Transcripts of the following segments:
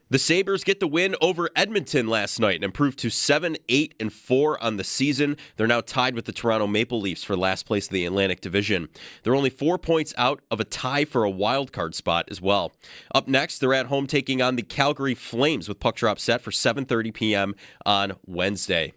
The Sabres get the win over Edmonton last night and improved to 7-8-4 on the season. They're now tied with the Toronto Maple Leafs for last place in the Atlantic Division. They're only 4 points out of a tie for a wild card spot as well. Up next, they're at home taking on the Calgary Flames with puck drop set for 7:30 p.m. on Wednesday.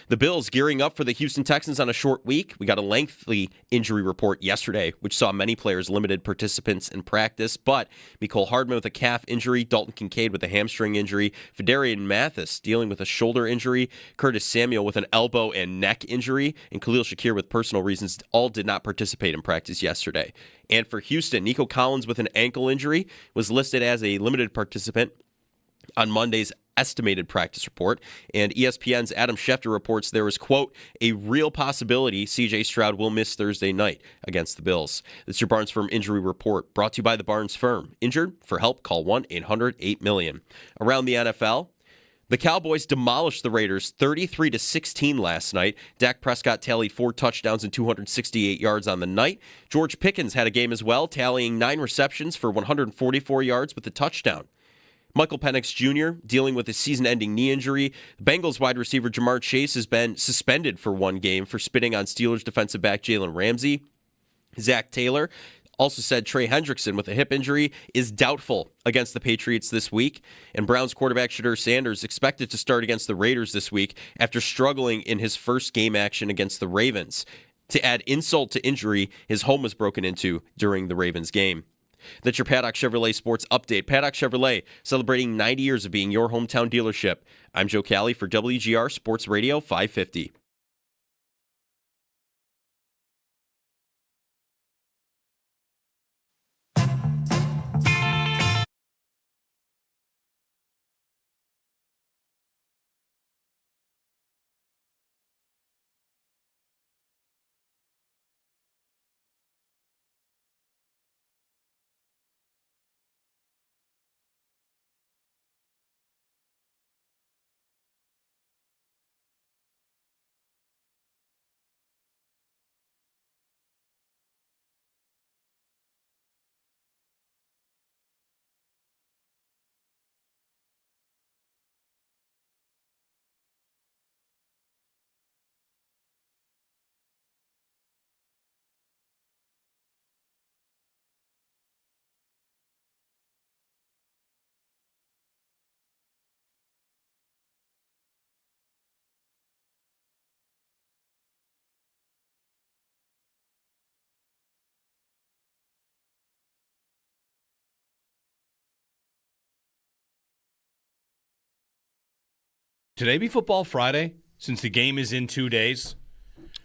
The Bills gearing up for the Houston Texans on a short week. We got a lengthy injury report yesterday, which saw many players limited participants in practice, but Mecole Hardman with a calf injury, Dalton Kincaid with a hamstring injury, Federian Mathis dealing with a shoulder injury, Curtis Samuel with an elbow and neck injury, and Khalil Shakir with personal reasons all did not participate in practice yesterday. And for Houston, Nico Collins with an ankle injury was listed as a limited participant on Monday's estimated practice report, and ESPN's Adam Schefter reports there is, quote, a real possibility C.J. Stroud will miss Thursday night against the Bills. That's your Barnes Firm Injury Report, brought to you by the Barnes Firm. Injured? For help, call 1-800-8-million. Around the NFL, the Cowboys demolished the Raiders 33-16 last night. Dak Prescott tallied 4 touchdowns and 268 yards on the night. George Pickens had a game as well, tallying 9 receptions for 144 yards with a touchdown. Michael Penix Jr. dealing with a season-ending knee injury. Bengals wide receiver Jamar Chase has been suspended for 1 game for spitting on Steelers defensive back Jalen Ramsey. Zach Taylor also said Trey Hendrickson with a hip injury is doubtful against the Patriots this week. And Browns quarterback Shedeur Sanders expected to start against the Raiders this week after struggling in his first game action against the Ravens. To add insult to injury, his home was broken into during the Ravens game. That's your Paddock Chevrolet Sports Update. Paddock Chevrolet, celebrating 90 years of being your hometown dealership. I'm Joe Cali for WGR Sports Radio 550. Today be Football Friday, since the game is in 2 days.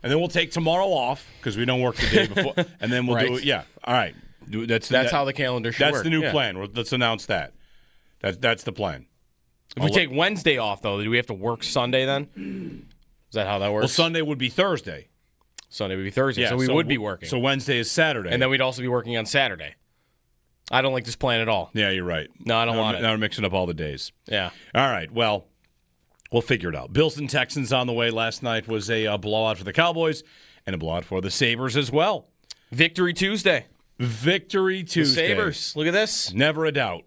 And then we'll take tomorrow off because we don't work the day before. And then we'll do it. Yeah. All right. That's how the calendar should work. That's the new plan. Let's announce that. That's the plan. If we take Wednesday off, though, do we have to work Sunday then? Is that how that works? Well, Sunday would be Thursday. Sunday would be Thursday, Yeah, so we would be working. So Wednesday is Saturday. And then we'd also be working on Saturday. I don't like this plan at all. Yeah, you're right. No, I don't want it. Now we're mixing up all the days. Yeah. All right, well, we'll figure it out. Bills and Texans on the way. Last night was a blowout for the Cowboys and a blowout for the Sabres as well. Victory Tuesday. Victory Tuesday. The Sabres. Look at this. Never a doubt.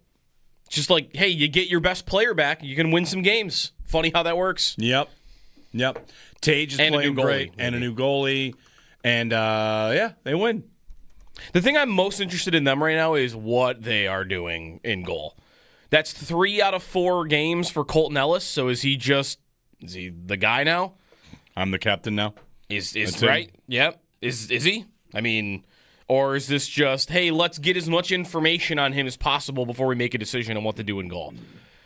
Just like, hey, you get your best player back, you can win some games. Funny how that works. Yep. Tage is playing great, and a new goalie. And, they win. The thing I'm most interested in them right now is what they are doing in goal. That's 3 out of 4 games for Colton Ellis. So is he the guy now? I'm the captain now. Is right? Yep. Is he? I mean, or is this just, hey, let's get as much information on him as possible before we make a decision on what to do in goal?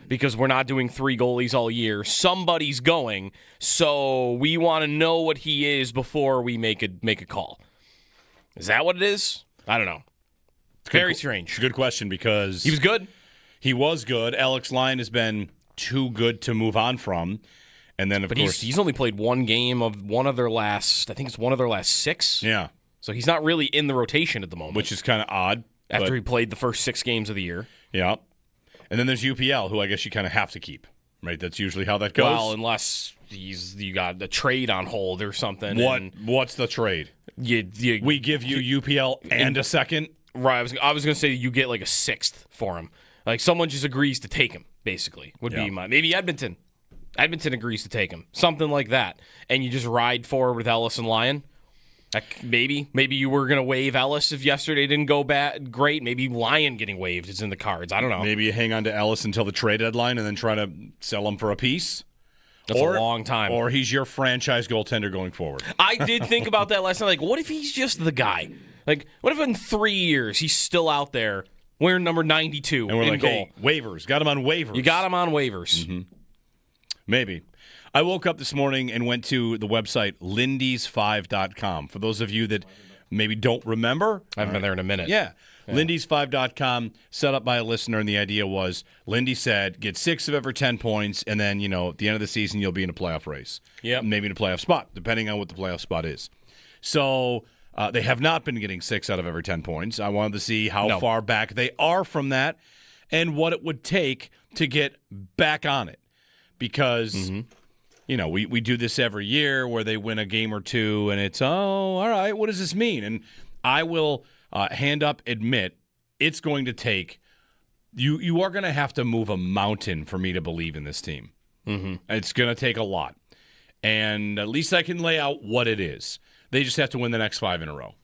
Because we're not doing 3 goalies all year. Somebody's going, so we want to know what he is before we make a call. Is that what it is? I don't know. It's very strange. Good question, because he was good. He was good. Alex Lyon has been too good to move on from. And then, of course, he's only played 1 game of one of their last 6. Yeah. So he's not really in the rotation at the moment. Which is kind of odd. After he played the first 6 games of the year. Yeah. And then there's UPL, who I guess you kind of have to keep, right? That's usually how that goes. Well, unless you got the trade on hold or something. What's the trade? We give you UPL and a second? Right. I was going to say you get like a 6th for him. Like someone just agrees to take him, basically, would be maybe Edmonton. Edmonton agrees to take him. Something like that. And you just ride forward with Ellis and Lyon. Maybe you were going to waive Ellis if yesterday didn't go great. Maybe Lyon getting waived is in the cards. I don't know. Maybe you hang on to Ellis until the trade deadline and then try to sell him for a piece. That's a long time. Or he's your franchise goaltender going forward. I did think about that last night. Like, what if he's just the guy? Like, what if in 3 years he's still out there wearing number 92 and we're in like, goal? hey, waivers. Got him on waivers. You got him on waivers. Mm-hmm. Maybe. I woke up this morning and went to the website lindys5.com. For those of you that maybe don't remember. I haven't been there in a minute. Yeah. Lindys5.com, set up by a listener, and the idea was Lindy said, get 6 of every 10 points, and then, at the end of the season, you'll be in a playoff race. Yeah. Maybe in a playoff spot, depending on what the playoff spot is. So they have not been getting 6 out of every 10 points. I wanted to see how far back they are from that and what it would take to get back on it. Because... we do this every year where they win a game or two, and it's, all right, what does this mean? And I will hand up admit it's going to take you are going to have to move a mountain for me to believe in this team. Mm-hmm. It's going to take a lot. And at least I can lay out what it is. They just have to win the next 5 in a row.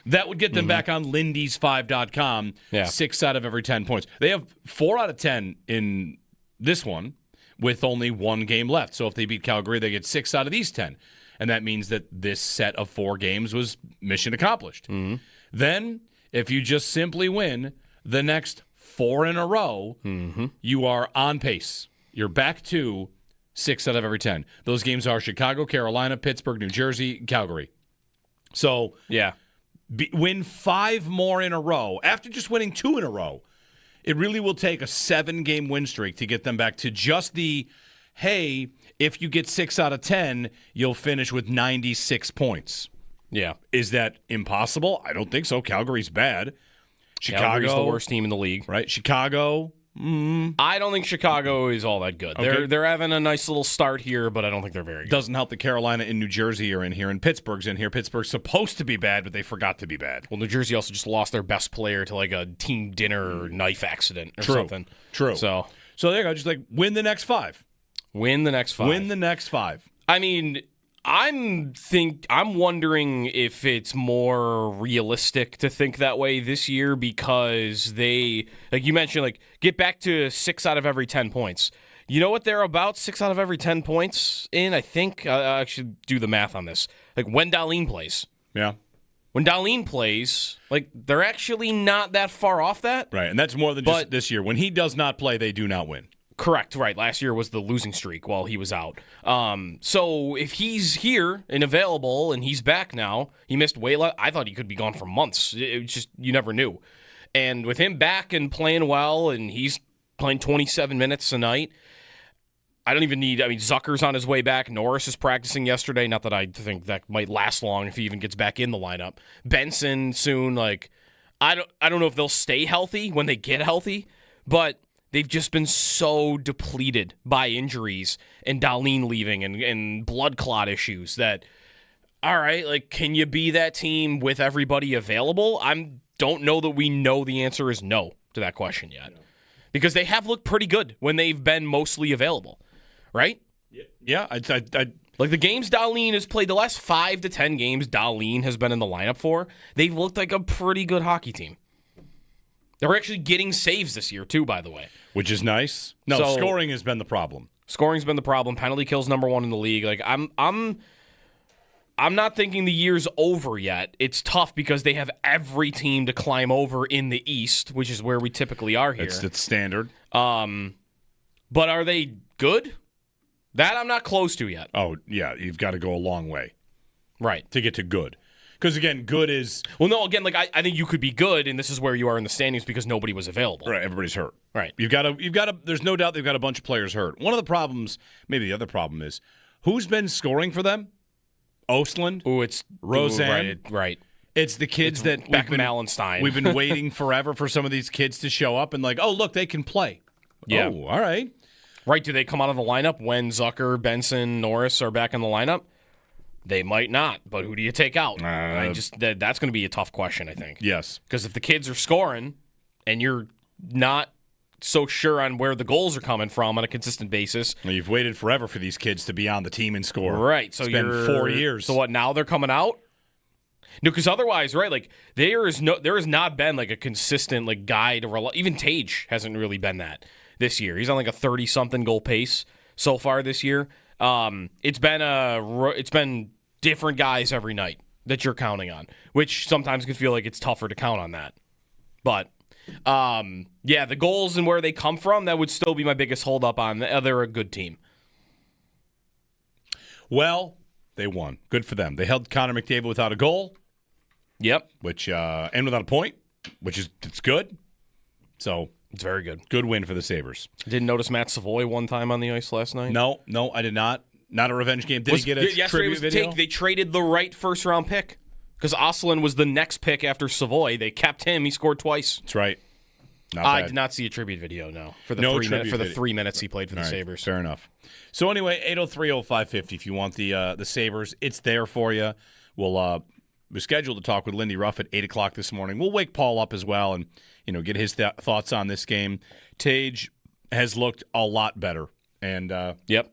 That would get them back on lindys5.com, 6 out of every 10 points. They have 4 out of 10 in this one, with only 1 game left. So if they beat Calgary, they get 6 out of these 10. And that means that this set of 4 games was mission accomplished. Mm-hmm. Then, if you just simply win the next 4 in a row, you are on pace. You're back to 6 out of every 10. Those games are Chicago, Carolina, Pittsburgh, New Jersey, Calgary. So, win 5 more in a row after just winning 2 in a row. It really will take a 7-game win streak to get them back to just the, hey, if you get 6 out of 10, you'll finish with 96 points. Yeah. Is that impossible? I don't think so. Calgary's bad. Calgary's the worst team in the league. Right? Chicago. I don't think Chicago is all that good. Okay. They're having a nice little start here, but I don't think they're very good. Doesn't help that Carolina and New Jersey are in here, and Pittsburgh's in here. Pittsburgh's supposed to be bad, but they forgot to be bad. Well, New Jersey also just lost their best player to like a team dinner or knife accident or something. True. So there you go. Just win the next 5. Win the next 5. Win the next 5. I mean, I'm wondering if it's more realistic to think that way this year because they, like you mentioned, get back to 6 out of every 10 points. You know what they're about 6 out of every 10 points in? I think I should do the math on this. When Dahlin plays. Yeah. When Dahlin plays, they're actually not that far off that. Right, and that's more than just this year. When he does not play, they do not win. Correct, right. Last year was the losing streak while he was out. So if he's here and available and he's back now, he missed way less. I thought he could be gone for months. It was just, you never knew. And with him back and playing well, and he's playing 27 minutes a night, Zucker's on his way back. Norris is practicing yesterday. Not that I think that might last long if he even gets back in the lineup. Benson soon. I don't know if they'll stay healthy when they get healthy, but they've just been so depleted by injuries and Dahlin leaving and blood clot issues that, all right, can you be that team with everybody available? I don't know that we know the answer is no to that question yet. Because they have looked pretty good when they've been mostly available, right? Yeah. The games Dahlin has played, the last 5 to 10 games Dahlin has been in the lineup for, they've looked like a pretty good hockey team. They're actually getting saves this year, too, by the way. Which is nice. No, scoring has been the problem. Scoring's been the problem. Penalty kill's number 1 in the league. I'm not thinking the year's over yet. It's tough because they have every team to climb over in the East, which is where we typically are here. It's standard. But are they good? That I'm not close to yet. Oh, yeah. You've got to go a long way. Right. To get to good. Because, again, good is... Well, no, again, I think you could be good, and this is where you are in the standings because nobody was available. Right, everybody's hurt. Right. You've got to. There's no doubt they've got a bunch of players hurt. One of the problems, maybe the other problem is, who's been scoring for them? Ostland? Oh, it's... Roseanne? Right. It's the kids that... Beckman Allenstein. We've been waiting forever for some of these kids to show up and look, they can play. Yeah. Oh, all right. Right, do they come out of the lineup when Zucker, Benson, Norris are back in the lineup? They might not, but who do you take out? That's going to be a tough question, I think. Yes. Because if the kids are scoring and you're not so sure on where the goals are coming from on a consistent basis. Well, you've waited forever for these kids to be on the team and score. Right. So it's been 4 years. So what, now they're coming out? No, because otherwise, right, like there has not been like a consistent like guy to rely. Even Tage hasn't really been that this year. He's on like a 30-something goal pace so far this year. It's been different guys every night that you're counting on, which sometimes can feel like it's tougher to count on that. But the goals and where they come from, that would still be my biggest holdup on. They're a good team. Well, they won. Good for them. They held Connor McDavid without a goal. Yep. Which and without a point, it's good. So it's very good. Good win for the Sabres. Didn't notice Matt Savoy one time on the ice last night? No, I did not. Not a revenge game. Did he get a tribute video? They traded the right first-round pick because Osselin was the next pick after Savoy. They kept him. He scored twice. That's right. I did not see a tribute video, no. For the 3 minutes he played for the Sabres. Fair enough. So anyway, 803-0550 if you want the Sabres. It's there for you. We're scheduled to talk with Lindy Ruff at 8 o'clock this morning. We'll wake Paul up as well and get his thoughts on this game. Tage has looked a lot better. And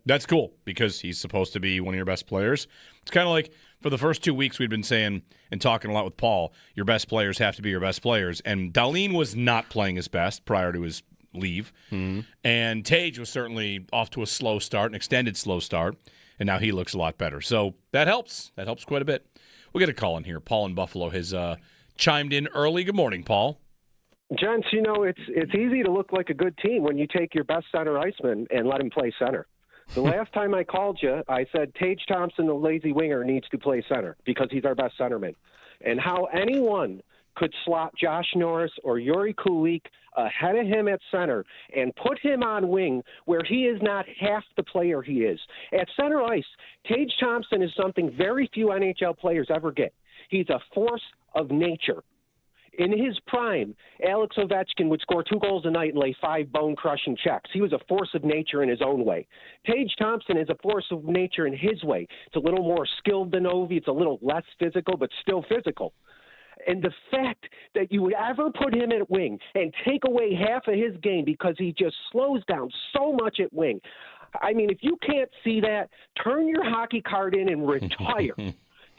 that's cool because he's supposed to be one of your best players. It's kind of like for the first 2 weeks we'd been saying and talking a lot with Paul, your best players have to be your best players. And Dahlin was not playing his best prior to his leave. Mm-hmm. And Tage was certainly off to a slow start, an extended slow start. And now he looks a lot better. So that helps. That helps quite a bit. We'll get a call in here. Paul in Buffalo has chimed in early. Good morning, Paul. Gents, it's easy to look like a good team when you take your best center iceman and let him play center. The last time I called you, I said Tage Thompson, the lazy winger, needs to play center because he's our best centerman. And how anyone could slot Josh Norris or Yuri Kulik ahead of him at center and put him on wing where he is not half the player he is. At center ice, Tage Thompson is something very few NHL players ever get. He's a force of nature. In his prime, Alex Ovechkin would score 2 goals a night and lay 5 bone-crushing checks. He was a force of nature in his own way. Tage Thompson is a force of nature in his way. It's a little more skilled than Ovi. It's a little less physical, but still physical. And the fact that you would ever put him at wing and take away half of his game because he just slows down so much at wing. I mean, if you can't see that, turn your hockey card in and retire.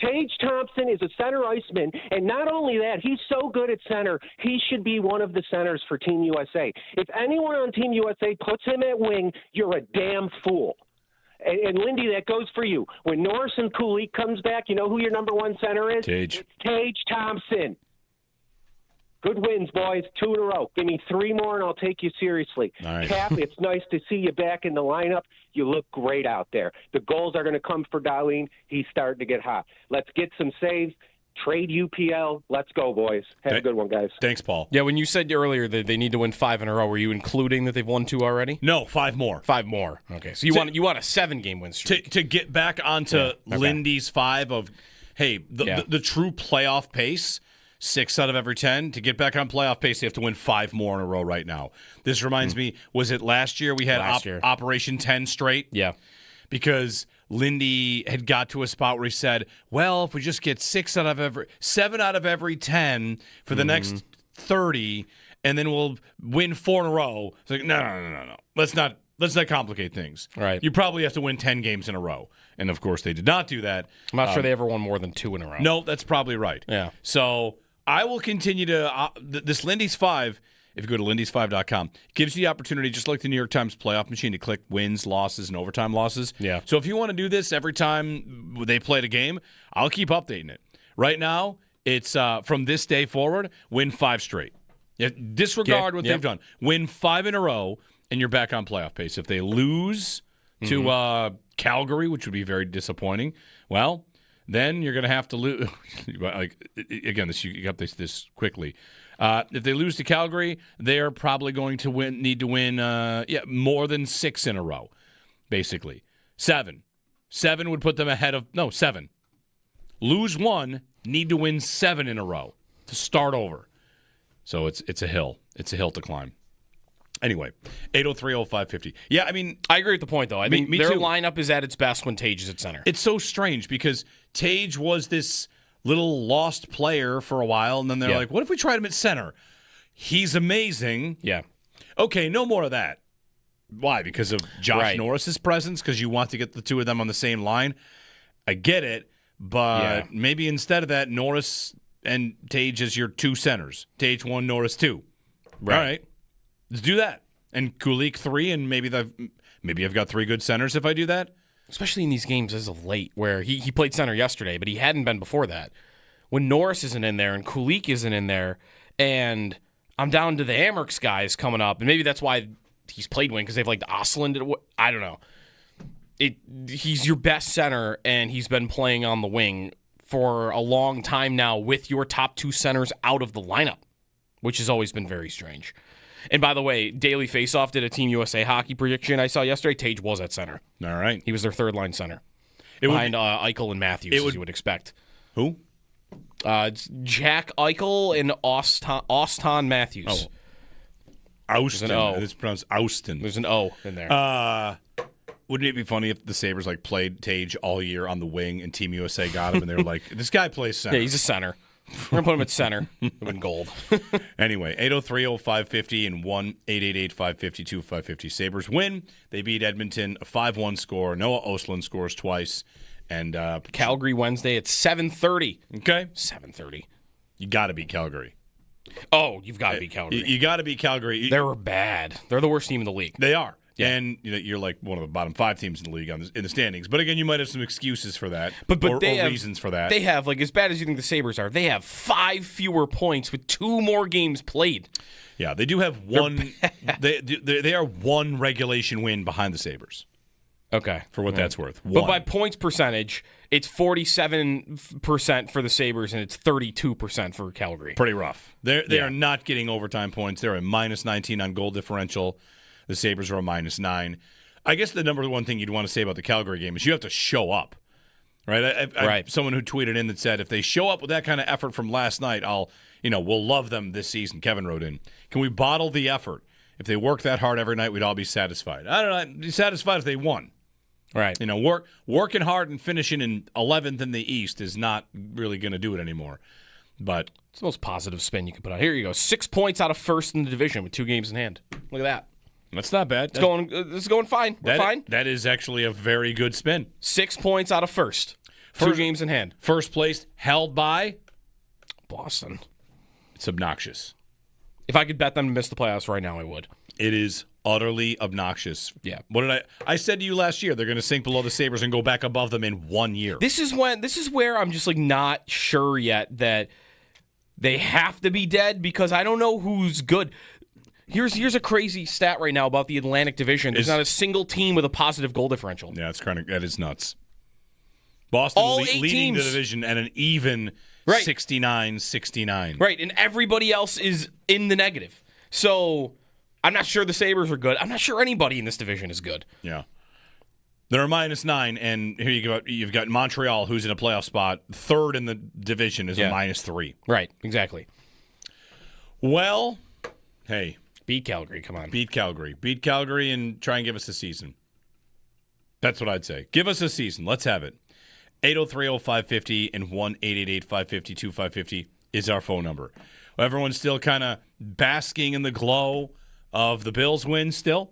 Tage Thompson is a center iceman, and not only that, he's so good at center, he should be one of the centers for Team USA. If anyone on Team USA puts him at wing, you're a damn fool. And Lindy, that goes for you. When Norris and Kulik comes back, you know who your number 1 center is? Tage. It's Tage Thompson. Good wins, boys. 2 in a row. Give me 3 more, and I'll take you seriously. Nice. Cap, it's nice to see you back in the lineup. You look great out there. The goals are going to come for Dahlin. He's starting to get hot. Let's get some saves. Trade UPL. Let's go, boys. Have a good one, guys. Thanks, Paul. Yeah, when you said earlier that they need to win 5 in a row, were you including that they've won 2 already? No, 5 more. 5 more. Okay, so you want a 7-game win streak. To get back onto Lindy's 5 of, the true playoff pace, 6 out of every 10. To get back on playoff pace, they have to win 5 more in a row right now. This reminds me, was it last year we had Operation 10 straight? Yeah. Because Lindy had got to a spot where he said, well, if we just get 7 out of every 10 for the next 30, and then we'll win 4 in a row. It's like, no. Let's not complicate things. Right. You probably have to win 10 games in a row. And, of course, they did not do that. I'm not sure they ever won more than 2 in a row. No, that's probably right. Yeah. So I will continue to this Lindy's 5, if you go to lindys5.com, gives you the opportunity, just like the New York Times playoff machine, to click wins, losses, and overtime losses. Yeah. So if you want to do this every time they play the game, I'll keep updating it. Right now, it's from this day forward, win 5 straight. Disregard what they've done. Win 5 in a row, and you're back on playoff pace. If they lose to Calgary, which would be very disappointing, well, then you're going to have to lose. Again, you got this quickly. If they lose to Calgary, they're probably going to need to win more than 6 in a row, basically. 7. 7 would put them ahead of 7. Lose 1, need to win 7 in a row to start over. So it's a hill. It's a hill to climb. Anyway, 803-0550. Yeah, I mean, I agree with the point, though. I think their too. lineup is at its best when Tage is at center. It's so strange because Tage was this little lost player for a while, and then they're like, what if we tried him at center? he's amazing. Yeah. Okay, no more of that. Why? Because of Josh Norris's presence? Because you want to get the two of them on the same line? I get it, but maybe instead of that, Norris and Tage as your two centers. Tage 1, Norris 2. Right. All right. Let's do that. And Kulik 3, and maybe I've got 3 good centers if I do that. Especially in these games as of late, where he played center yesterday, but he hadn't been before that. When Norris isn't in there and Kulik isn't in there, and I'm down to the Amerks guys coming up, and maybe that's why he's played wing, because they've like the Osland. I don't know. He's your best center, and he's been playing on the wing for a long time now with your top 2 centers out of the lineup, which has always been very strange. And by the way, Daily Faceoff did a Team USA hockey prediction I saw yesterday. Tage was at center. All right. He was their third-line center. Behind Eichel and Matthews, as you would expect. Who? It's Jack Eichel and Auston Matthews. Oh. Austin. There's an O. It's pronounced Austin. There's an O in there. Wouldn't it be funny if the Sabres played Tage all year on the wing and Team USA got him and they were like, this guy plays center. Yeah, he's a center. We're going to put him at center. He'll win gold. Anyway, 803-0550 and 1-888-552-550. Sabres win. They beat Edmonton, a 5-1 score. Noah Ostlund scores twice. And Calgary Wednesday at 7:30. Okay. 7:30. You got to beat Calgary. Oh, you've got to beat Calgary. You got to beat Calgary. They're bad. They're the worst team in the league. They are. Yeah. And you're like one of the bottom 5 teams in the league in the standings. But again, you might have some excuses for that, but or they have reasons for that. They have, like, as bad as you think the Sabres are, they have 5 fewer points with 2 more games played. Yeah, they do have one. They are 1 regulation win behind the Sabres. Okay. For what that's worth. But by points percentage, it's 47% for the Sabres and it's 32% for Calgary. Pretty rough. They are not getting overtime points. They're a minus 19 on goal differential. The Sabres are a minus 9. I guess the number one thing you'd want to say about the Calgary game is you have to show up. Right? Right. Someone who tweeted in that said, if they show up with that kind of effort from last night, we'll love them this season. Kevin wrote in. Can we bottle the effort? If they work that hard every night, we'd all be satisfied. I don't know. I'd be satisfied if they won. Right. Working hard and finishing in 11th in the East is not really going to do it anymore. But it's the most positive spin you can put on. Here you go. 6 points out of first in the division with 2 games in hand. Look at that. That's not bad. This is going fine. We're fine. That is actually a very good spin. 6 points out of first. 2 games in hand. First place held by Boston. It's obnoxious. If I could bet them to miss the playoffs right now, I would. It is utterly obnoxious. Yeah. What did I said to you last year, they're going to sink below the Sabres and go back above them in 1 year. This is where I'm just like not sure yet that they have to be dead because I don't know who's good. Here's a crazy stat right now about the Atlantic Division. There's not a single team with a positive goal differential. Yeah, that is nuts. Boston leading the division at an even 69-69. Right, and everybody else is in the negative. So I'm not sure the Sabres are good. I'm not sure anybody in this division is good. Yeah. They're a minus 9, and here you go. You've got Montreal, who's in a playoff spot. Third in the division is a minus 3. Right, exactly. Well, hey. Beat Calgary, come on. Beat Calgary and try and give us a season. That's what I'd say. Give us a season. Let's have it. 803-0550 and 1-888-552-550 is our phone number. Everyone's still kind of basking in the glow of the Bills win still.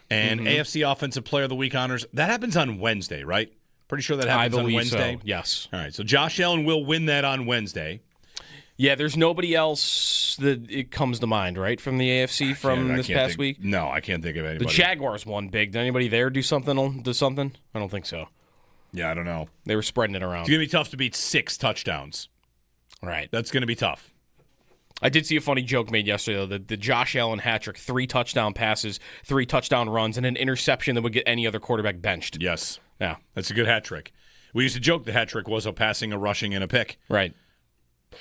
And AFC Offensive Player of the Week honors. That happens on Wednesday, right? Pretty sure that happens on Wednesday. So, yes. All right, so Josh Allen will win that on Wednesday. Yeah, there's nobody else that it comes to mind, right, from the AFC this past week? No, I can't think of anybody. The Jaguars won big. Did anybody there do something? I don't think so. Yeah, I don't know. They were spreading it around. It's going to be tough to beat 6 touchdowns. Right. That's going to be tough. I did see a funny joke made yesterday, though. The Josh Allen hat trick, 3 touchdown passes, 3 touchdown runs, and an interception that would get any other quarterback benched. Yes. Yeah. That's a good hat trick. We used to joke the hat trick was a passing, a rushing, and a pick. Right.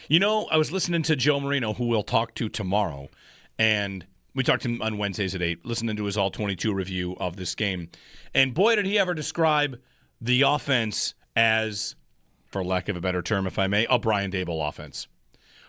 You know, I was listening to Joe Marino, who we'll talk to tomorrow, and we talked to him on Wednesdays at 8, listening to his All-22 review of this game. And boy, did he ever describe the offense as, for lack of a better term, if I may, a Brian Daboll offense.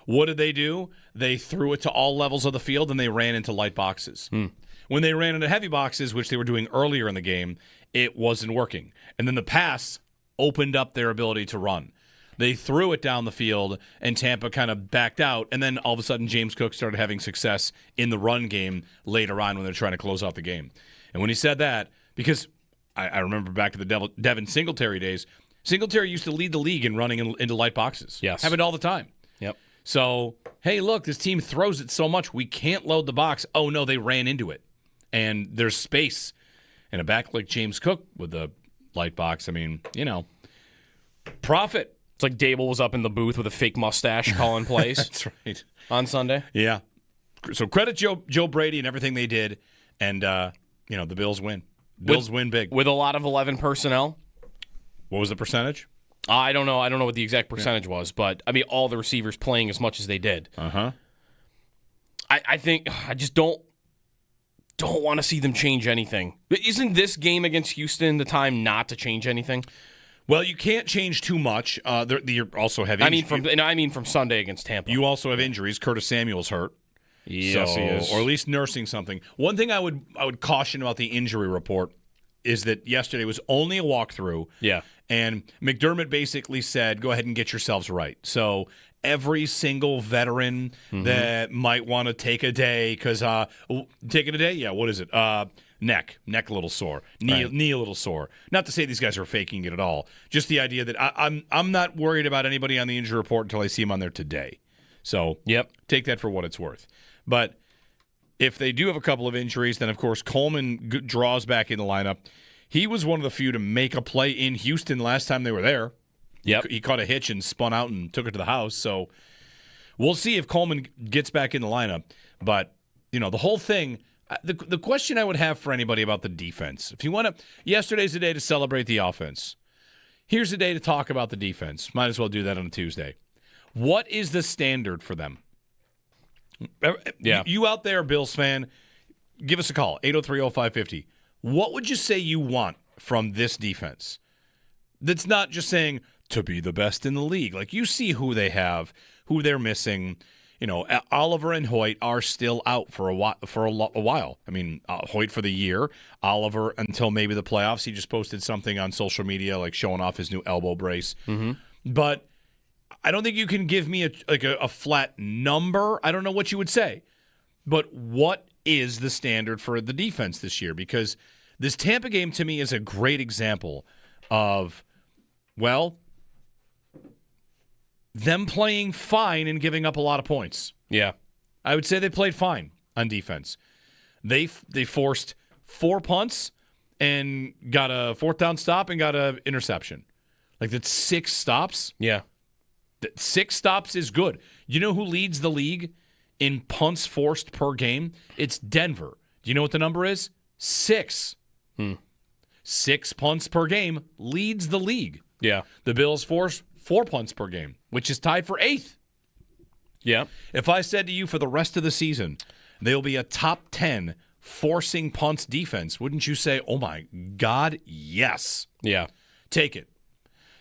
What did they do? They threw it to all levels of the field, and they ran into light boxes. When they ran into heavy boxes, which they were doing earlier in the game, it wasn't working. And then the pass opened up their ability to run. They threw it down the field, and Tampa kind of backed out. And then all of a sudden, James Cook started having success in the run game later on when they're trying to close out the game. And when he said that, because I remember back to the Devin Singletary days, Singletary used to lead the league in running into light boxes. Yes. Happened all the time. Yep. So, hey, look, this team throws it so much, we can't load the box. Oh, no, they ran into it. And there's space. And a back like James Cook with the light box, I mean, profit. It's like Dable was up in the booth with a fake mustache calling plays. That's right. On Sunday. Yeah. So credit Joe Brady and everything they did, and the Bills win. Bills win big. With a lot of 11 personnel. What was the percentage? I don't know. I don't know what the exact percentage was, but I mean, all the receivers playing as much as they did. Uh-huh. I think I just don't want to see them change anything. Isn't this game against Houston the time not to change anything? Well, you can't change too much. You also have injuries. I mean from Sunday against Tampa. You also have injuries. Curtis Samuel's hurt. Yes, he is. Or at least nursing something. One thing I would caution about the injury report is that yesterday was only a walkthrough. Yeah. And McDermott basically said, go ahead and get yourselves right. So every single veteran that might want to take a day, because taking a day? Yeah, what is it? Neck a little sore, knee a little sore. Not to say these guys are faking it at all. Just the idea that I'm not worried about anybody on the injury report until I see them on there today. So take that for what it's worth. But if they do have a couple of injuries, then of course Coleman draws back in the lineup. He was one of the few to make a play in Houston last time they were there. Yep. He caught a hitch and spun out and took it to the house. So we'll see if Coleman gets back in the lineup. But the whole thing. The question I would have for anybody about the defense, if you want to, yesterday's the day to celebrate the offense. Here's the day to talk about the defense. Might as well do that on a Tuesday. What is the standard for them? Yeah. You out there, Bills fan, give us a call, 803-0550. What would you say you want from this defense? That's not just saying to be the best in the league. Like, you see who they have, who they're missing. Oliver and Hoyt are still out for a while. I mean, Hoyt for the year, Oliver until maybe the playoffs. He just posted something on social media, like showing off his new elbow brace. Mm-hmm. But I don't think you can give me a flat number. I don't know what you would say. But what is the standard for the defense this year? Because this Tampa game to me is a great example of, them playing fine and giving up a lot of points. Yeah. I would say they played fine on defense. They forced 4 punts and got a fourth down stop and got an interception. Like, that's 6 stops. Yeah. 6 stops is good. You know who leads the league in punts forced per game? It's Denver. Do you know what the number is? 6. 6 punts per game leads the league. Yeah. The Bills force 4 punts per game, which is tied for 8th. Yeah. If I said to you for the rest of the season, they'll be a top 10 forcing punts defense, wouldn't you say, oh my God, yes. Yeah. Take it.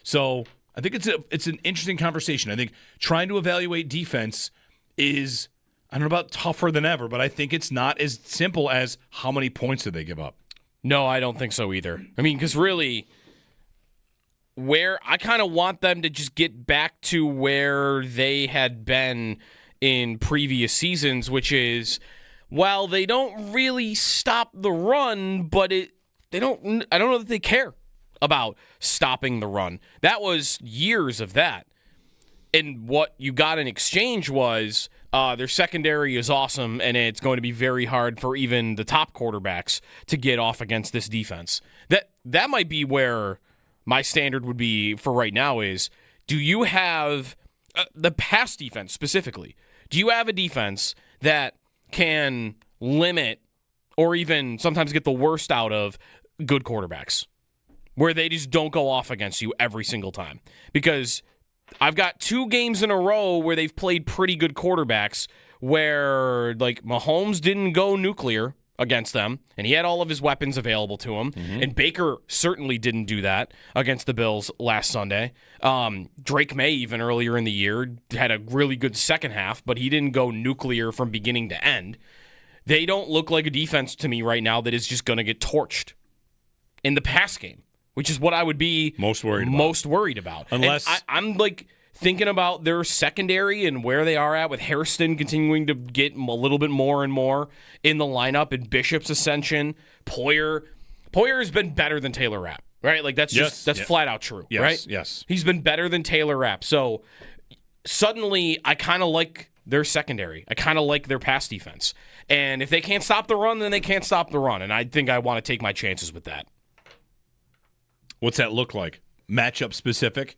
So I think it's an interesting conversation. I think trying to evaluate defense is, I don't know about tougher than ever, but I think it's not as simple as how many points did they give up. No, I don't think so either. I mean, because really, where I kind of want them to just get back to where they had been in previous seasons, which is, while they don't really stop the run, but I don't know that they care about stopping the run. That was years of that. And what you got in exchange was their secondary is awesome, and it's going to be very hard for even the top quarterbacks to get off against this defense. That might be where my standard would be for right now is, do you have the pass defense specifically? Do you have a defense that can limit or even sometimes get the worst out of good quarterbacks, where they just don't go off against you every single time? Because I've got 2 games in a row where they've played pretty good quarterbacks where, like, Mahomes didn't go nuclear against them, and he had all of his weapons available to him. Mm-hmm. And Baker certainly didn't do that against the Bills last Sunday. Drake May, even earlier in the year, had a really good second half, but he didn't go nuclear from beginning to end. They don't look like a defense to me right now that is just going to get torched in the pass game. which is what I would be most worried about. Unless I'm like thinking about their secondary and where they are at with Hairston continuing to get a little bit more and more in the lineup, and Bishop's ascension. Poyer has been better than Taylor Rapp, right? Like that's flat out true, right? Yes. He's been better than Taylor Rapp. So suddenly I kind of like their secondary. I kind of like their pass defense. And if they can't stop the run, then they can't stop the run. And I think I want to take my chances with that. What's that look like? Matchup specific?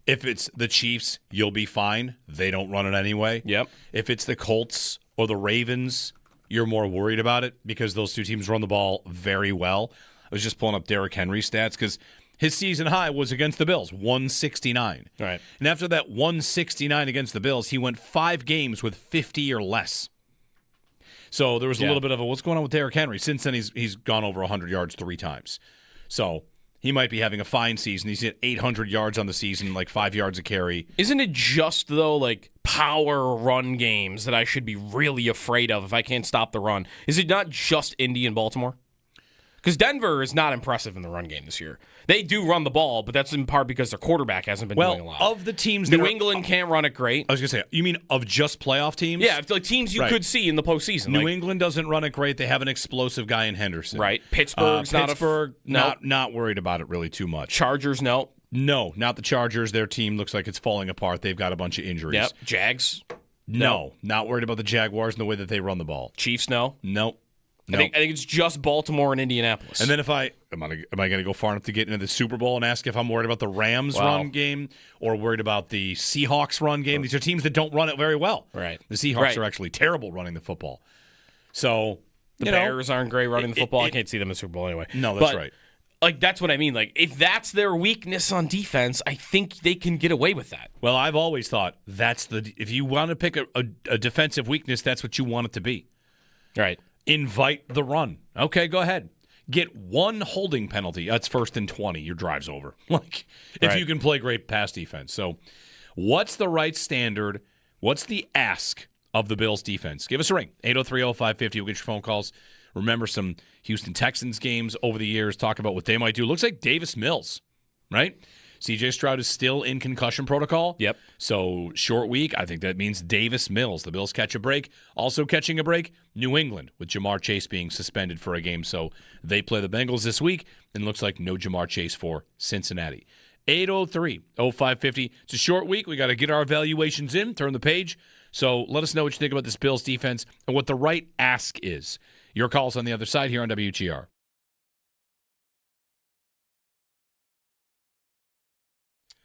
If it's the Chiefs, you'll be fine. They don't run it anyway. Yep. If it's the Colts or the Ravens, you're more worried about it because those two teams run the ball very well. I was just pulling up Derrick Henry's stats because his season high was against the Bills, 169. Right. And after that 169 against the Bills, he went 5 games with 50 or less. So there was a little bit of a, what's going on with Derrick Henry? Since then, he's gone over 100 yards 3 times. So he might be having a fine season. He's hit 800 yards on the season, like 5 yards a carry. Isn't it just, though, like power run games that I should be really afraid of if I can't stop the run? Is it not just Indy and Baltimore? Because Denver is not impressive in the run game this year. They do run the ball, but that's in part because their quarterback hasn't been doing a lot. Of the teams New England can't run it great. I was going to say, you mean of just playoff teams? Yeah, like teams you could see in the postseason. New England doesn't run it great. They have an explosive guy in Henderson. Right. Pittsburgh's not worried about it really too much. Chargers, no. No, not the Chargers. Their team looks like it's falling apart. They've got a bunch of injuries. Yep. Jags? No. Not worried about the Jaguars and the way that they run the ball. Chiefs, no. Nope. I think it's just Baltimore and Indianapolis. And then if am I going to go far enough to get into the Super Bowl and ask if I'm worried about the Rams run game or worried about the Seahawks run game? These are teams that don't run it very well. Right. The Seahawks are actually terrible running the football. So the Bears aren't great running the football. I can't see them in the Super Bowl anyway. No, that's right. Like that's what I mean. Like if that's their weakness on defense, I think they can get away with that. Well, I've always thought if you want to pick a defensive weakness, that's what you want it to be. Right. Invite the run. Okay, go ahead. Get one holding penalty. That's 1st and 20. Your drive's over. If you can play great pass defense. So, what's the right standard? What's the ask of the Bills defense? Give us a ring. 803-0550. We'll get your phone calls. Remember some Houston Texans games over the years. Talk about what they might do. Looks like Davis Mills, right? C.J. Stroud is still in concussion protocol. Yep. So, short week, I think that means Davis Mills. The Bills catch a break. Also catching a break, New England, with Jamar Chase being suspended for a game. So, they play the Bengals this week, and looks like no Jamar Chase for Cincinnati. 803-0550. It's a short week. We got to get our evaluations in, turn the page. So, let us know what you think about this Bills defense and what the right ask is. Your calls on the other side here on WGR.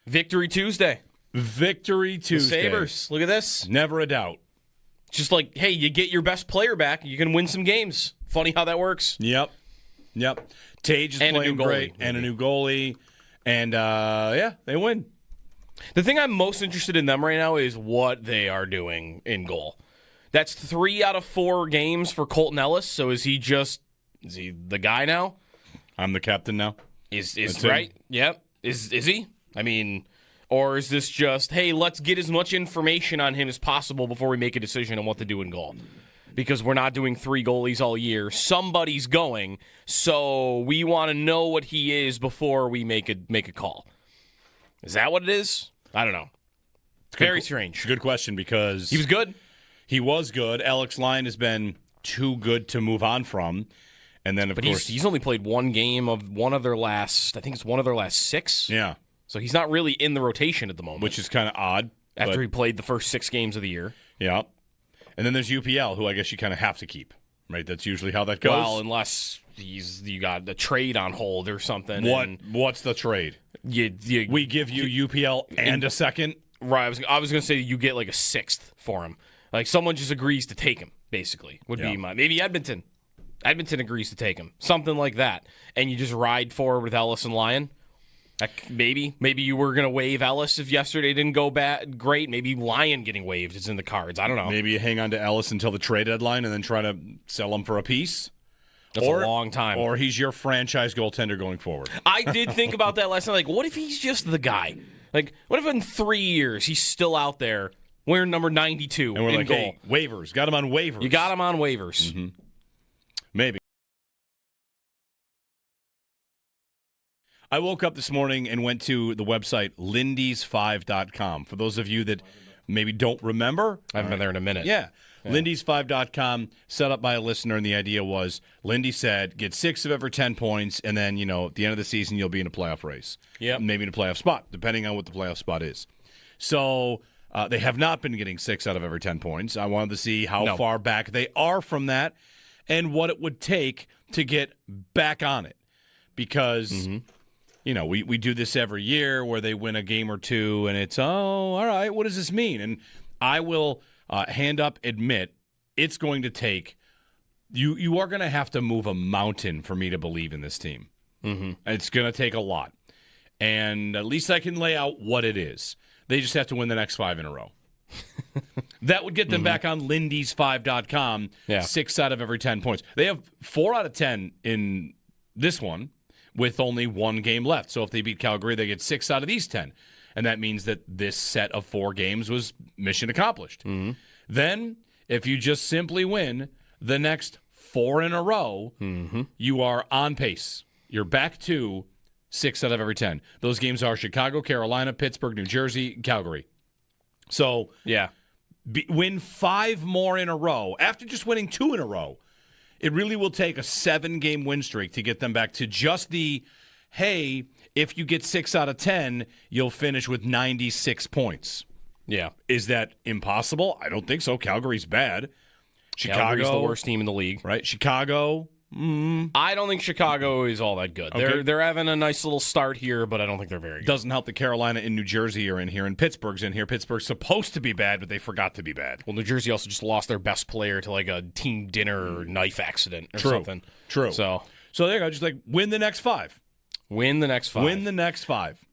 Victory Tuesday. Victory Tuesday. The Sabres. Look at this. Never a doubt. Just like, hey, you get your best player back, you can win some games. Funny how that works. Yep. Tage is playing great, and a new goalie. And, they win. The thing I'm most interested in them right now is what they are doing in goal. That's 3 out of 4 games for Colton Ellis. So is he the guy now? I'm the captain now. Is right? Yep. Is he? I mean, or is this just, hey, let's get as much information on him as possible before we make a decision on what to do in goal? Because we're not doing 3 goalies all year. Somebody's going, so we want to know what he is before we make a call. Is that what it is? I don't know. It's very strange. It's a good question because he was good. He was good. Alex Lyon has been too good to move on from. And then, of course, he's only played one game of one of their last 6. Yeah. So he's not really in the rotation at the moment. Which is kind of odd. After he played the first 6 games of the year. Yeah. And then there's UPL, who I guess you kind of have to keep, right? That's usually how that goes. Well, unless you got a trade on hold or something. What's the trade? We give you UPL and a second? Right. I was going to say you get like a 6th for him. Like someone just agrees to take him, basically, would be maybe Edmonton. Edmonton agrees to take him. Something like that. And you just ride forward with Ellis and Lyon. Maybe you were going to waive Ellis if yesterday didn't go great. Maybe Lyon getting waived is in the cards. I don't know. Maybe you hang on to Ellis until the trade deadline and then try to sell him for a piece. That's a long time. Or he's your franchise goaltender going forward. I did think about that last night. Like, what if he's just the guy? Like, what if in 3 years he's still out there wearing number 92 and we're in like, goal? Hey, waivers. Got him on waivers. You got him on waivers. Mm-hmm. Maybe. I woke up this morning and went to the website lindys5.com. For those of you that maybe don't remember. I haven't been there in a minute. Yeah. Lindys5.com, set up by a listener, and the idea was Lindy said, get 6 of every 10 points, and then, at the end of the season, you'll be in a playoff race. Yeah. Maybe in a playoff spot, depending on what the playoff spot is. So they have not been getting 6 out of every 10 points. I wanted to see how far back they are from that and what it would take to get back on it. Because, we do this every year where they win a game or two, and it's, all right, what does this mean? And I will hand up admit it's going to take you are going to have to move a mountain for me to believe in this team. Mm-hmm. It's going to take a lot. And at least I can lay out what it is. They just have to win the next 5 in a row. That would get them back on lindys5.com, 6 out of every 10 points. They have 4 out of 10 in this one with only 1 game left. So if they beat Calgary, they get 6 out of these 10. And that means that this set of 4 games was mission accomplished. Mm-hmm. Then, if you just simply win the next 4 in a row, you are on pace. You're back to 6 out of every 10. Those games are Chicago, Carolina, Pittsburgh, New Jersey, Calgary. So, win 5 more in a row. After just winning 2 in a row, it really will take a 7-game win streak to get them back to just the, hey, if you get 6 out of 10, you'll finish with 96 points. Yeah. Is that impossible? I don't think so. Calgary's bad. Calgary's the worst team in the league. Right? Chicago. I don't think Chicago is all that good. Okay. They're having a nice little start here, but I don't think they're very good. Doesn't help that Carolina and New Jersey are in here, and Pittsburgh's in here. Pittsburgh's supposed to be bad, but they forgot to be bad. Well, New Jersey also just lost their best player to like a team dinner or knife accident or something. True. So there you go. Just win the next 5. Win the next 5. Win the next 5.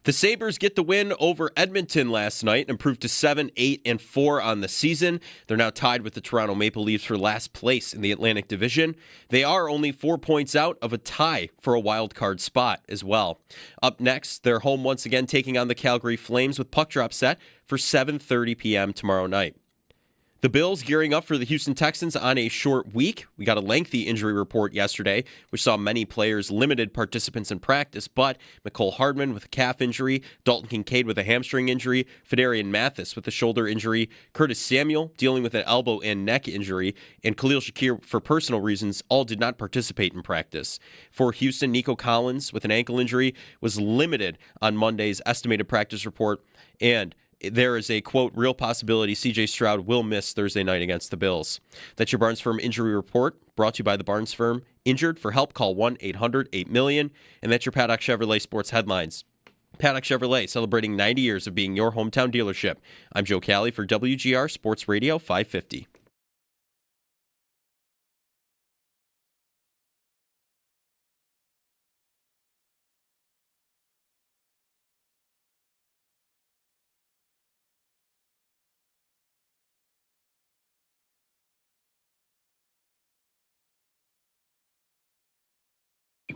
The Sabres get the win over Edmonton last night and improved to 7-8-4 on the season. They're now tied with the Toronto Maple Leafs for last place in the Atlantic Division. They are only 4 points out of a tie for a wild card spot as well. Up next, they're home once again taking on the Calgary Flames with puck drop set for 7:30 p.m. tomorrow night. The Bills gearing up for the Houston Texans on a short week. We got a lengthy injury report yesterday, which saw many players limited participants in practice, but Mecole Hardman with a calf injury, Dalton Kincaid with a hamstring injury, Federian Mathis with a shoulder injury, Curtis Samuel dealing with an elbow and neck injury, and Khalil Shakir for personal reasons all did not participate in practice. For Houston, Nico Collins with an ankle injury was limited on Monday's estimated practice report, and there is a, quote, real possibility C.J. Stroud will miss Thursday night against the Bills. That's your Barnes Firm Injury Report, brought to you by the Barnes Firm. Injured? For help, call 1-800-8-million. And that's your Paddock Chevrolet Sports Headlines. Paddock Chevrolet, celebrating 90 years of being your hometown dealership. I'm Joe Cali for WGR Sports Radio 550.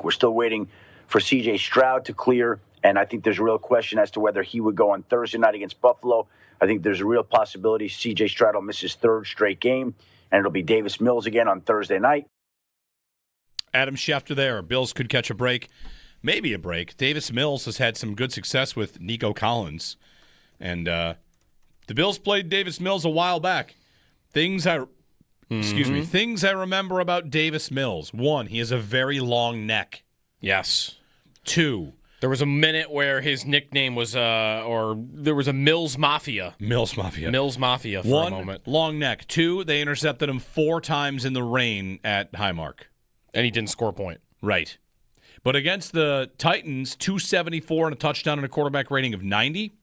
We're still waiting for C.J. Stroud to clear, and I think there's a real question as to whether he would go on Thursday night against Buffalo. I think there's a real possibility C.J. Stroud will miss his 3rd straight game, and it'll be Davis Mills again on Thursday night. Adam Schefter there. Bills could catch a break maybe a break. Davis Mills has had some good success with Nico Collins. And the Bills played Davis Mills a while back. Things I remember about Davis Mills. 1, he has a very long neck. Yes. 2, there was a minute where his nickname was, or there was a Mills Mafia. Mills Mafia for a moment. 1, long neck. 2, they intercepted him 4 times in the rain at Highmark. And he didn't score a point. Right. But against the Titans, 274 and a touchdown and a quarterback rating of 90.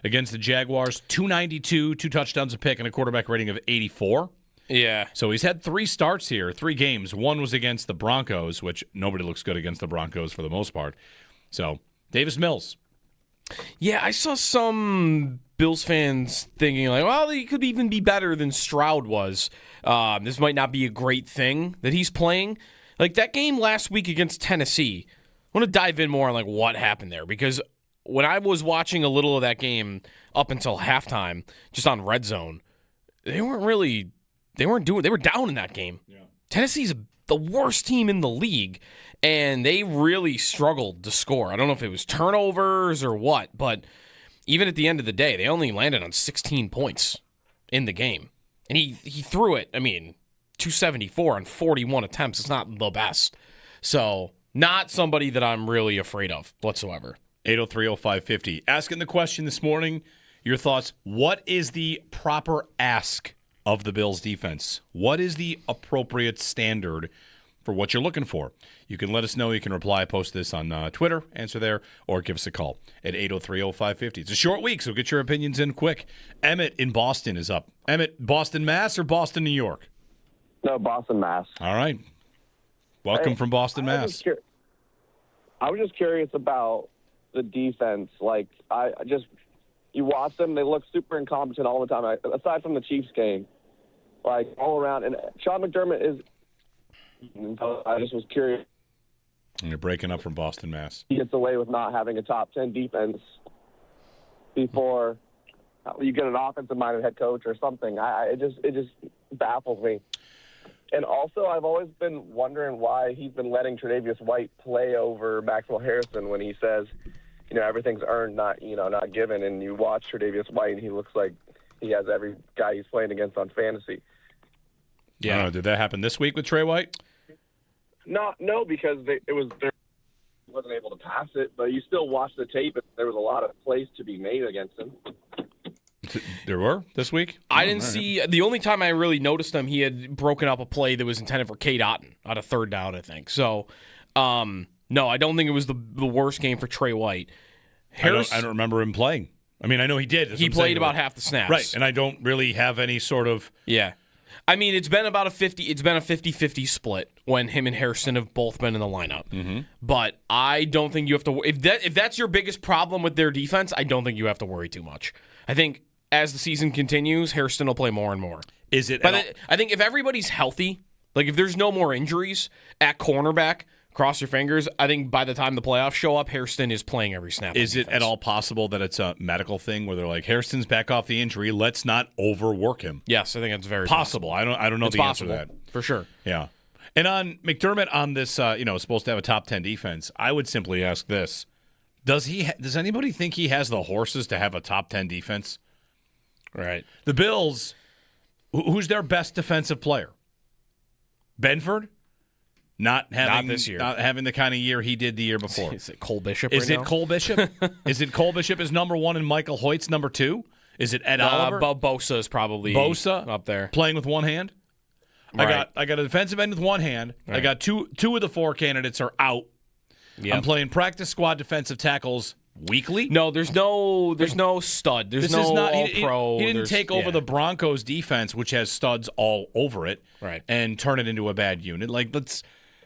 Against the Jaguars, 292, 2 touchdowns a pick, and a quarterback rating of 84. Yeah. So he's had 3 starts here, 3 games. 1 was against the Broncos, which nobody looks good against the Broncos for the most part. So, Davis Mills. Yeah, I saw some Bills fans thinking like, well, he could even be better than Stroud was. This might not be a great thing that he's playing. Like that game last week against Tennessee, I want to dive in more on like what happened there, because when I was watching a little of that game up until halftime, just on Red Zone, they were down in that game. Yeah. Tennessee's the worst team in the league, and they really struggled to score. I don't know if it was turnovers or what, but even at the end of the day, they only landed on 16 points in the game. And he threw it, 274 on 41 attempts. It's not the best. So, not somebody that I'm really afraid of whatsoever. 803-0550. Asking the question this morning, your thoughts. What is the proper ask of the Bills defense? What is the appropriate standard for what you're looking for? You can let us know. You can reply, post this on Twitter, answer there, or give us a call at 803-0550. It's a short week, so get your opinions in quick. Emmett in Boston is up. Emmett, Boston, Mass, or Boston, New York? No, Boston, Mass. All right. Welcome from Boston, Mass. I was just curious about the defense. Like, you watch them, they look super incompetent all the time. Aside from the Chiefs game, like all around. And Sean McDermott is. I just was curious. And you're breaking up from Boston, Mass. He gets away with not having a top 10 defense before you get an offensive-minded head coach or something. It just baffles me. And also, I've always been wondering why he's been letting Tre'Davious White play over Maxwell Harrison when he says, everything's earned, not given. And you watch Tre'Davious White, and he looks like he has every guy he's playing against on fantasy. Yeah. Did that happen this week with Trey White? No, because they wasn't able to pass it. But you still watch the tape, and there was a lot of plays to be made against him. There were this week? I didn't see. The only time I really noticed him, he had broken up a play that was intended for Cade Otton on a 3rd down, I think. So, no, I don't think it was the worst game for Trey White. I don't remember him playing. I know he did. He played about half the snaps. Right, and I don't really have any sort of... Yeah. It's been about a 50-50 split when him and Hairston have both been in the lineup. Mm-hmm. But I don't think you have to... If that's your biggest problem with their defense, I don't think you have to worry too much. I think as the season continues, Hairston will play more and more. Is it? But I think if everybody's healthy, like if there's no more injuries at cornerback, cross your fingers, I think by the time the playoffs show up, Hairston is playing every snap. Is it at all possible that it's a medical thing where they're like, Hairston's back off the injury, let's not overwork him? Yes, I think it's very possible. I don't know it's the answer to that. For sure. Yeah. And on McDermott on this, supposed to have a top 10 defense, I would simply ask this. Does anybody think he has the horses to have a top 10 defense? Right. The Bills, who's their best defensive player? Benford? Not this year. Not having the kind of year he did the year before. Is it Cole Bishop Is right it now? Cole Bishop? Is it Cole Bishop is number 1 and Michael Hoyt's number 2? Is it Ed Oliver? Bosa is probably up there. Playing with one hand? Right. I got a defensive end with one hand. Right. I got two of the 4 candidates are out. Yep. I'm playing practice squad defensive tackles weekly. No, there's no stud. There's no all-pro. He didn't take over the Broncos defense, which has studs all over it, right, and turn it into a bad unit.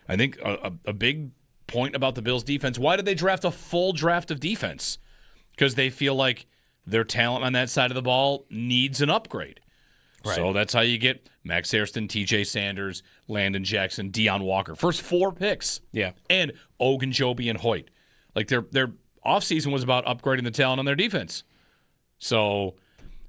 I think a big point about the Bills' defense. Why did they draft a full draft of defense? Because they feel like their talent on that side of the ball needs an upgrade. Right. So that's how you get Max Hairston, TJ Sanders, Landon Jackson, Deion Walker. First 4 picks. Yeah. And Ogunjobi and Hoyt. Like their offseason was about upgrading the talent on their defense. So,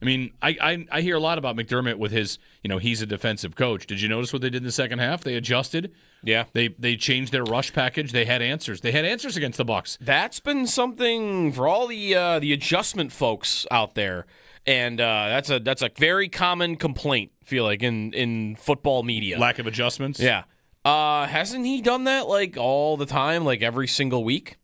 I hear a lot about McDermott with his, he's a defensive coach. Did you notice what they did in the second half? They adjusted Yeah. They changed their rush package. They had answers. They had answers against the Bucs. That's been something for all the adjustment folks out there, and that's a very common complaint. I feel like in football media, Lack of adjustments. Yeah. Hasn't he done that like all the time, like every single week?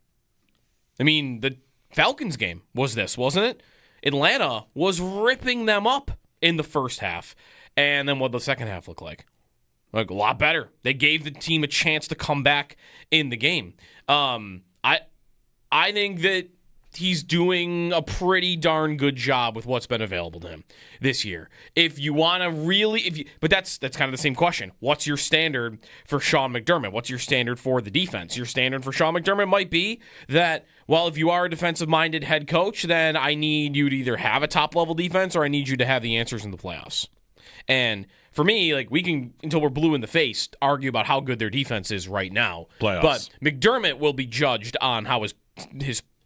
I mean, the Falcons game was this, wasn't it? Atlanta was ripping them up in the first half, and then what did the second half look like? Like a lot better. They gave the team a chance to come back in the game. I think that he's doing a pretty darn good job with what's been available to him this year. If you want to really, but that's kind of the same question. What's your standard for Sean McDermott? What's your standard for the defense? Your standard for Sean McDermott might be that, well, if you are a defensive-minded head coach, then I need you to either have a top-level defense or I need you to have the answers in the playoffs. And for me, like, we can, until we're blue in the face, argue about how good their defense is right now. Playoffs. But McDermott will be judged on how his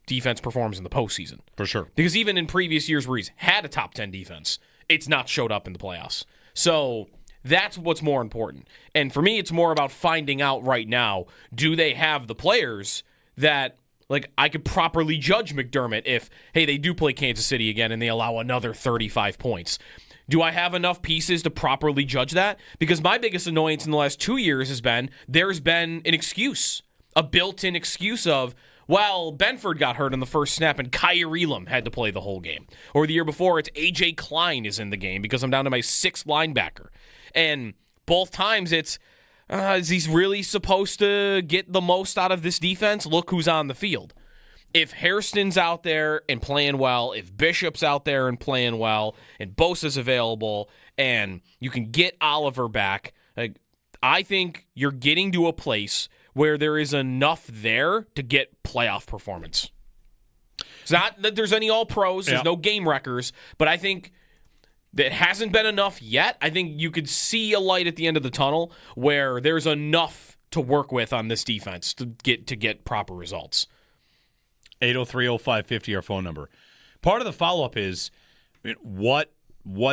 defense performs in the postseason. For sure. Because even in previous years where he's had a top 10 defense, it's not showed up in the playoffs. So that's what's more important. And for me, it's more about finding out right now, do they have the players that, like, I could properly judge McDermott if, hey, they do play Kansas City again and they allow another 35 points. Do I have enough pieces to properly judge that? Because my biggest annoyance in the last 2 years has been there's been an excuse, a built-in excuse of, well, Benford got hurt in the first snap and Kyer Elam had to play the whole game. Or the year before, it's A.J. Klein is in the game because I'm down to my sixth linebacker. And both times it's, is he really supposed to get the most out of this defense? Look who's on the field. If Hairston's out there and playing well, if Bishop's out there and playing well, and Bosa's available, and you can get Oliver back, like, I think you're getting to a place where there is enough there to get playoff performance. It's not that there's any all-pros, there's no game wreckers, but I think that hasn't been enough yet. I think you could see a light at the end of the tunnel where there's enough to work with on this defense to get proper results. 803-0550, our phone number. Part of the follow-up is, what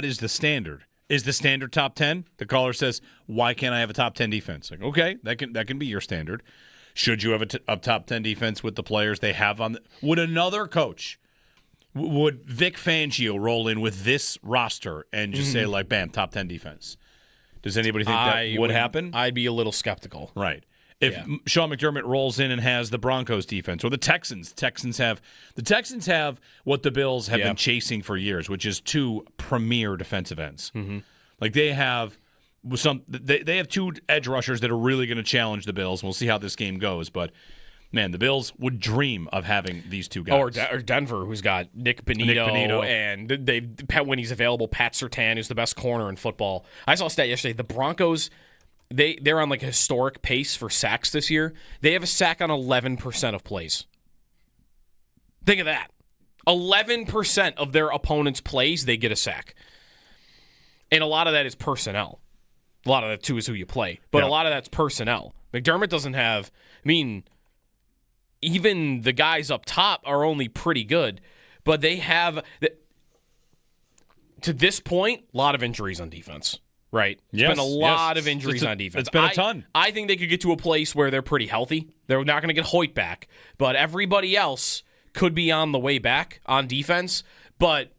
is the standard? Is the standard top 10? The caller says, why can't I have a top 10 defense? Like, okay, that can be your standard. Should you have a top 10 defense with the players they have on would another coach, would Vic Fangio roll in with this roster and just say, like, bam, top 10 defense? Does anybody think that would happen? I'd be a little skeptical. Right. If Sean McDermott rolls in and has the Broncos defense or the Texans have what the Bills have been chasing for years, which is two premier defensive ends. Mm-hmm. Like they have they have two edge rushers that are really going to challenge the Bills. We'll see how this game goes, but man, the Bills would dream of having these two guys. Or Denver, who's got Nick Bonito. And when he's available, Pat Surtain is the best corner in football. I saw a stat yesterday. The Broncos, they're on like a historic pace for sacks this year. They have a sack on 11% of plays. Think of that. 11% of their opponent's plays, they get a sack. And a lot of that is personnel. A lot of that, too, is who you play. But a lot of that's personnel. McDermott doesn't have, even the guys up top are only pretty good. But they have, to this point, a lot of injuries on defense. Right? It's been a lot of injuries on defense. It's been a ton. I think they could get to a place where they're pretty healthy. They're not going to get Hoyt back, but everybody else could be on the way back on defense. But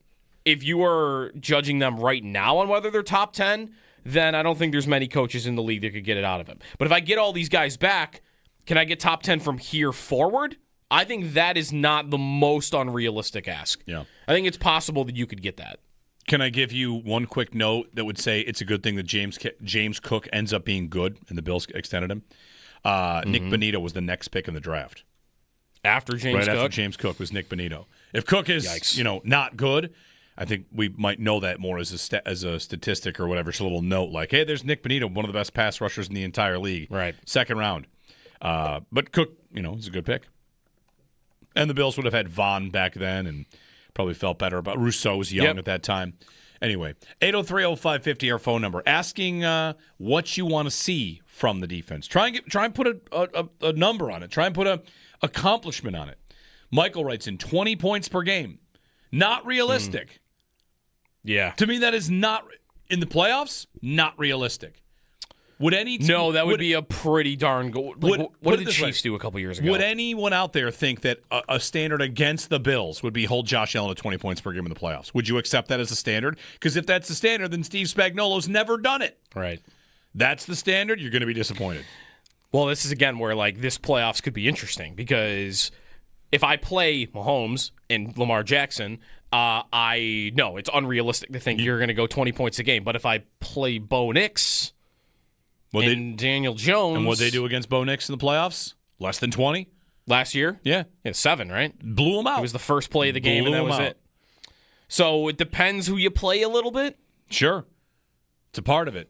if you were judging them right now on whether they're top 10, then I don't think there's many coaches in the league that could get it out of them. But if I get all these guys back, can I get top 10 from here forward? I think that is not the most unrealistic ask. Yeah. I think it's possible that you could get that. Can I give you one quick note that would say it's a good thing that James Cook ends up being good and the Bills extended him? Nick Bonito was the next pick in the draft. After James Cook? After James Cook was Nick Bonito. If Cook is not good, I think we might know that more as a statistic or whatever. It's a little note like, hey, there's Nick Bonito, one of the best pass rushers in the entire league. Right. Second round. But Cook, is a good pick. And the Bills would have had Vaughn back then and probably felt better about Rousseau was young at that time. Anyway, 803-0550, our phone number. Asking what you want to see from the defense. Try and put a number on it. Try and put a accomplishment on it. Michael writes in 20 points per game. Not realistic. Yeah. To me, that is not, in the playoffs, not realistic. Would any team, No, that would be a pretty darn good. What did the Chiefs do a couple years ago? Would anyone out there think that a standard against the Bills would be hold Josh Allen to 20 points per game in the playoffs? Would you accept that as a standard? Because if that's the standard, then Steve Spagnuolo's never done it. Right. That's the standard. You're going to be disappointed. Well, this is again where like this playoffs could be interesting because if I play Mahomes and Lamar Jackson, I know it's unrealistic to think you're going to go 20 points a game. But if I play Bo Nix and Daniel Jones, and what they do against Bo Nix in the playoffs? Less than 20 last year? Yeah, 7, right? Blew him out. It was the first play of the game, and that was it. So it depends who you play a little bit. Sure, it's a part of it.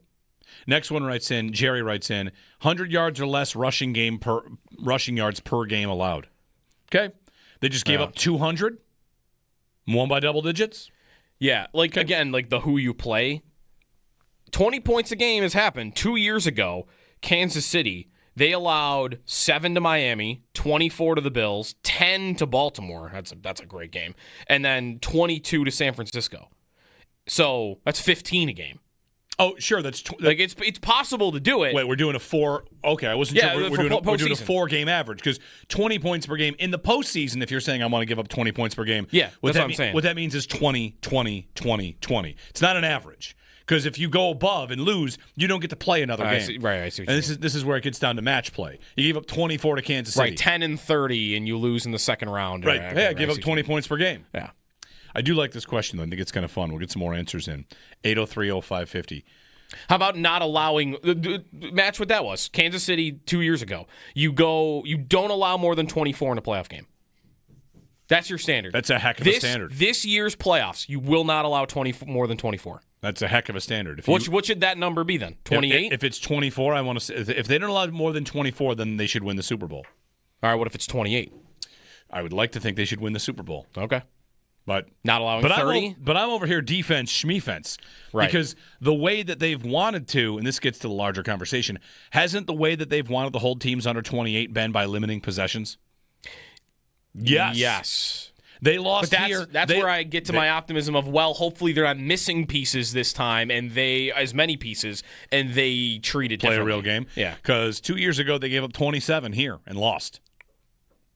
Next one Jerry writes in, 100 yards or less rushing yards per game allowed. Okay. They just gave up 200, won by double digits. Yeah, again, the who you play. 20 points a game has happened. 2 years ago, Kansas City, they allowed 7 to Miami, 24 to the Bills, 10 to Baltimore. That's a great game. And then 22 to San Francisco. So that's 15 a game. Oh, sure. That's it's possible to do it. Wait, we're doing a 4. Okay, I wasn't sure. We're doing a 4-game average because 20 points per game in the postseason. If you're saying I want to give up 20 points per game, yeah, that's what I'm saying. What that means is 20, 20, 20, 20. It's not an average because if you go above and lose, you don't get to play another game. I see what and this is where it gets down to match play. You gave up 24 to Kansas City, right? 10 and 30, and you lose in the second round. Right? I give up 20 points per game. Yeah, I do like this question though. I think it's kind of fun. We'll get some more answers in 803-0550. How about not allowing match what that was? Kansas City 2 years ago. You don't allow more than 24 in a playoff game. That's your standard. That's a heck of a standard. This year's playoffs, you will not allow more than 24. That's a heck of a standard. What should that number be then? 28? If it's 24, I want to say if they don't allow more than 24, then they should win the Super Bowl. All right, what if it's 28? I would like to think they should win the Super Bowl. Okay. But not allowing 30? But I'm over here defense, schmefense. Right. Because the way that they've wanted to, and this gets to the larger conversation, hasn't the way that they've wanted to hold teams under 28 been by limiting possessions? Yes. They lost here. That's where I get to my optimism of, hopefully they're not missing pieces this time, and as many pieces, and they treat it differently. Play a real game. Yeah. Because 2 years ago, they gave up 27 here and lost.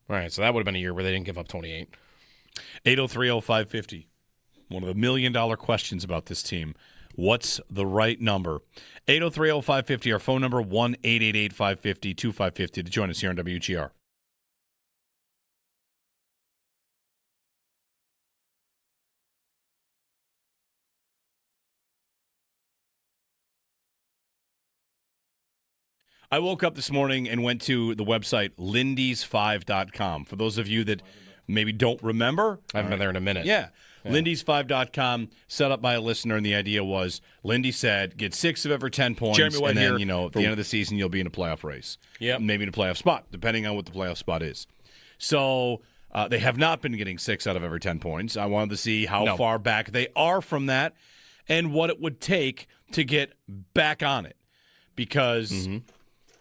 All right, so that would have been a year where they didn't give up 28. 803-0550. One of the $1 million questions about this team. What's the right number? 803-0550, our phone number, 1-888-550-2550 to join us here on WGR. I woke up this morning and went to the website lindys5.com. For those of you that maybe don't remember. I haven't been there in a minute. Yeah. Lindys5.com, set up by a listener, and the idea was, Lindy said, get 6 of every 10 points, and then, at the end of the season, you'll be in a playoff race. Yeah. Maybe in a playoff spot, depending on what the playoff spot is. So they have not been getting 6 out of every 10 points. I wanted to see how far back they are from that and what it would take to get back on it. Because...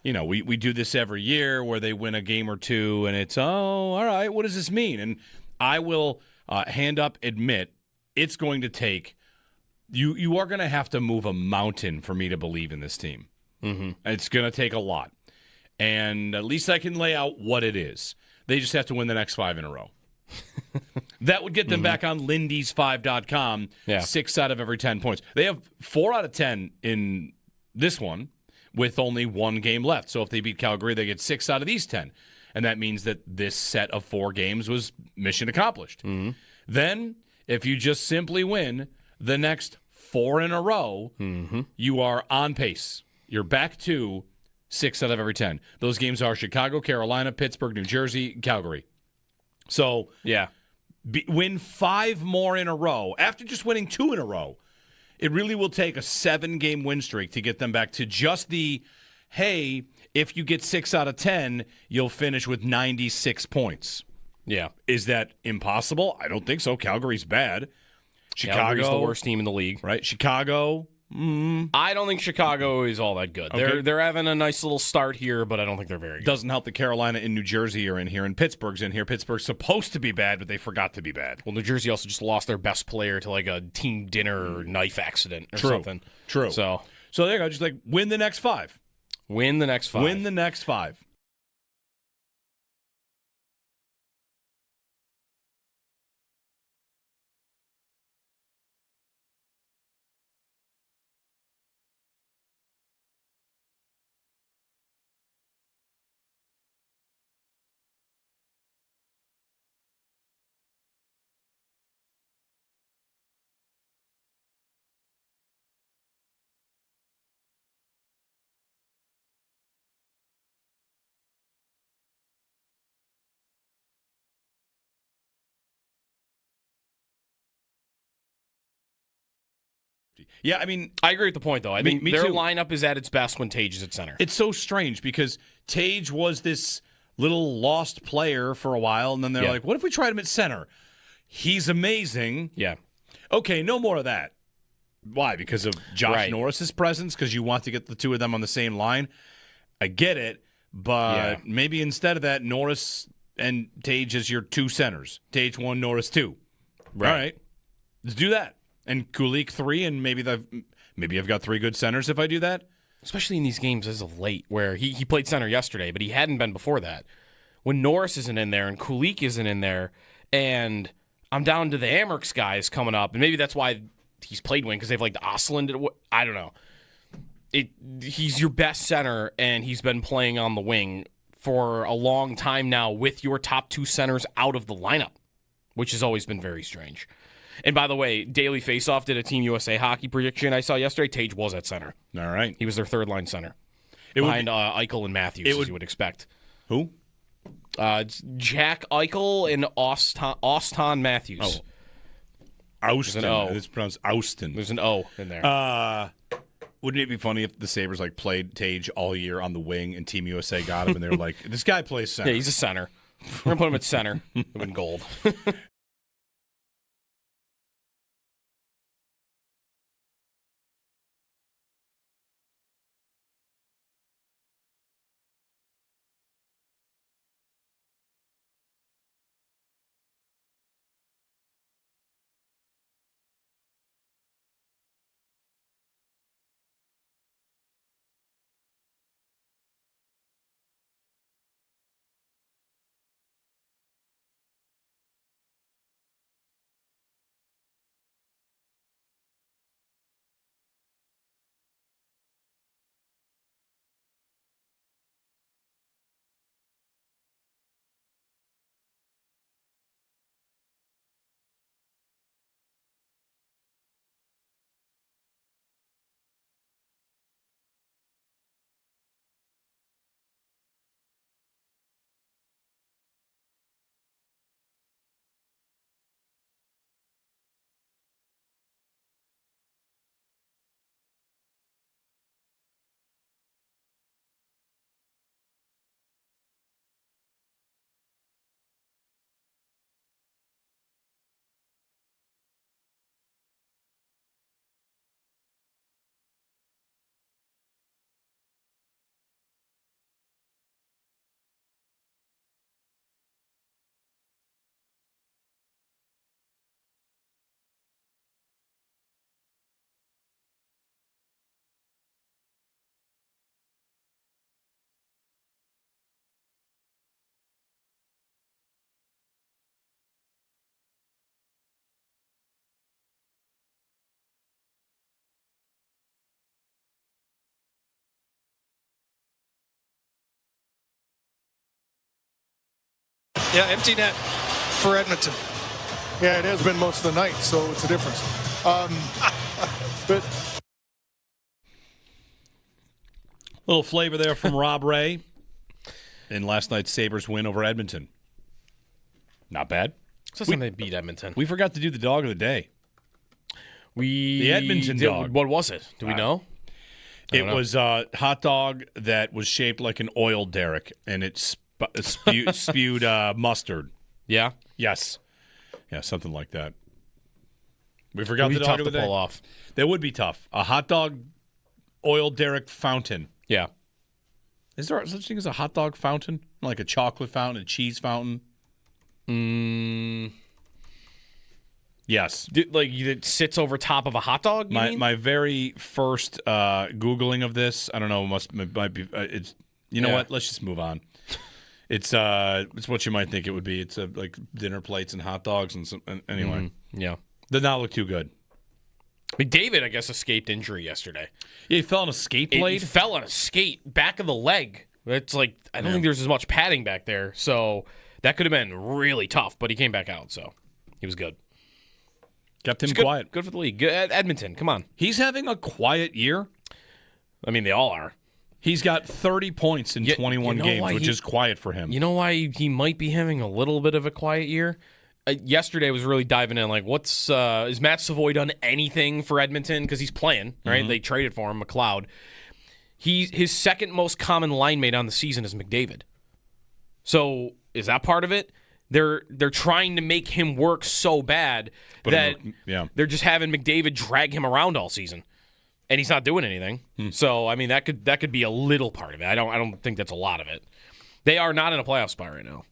we do this every year where they win a game or two, and it's, all right, what does this mean? And I will hand up admit it's going to take you are going to have to move a mountain for me to believe in this team. Mm-hmm. It's going to take a lot. And at least I can lay out what it is. They just have to win the next 5 in a row. That would get them back on lindys5.com, 6 out of every 10 points. They have 4 out of 10 in this one, with only 1 game left. So if they beat Calgary, they get 6 out of these 10. And that means that this set of 4 games was mission accomplished. Mm-hmm. Then, if you just simply win the next 4 in a row, you are on pace. You're back to 6 out of every 10. Those games are Chicago, Carolina, Pittsburgh, New Jersey, Calgary. So, win 5 more in a row. After just winning 2 in a row, it really will take a 7-game win streak to get them back to just the, hey, if you get 6 out of 10, you'll finish with 96 points. Yeah. Is that impossible? I don't think so. Calgary's bad. Calgary's the worst team in the league. Right? Chicago. I don't think Chicago is all that good. Okay. They're having a nice little start here, but I don't think they're very good. Doesn't help that Carolina and New Jersey are in here, and Pittsburgh's in here. Pittsburgh's supposed to be bad, but they forgot to be bad. Well, New Jersey also just lost their best player to like a team dinner or knife accident or something. True. So there you go. Just win the next 5. Win the next 5. Win the next 5. Yeah, I mean, I agree with the point, though. I think me their too. lineup is at its best when Tage is at center. It's so strange because Tage was this little lost player for a while, and then they're like, what if we tried him at center? He's amazing. Yeah. Okay, no more of that. Why? Because of Josh Norris's presence? Because you want to get the two of them on the same line? I get it, but maybe instead of that, Norris and Tage as your 2 centers. Tage 1, Norris 2. Right. All right, let's do that. And Kulik 3, and maybe I've got 3 good centers if I do that. Especially in these games as of late, where he played center yesterday, but he hadn't been before that. When Norris isn't in there and Kulik isn't in there, and I'm down to the Amerks guys coming up, and maybe that's why he's played wing, because they've like the Osland. I don't know. He's your best center, and he's been playing on the wing for a long time now with your top 2 centers out of the lineup, which has always been very strange. And by the way, Daily Faceoff did a Team USA hockey prediction I saw yesterday. Tage was at center. All right. He was their third-line center. Behind Eichel and Matthews, as you would expect. Who? It's Jack Eichel and Auston Matthews. Oh. Austin. There's an O. It's pronounced Austin. There's an O in there. Wouldn't it be funny if the Sabres played Tage all year on the wing and Team USA got him and they were like, this guy plays center. Yeah, he's a center. We're going to put him at center. He'll win gold. Yeah, empty net for Edmonton. Yeah, it has been most of the night, so it's a difference. But little flavor there from Rob Ray in last night's Sabres win over Edmonton. Not bad. So they beat Edmonton. We forgot to do the dog of the day. The Edmonton dog. What was it? Do we know? It was a hot dog that was shaped like an oil derrick, and it spewed mustard. Yeah? Yes. Yeah, something like that. We forgot the It'd be dog tough of the to day. pull off. That would be tough. A hot dog oil derrick fountain. Yeah. Is there such thing as a hot dog fountain? Like a chocolate fountain, a cheese fountain? Yes. Like it sits over top of a hot dog? My very first Googling of this, I don't know, might be it's what? Let's just move on. It's what you might think it would be. It's like dinner plates and hot dogs and anyway. Yeah. Did not look too good. McDavid, I guess, escaped injury yesterday. Yeah, he fell on a skate blade? He fell on a skate, back of the leg. It's like, I don't think there's as much padding back there, so that could have been really tough, but he came back out, so he was good. Kept him quiet. Good for the league. Good, Edmonton, come on. He's having a quiet year. I mean, they all are. He's got 30 points in 21 games, which is quiet for him. You know why he might be having a little bit of a quiet year? Yesterday I was really diving in, like, is Matt Savoy done anything for Edmonton? Because he's playing, right? Mm-hmm. They traded for him, McLeod. His second most common line mate on the season is McDavid. So is that part of it? They're trying to make him work so bad that they're just having McDavid drag him around all season, and he's not doing anything. So I mean that could be a little part of it. I don't think that's a lot of it. They are not in a playoff spot right now.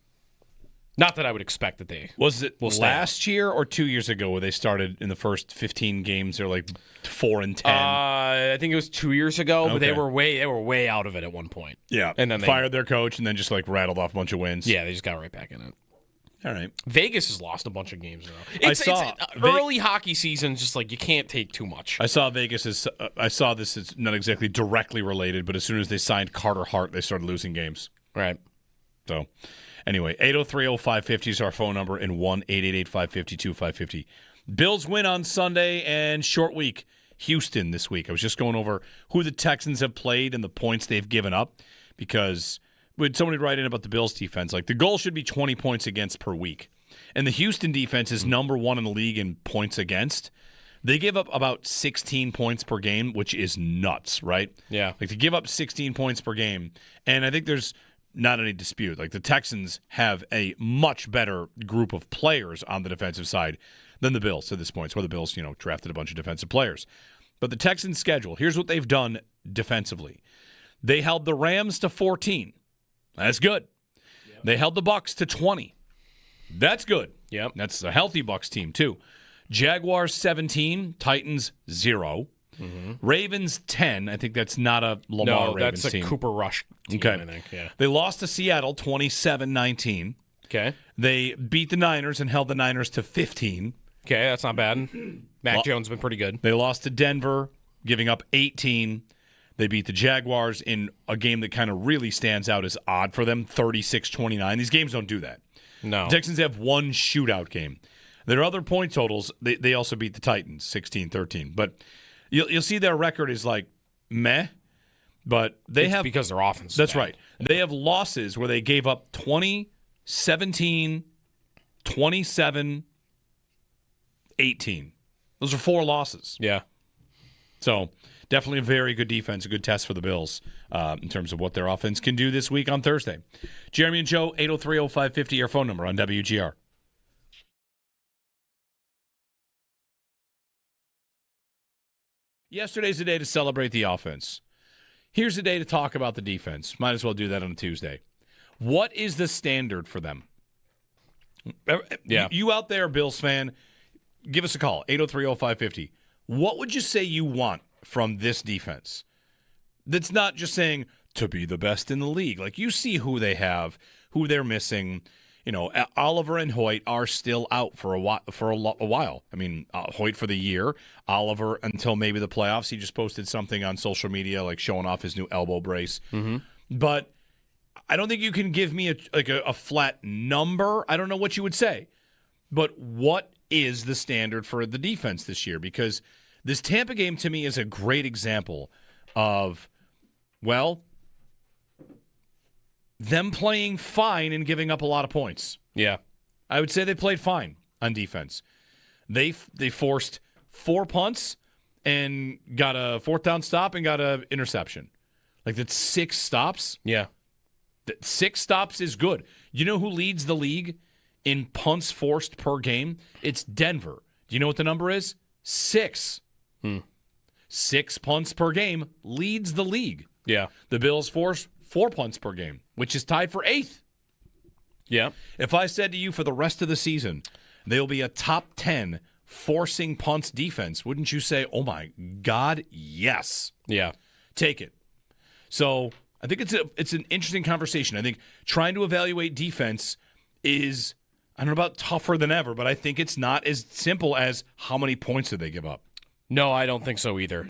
Not that I would expect that they was it last year or 2 years ago where they started in the first 15 games. They're like 4-10. I think it was 2 years ago, but they were way out of it at one point. Yeah, and then they fired their coach and then just like rattled off a bunch of wins. Yeah, they just got right back in it. All right. Vegas has lost a bunch of games now. It's early hockey season, just like you can't take too much. I saw I saw this is not exactly directly related, but as soon as they signed Carter Hart, they started losing games. Right. So, anyway, 803-0550 is our phone number and 1-888-552-550. Bills win on Sunday and short week. Houston this week. I was just going over who the Texans have played and the points they've given up because when somebody write in about the Bills defense, like the goal should be 20 points against per week. And the Houston defense is number one in the league in points against. They give up about 16 points per game, which is nuts, right? Yeah. Like to give up 16 points per game. And I think there's not any dispute. Like the Texans have a much better group of players on the defensive side than the Bills to this point. So the Bills, drafted a bunch of defensive players. But the Texans' schedule, here's what they've done defensively. They held the Rams to 14. That's good. Yep. They held the Bucs to 20. That's good. Yep. That's a healthy Bucs team, too. Jaguars 17, Titans 0. Mm-hmm. Ravens 10. I think that's not a Lamar Ravens team. No, that's a Cooper Rush team, okay. I think. Yeah. They lost to Seattle 27-19. Okay. They beat the Niners and held the Niners to 15. Okay, that's not bad. Mac Jones has been pretty good. They lost to Denver, giving up 18. They beat the Jaguars in a game that kind of really stands out as odd for them, 36-29. These games don't do that. No. The Texans have one shootout game. Their other point totals, they also beat the Titans, 16-13. But you'll see their record is like meh, but it's because their offense is That's bad. right. They have losses where they gave up 20, 17, 27, 18. Those are 4 losses. Yeah. So definitely a very good defense, a good test for the Bills in terms of what their offense can do this week on Thursday. Jeremy and Joe, 803-0550, our phone number on WGR. Yesterday's the day to celebrate the offense. Here's the day to talk about the defense. Might as well do that on a Tuesday. What is the standard for them? Yeah. You out there, Bills fan, give us a call, 803-0550. What would you say you want from this defense? That's not just saying to be the best in the league. Like, you see who they have, who they're missing. Oliver and Hoyt are still out for a while. I mean, Hoyt for the year, Oliver until maybe the playoffs. He just posted something on social media, like showing off his new elbow brace. Mm-hmm. But I don't think you can give me a flat number. I don't know what you would say. But what is the standard for the defense this year? Because this Tampa game to me is a great example of, them playing fine and giving up a lot of points. Yeah. I would say they played fine on defense. They forced 4 punts and got a 4th down stop and got an interception. Like, that's 6 stops. Yeah. 6 stops is good. You know who leads the league in punts forced per game? It's Denver. Do you know what the number is? 6. 6 punts per game leads the league. Yeah. The Bills force 4 punts per game, which is tied for 8th. Yeah. If I said to you for the rest of the season, they'll be a top 10 forcing punts defense, wouldn't you say, oh my God, yes. Yeah. Take it. So I think it's an interesting conversation. I think trying to evaluate defense is, I don't know about tougher than ever, but I think it's not as simple as how many points did they give up. No, I don't think so either.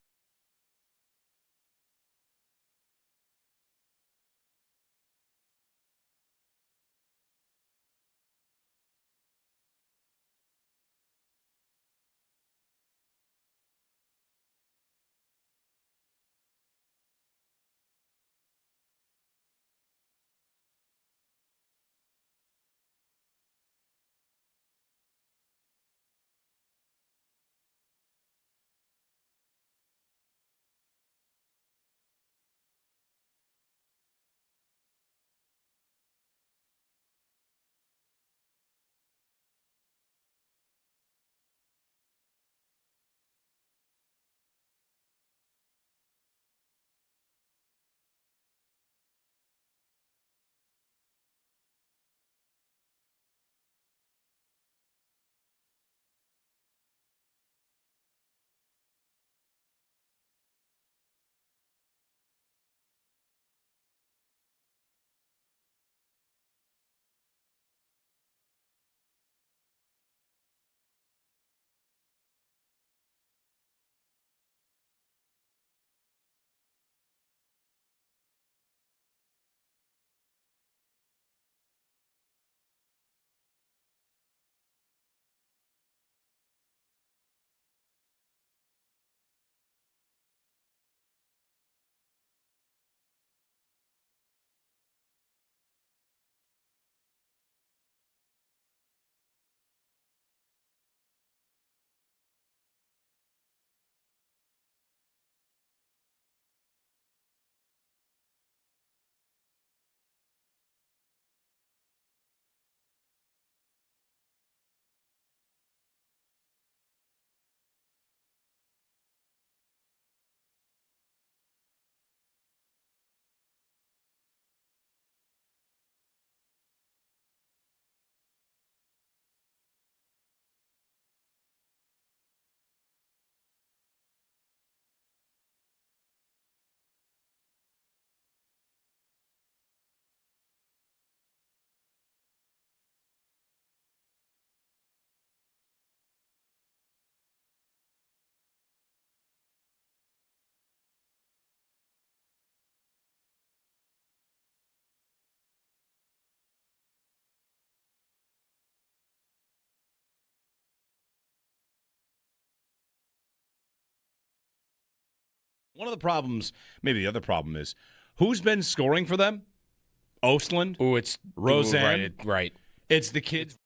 One of the problems, maybe the other problem is, who's been scoring for them? Ostland? Ooh, it's Roseanne? Right. It's the kids.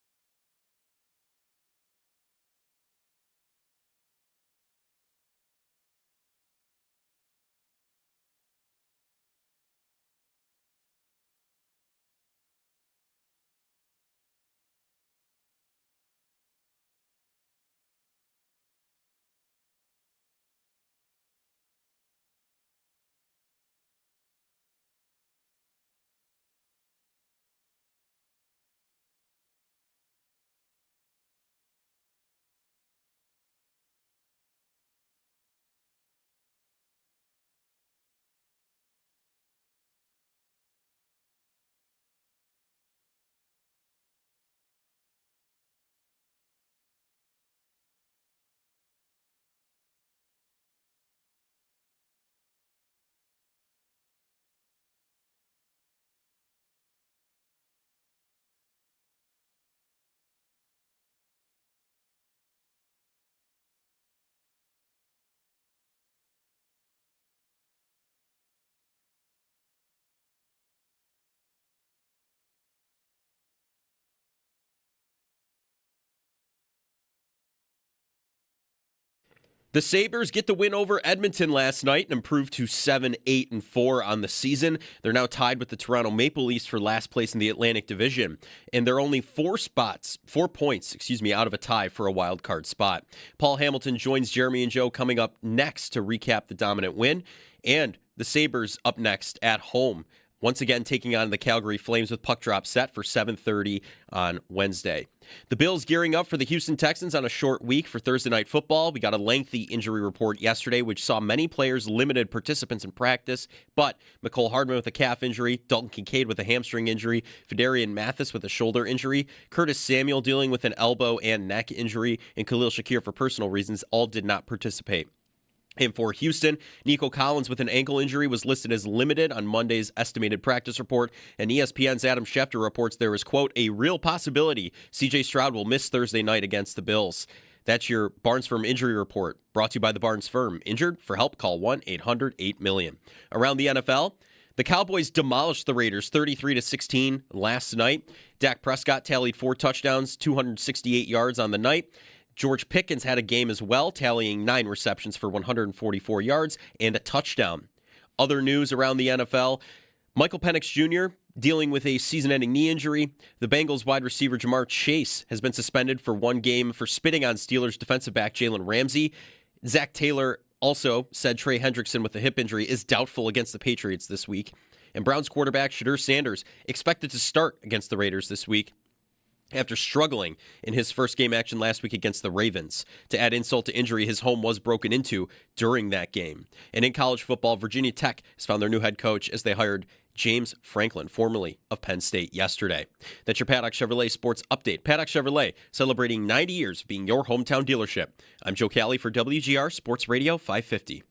The Sabres get the win over Edmonton last night and improved to 7-8-4 on the season. They're now tied with the Toronto Maple Leafs for last place in the Atlantic Division. And they're only 4 points, out of a tie for a wild card spot. Paul Hamilton joins Jeremy and Joe coming up next to recap the dominant win. And the Sabres up next at home once again taking on the Calgary Flames with puck drop set for 7:30 on Wednesday. The Bills gearing up for the Houston Texans on a short week for Thursday Night Football. We got a lengthy injury report yesterday, which saw many players limited participants in practice, but McCole Hardman with a calf injury, Dalton Kincaid with a hamstring injury, Fedarian Mathis with a shoulder injury, Curtis Samuel dealing with an elbow and neck injury, and Khalil Shakir for personal reasons all did not participate. And for Houston, Nico Collins with an ankle injury was listed as limited on Monday's estimated practice report, and ESPN's Adam Schefter reports there is, quote, a real possibility C.J. Stroud will miss Thursday night against the Bills. That's your Barnes Firm injury report, brought to you by the Barnes Firm. Injured? For help, call 1-800-8-million. Around the NFL, the Cowboys demolished the Raiders 33-16 last night. Dak Prescott tallied 4 touchdowns, 268 yards on the night. George Pickens had a game as well, tallying 9 receptions for 144 yards and a touchdown. Other news around the NFL, Michael Penix Jr. dealing with a season-ending knee injury. The Bengals wide receiver Jamar Chase has been suspended for 1 game for spitting on Steelers defensive back Jalen Ramsey. Zach Taylor also said Trey Hendrickson with a hip injury is doubtful against the Patriots this week. And Browns quarterback Shedeur Sanders expected to start against the Raiders this week after struggling in his first game action last week against the Ravens. To add insult to injury, his home was broken into during that game. And in college football, Virginia Tech has found their new head coach as they hired James Franklin, formerly of Penn State, yesterday. That's your Paddock Chevrolet Sports Update. Paddock Chevrolet, celebrating 90 years of being your hometown dealership. I'm Joe Cali for WGR Sports Radio 550.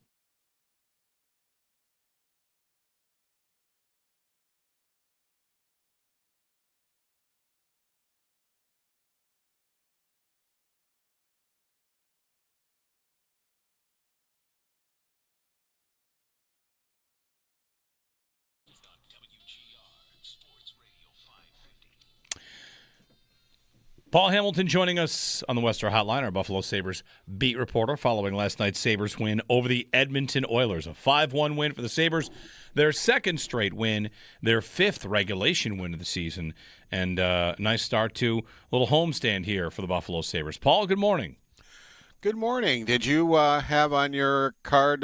Paul Hamilton joining us on the Western Hotline, our Buffalo Sabres beat reporter, following last night's Sabres win over the Edmonton Oilers. A 5-1 win for the Sabres, their second straight win, their 5th regulation win of the season, and a nice start to a little homestand here for the Buffalo Sabres. Paul, good morning. Good morning. Did you have on your card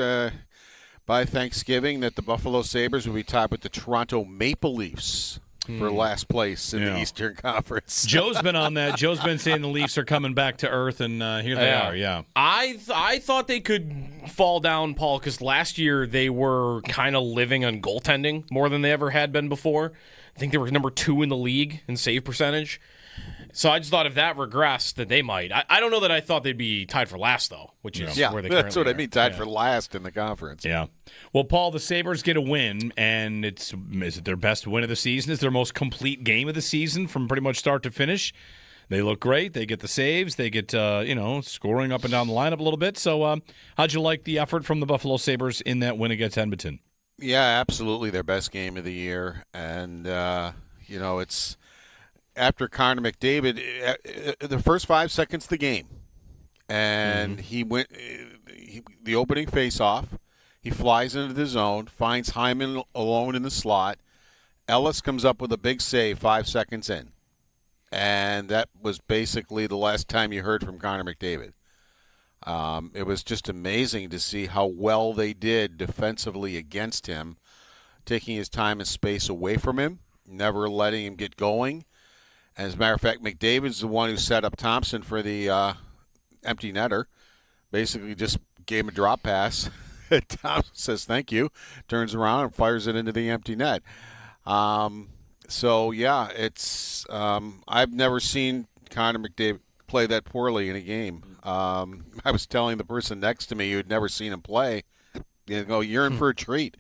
by Thanksgiving that the Buffalo Sabres will be tied with the Toronto Maple Leafs for last place in the Eastern Conference? Joe's been on that. Joe's been saying the Leafs are coming back to earth, and here they are, yeah. I thought they could fall down, Paul, because last year they were kind of living on goaltending more than they ever had been before. I think they were number 2 in the league in save percentage. So I just thought if that regressed, that they might. I don't know that I thought they'd be tied for last, though, which is where they currently that's what are. I mean, tied for last in the conference. Yeah. Well, Paul, the Sabres get a win, and is it their best win of the season? Is their most complete game of the season from pretty much start to finish? They look great. They get the saves. They get, scoring up and down the lineup a little bit. So how'd you like the effort from the Buffalo Sabres in that win against Edmonton? Yeah, absolutely their best game of the year. And, it's after Connor McDavid, the first 5 seconds of the game, and he went the opening face-off. He flies into the zone, finds Hyman alone in the slot. Ellis comes up with a big save 5 seconds in. And that was basically the last time you heard from Connor McDavid. It was just amazing to see how well they did defensively against him, taking his time and space away from him, never letting him get going. As a matter of fact, McDavid's the one who set up Thompson for the empty netter. Basically just gave him a drop pass. Thompson says thank you, turns around and fires it into the empty net. It's I've never seen Connor McDavid play that poorly in a game. I was telling the person next to me who had never seen him play, you're in for a treat.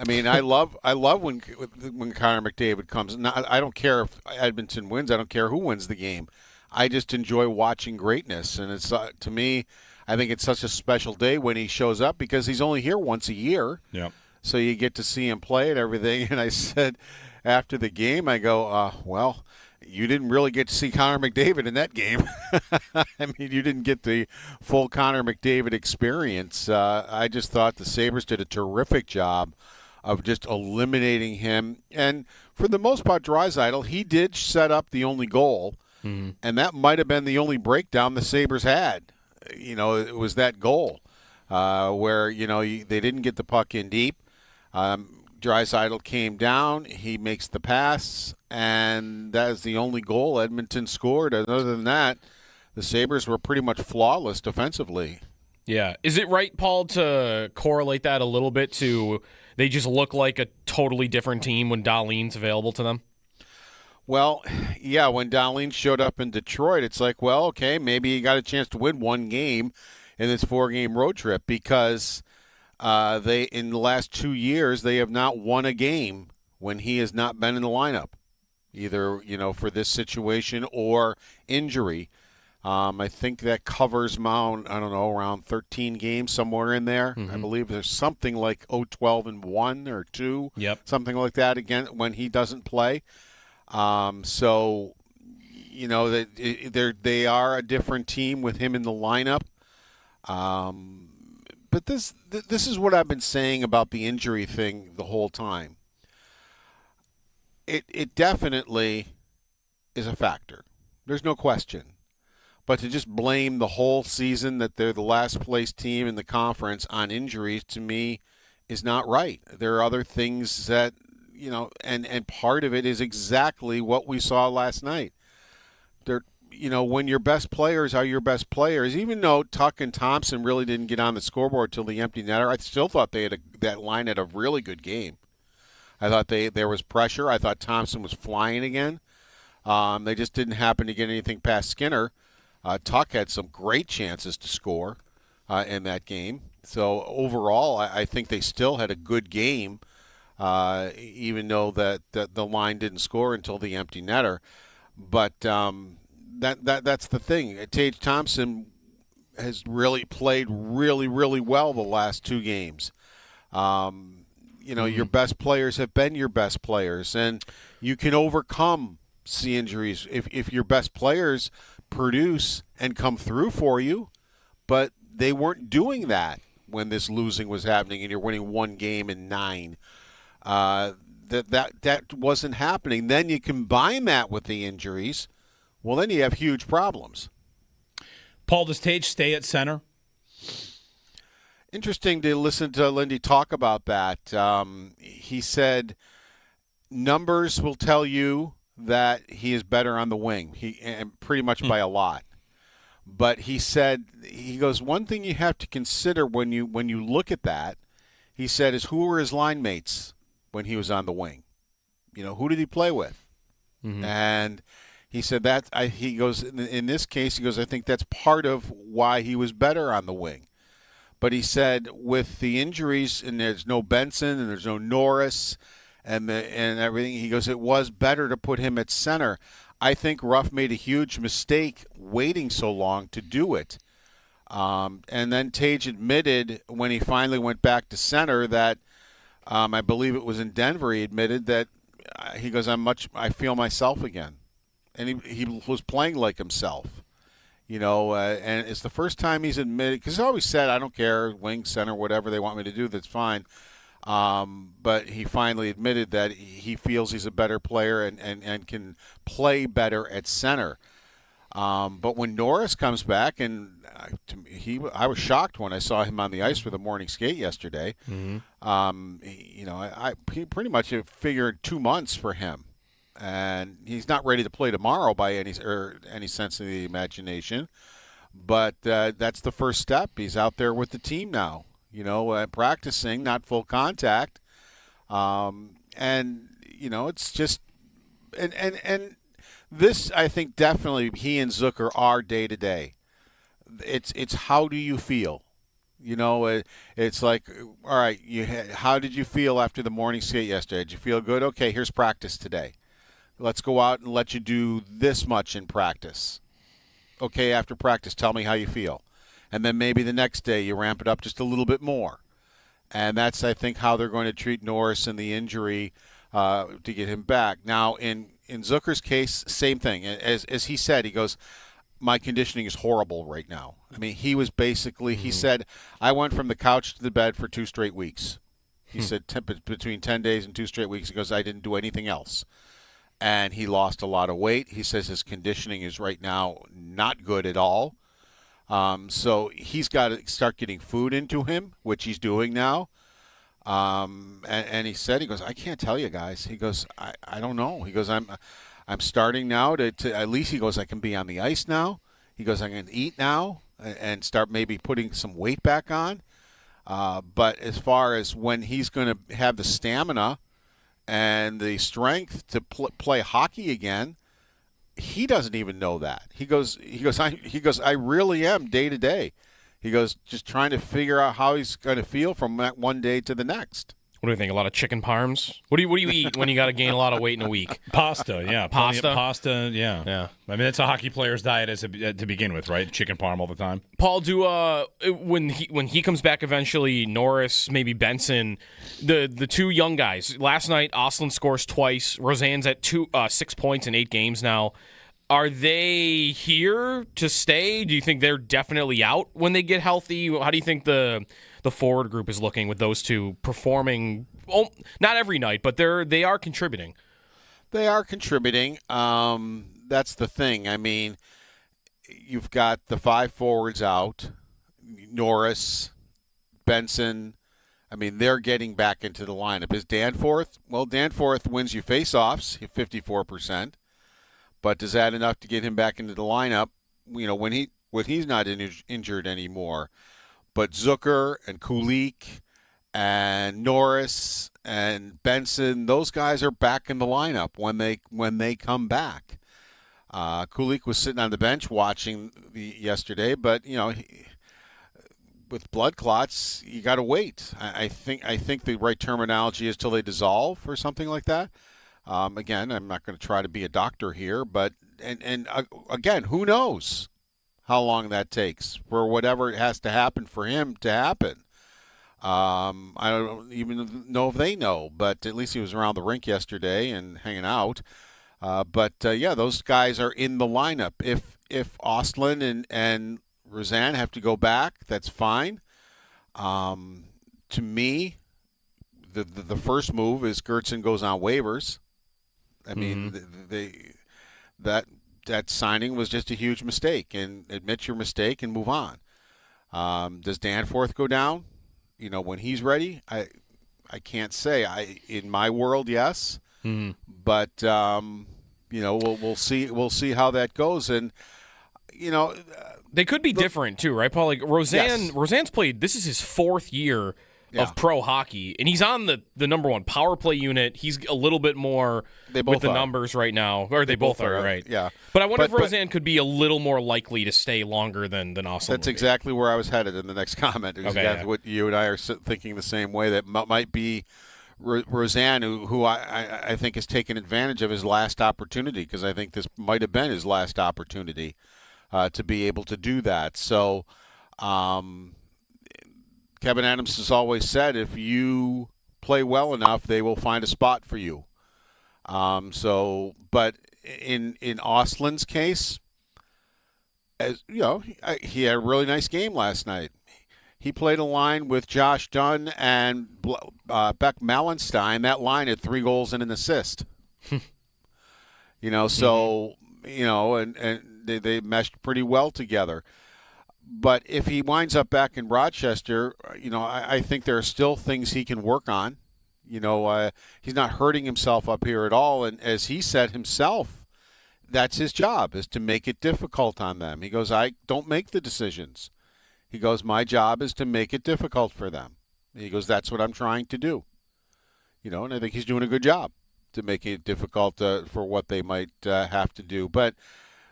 I mean, I love when Connor McDavid comes. I don't care if Edmonton wins. I don't care who wins the game. I just enjoy watching greatness, and it's to me, I think it's such a special day when he shows up because he's only here once a year. Yeah. So you get to see him play and everything. And I said after the game, I go, well, you didn't really get to see Connor McDavid in that game. I mean, you didn't get the full Connor McDavid experience. I just thought the Sabres did a terrific job of just eliminating him. And for the most part, Draisaitl, he did set up the only goal, and that might have been the only breakdown the Sabres had. It was that goal where, they didn't get the puck in deep. Draisaitl came down, he makes the pass, and that is the only goal Edmonton scored. And other than that, the Sabres were pretty much flawless defensively. Yeah. Is it right, Paul, to correlate that a little bit to they just look like a totally different team when Dahlin's available to them? Well, yeah, when Dahlin showed up in Detroit, it's like, well, okay, maybe he got a chance to win one game in this 4-game road trip because they in the last 2 years they have not won a game when he has not been in the lineup, either for this situation or injury. I think that covers Mount, I don't know, around 13 games, somewhere in there. Mm-hmm. I believe there's something like 12-1 or 2, something like that again when he doesn't play. So, they are a different team with him in the lineup. But this is what I've been saying about the injury thing the whole time. It definitely is a factor. There's no question. But to just blame the whole season that they're the last place team in the conference on injuries, to me, is not right. There are other things that, and part of it is exactly what we saw last night. When your best players are your best players, even though Tuck and Thompson really didn't get on the scoreboard till the empty netter, I still thought that line had a really good game. I thought there was pressure. I thought Thompson was flying again. They just didn't happen to get anything past Skinner. Tuck had some great chances to score in that game. So overall, I think they still had a good game, even though that the line didn't score until the empty netter. But that's the thing. Tage Thompson has really played really, really well the last 2 games. Your best players have been your best players, and you can overcome the injuries if your best players produce and come through for you. But they weren't doing that when this losing was happening, and you're winning 1 game in 9. That wasn't happening. Then you combine that with the injuries. Well, then you have huge problems. Paul, does Tage stay at center? Interesting to listen to Lindy talk about that. He said numbers will tell you that he is better on the wing, and pretty much by a lot. But he goes, one thing you have to consider when you look at that, he said, is who were his line mates when he was on the wing? Who did he play with? Mm-hmm. And he said he goes, in this case, he goes, I think that's part of why he was better on the wing. But he said with the injuries, and there's no Benson and there's no Norris and everything, he goes, it was better to put him at center. I think Ruff made a huge mistake waiting so long to do it. And then Tage admitted when he finally went back to center that, I believe it was in Denver, he admitted that he goes, I feel myself again. And he was playing like himself, and it's the first time he's admitted, because he always said, I don't care, wing, center, whatever they want me to do, that's fine. But he finally admitted that he feels he's a better player and can play better at center. But when Norris comes back, and I was shocked when I saw him on the ice for the morning skate yesterday. Mm-hmm. I pretty much figured 2 months for him. And he's not ready to play tomorrow by any sense of the imagination. But that's the first step. He's out there with the team now, practicing, not full contact. It's just – and this, I think, definitely he and Zucker are day-to-day. It's how do you feel? It's like, all right, how did you feel after the morning skate yesterday? Did you feel good? Okay, here's practice today. Let's go out and let you do this much in practice. Okay, after practice, tell me how you feel. And then maybe the next day you ramp it up just a little bit more. And that's, I think, how they're going to treat Norris and the injury to get him back. Now, in Zucker's case, same thing. As he said, he goes, my conditioning is horrible right now. I mean, he was basically, he said, I went from the couch to the bed for 2 straight weeks. He said between 10 days and 2 straight weeks, he goes, I didn't do anything else. And he lost a lot of weight. He says his conditioning is right now not good at all. So he's got to start getting food into him, which he's doing now. And he said, he goes, I can't tell you guys. He goes, I don't know. He goes, I'm starting now to at least, he goes, I can be on the ice now. He goes, I can eat now and start maybe putting some weight back on. But as far as when he's going to have the stamina and the strength to play hockey again, he doesn't even know that. He goes, I really am day to day. He goes, just trying to figure out how he's going to feel from that one day to the next. What do you think? A lot of chicken parms? What do you eat when you got to gain a lot of weight in a week? Pasta, yeah. Pasta, yeah. Yeah. I mean, it's a hockey player's diet to begin with, right? Chicken parm all the time. Paul, when he comes back eventually, Norris, maybe Benson, the two young guys. Last night, Ostlund scores twice. Roseanne's at 6 points in 8 games now. Are they here to stay? Do you think they're definitely out when they get healthy? How do you think the forward group is looking with those two performing? Well, not every night, but they are contributing. They are contributing. That's the thing. I mean, you've got the 5 forwards out, Norris, Benson. I mean, they're getting back into the lineup. Is Danforth? Well, Danforth wins you faceoffs, 54%. But is that enough to get him back into the lineup? You know, when he's not injured anymore. But Zucker and Kulik and Norris and Benson, those guys are back in the lineup when they come back. Kulik was sitting on the bench watching yesterday, but you know, with blood clots, you got to wait. I think the right terminology is till they dissolve or something like that. Again, I'm not going to try to be a doctor here, but again, who knows how long that takes for whatever it has to happen for him to happen. I don't even know if they know, but at least he was around the rink yesterday and hanging out. Yeah, those guys are in the lineup. If Ostlund and Roseanne have to go back, that's fine. To me, the first move is Gertson goes on waivers. I mean, that signing was just a huge mistake, and admit your mistake and move on. Does Danforth go down? You know, when he's ready, I can't say. In my world, yes, but you know, we'll see. We'll see how that goes, and you know, they could be different too, right, Paul? Like Roseanne's played. This is his 4th year of pro hockey, and he's on the number 1 power play unit. He's a little bit more with the numbers right now, or they both are, right? Yeah. But I wonder if Roseanne could be a little more likely to stay longer than Austin. That's exactly where I was headed in the next comment. Exactly what you and I are thinking the same way. That might be Roseanne, who I think has taken advantage of his last opportunity, because I think this might have been his last opportunity to be able to do that. So. Kevin Adams has always said, if you play well enough, they will find a spot for you. But in Ostlund's case, as you know, he had a really nice game last night. He played a line with Josh Dunn and Beck Mallenstein. That line had 3 goals and an assist. You know, so you know, and they meshed pretty well together. But if he winds up back in Rochester, you know, I think there are still things he can work on. You know, he's not hurting himself up here at all. And as he said himself, that's his job, is to make it difficult on them. He goes, I don't make the decisions. He goes, my job is to make it difficult for them. He goes, that's what I'm trying to do. You know, and I think he's doing a good job to make it difficult for what they might have to do. But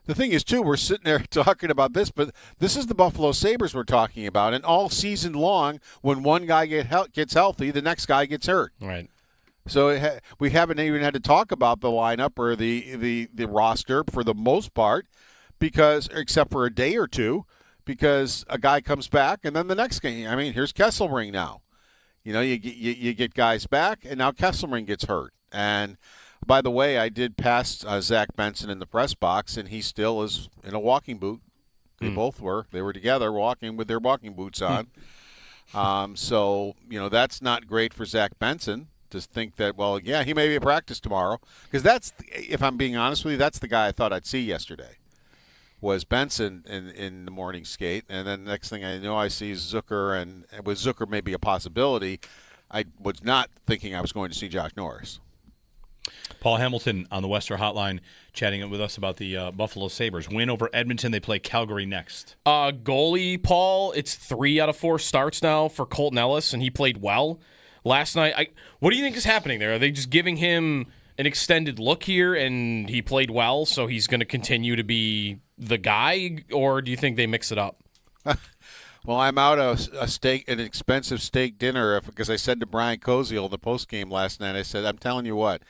the thing is, too, we're sitting there talking about this, but this is the Buffalo Sabres we're talking about. And all season long, when one guy gets healthy, the next guy gets hurt. Right. So we haven't even had to talk about the lineup or the roster for the most part, because except for a day or two, because a guy comes back and then the next game. I mean, here's Kesselring now. You know, you get guys back, and now Kesselring gets hurt. And by the way, I did pass Zach Benson in the press box, and he still is in a walking boot. They both were. They were together walking with their walking boots on. So, you know, that's not great for Zach Benson to think that, well, yeah, he may be at practice tomorrow. Because that's, if I'm being honest with you, that's the guy I thought I'd see yesterday, was Benson in the morning skate. And then the next thing I know, I see Zucker, and with Zucker maybe a possibility, I was not thinking I was going to see Josh Norris. Paul Hamilton on the Western Hotline chatting with us about the Buffalo Sabres. Win over Edmonton. They play Calgary next. Goalie, Paul, it's 3 out of 4 starts now for Colton Ellis, and he played well last night. What do you think is happening there? Are they just giving him an extended look here, and he played well, so he's going to continue to be the guy, or do you think they mix it up? Well, I'm out an expensive steak dinner because I said to Brian Koziel in the postgame last night, I said, I'm telling you what,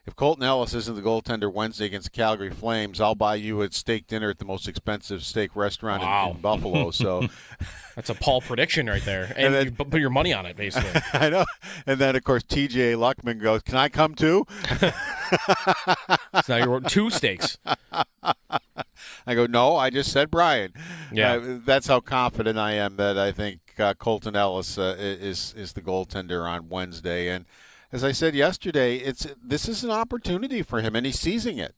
if Colton Ellis isn't the goaltender Wednesday against Calgary Flames, I'll buy you a steak dinner at the most expensive steak restaurant in Buffalo. So that's a Paul prediction right there. And then, you put your money on it, basically. I know. And then, of course, TJ Luckman goes, can I come too? So now you're 2 steaks. I go, no, I just said Brian. Yeah. That's how confident I am that I think Colton Ellis is the goaltender on Wednesday. And as I said yesterday, this is an opportunity for him, and he's seizing it.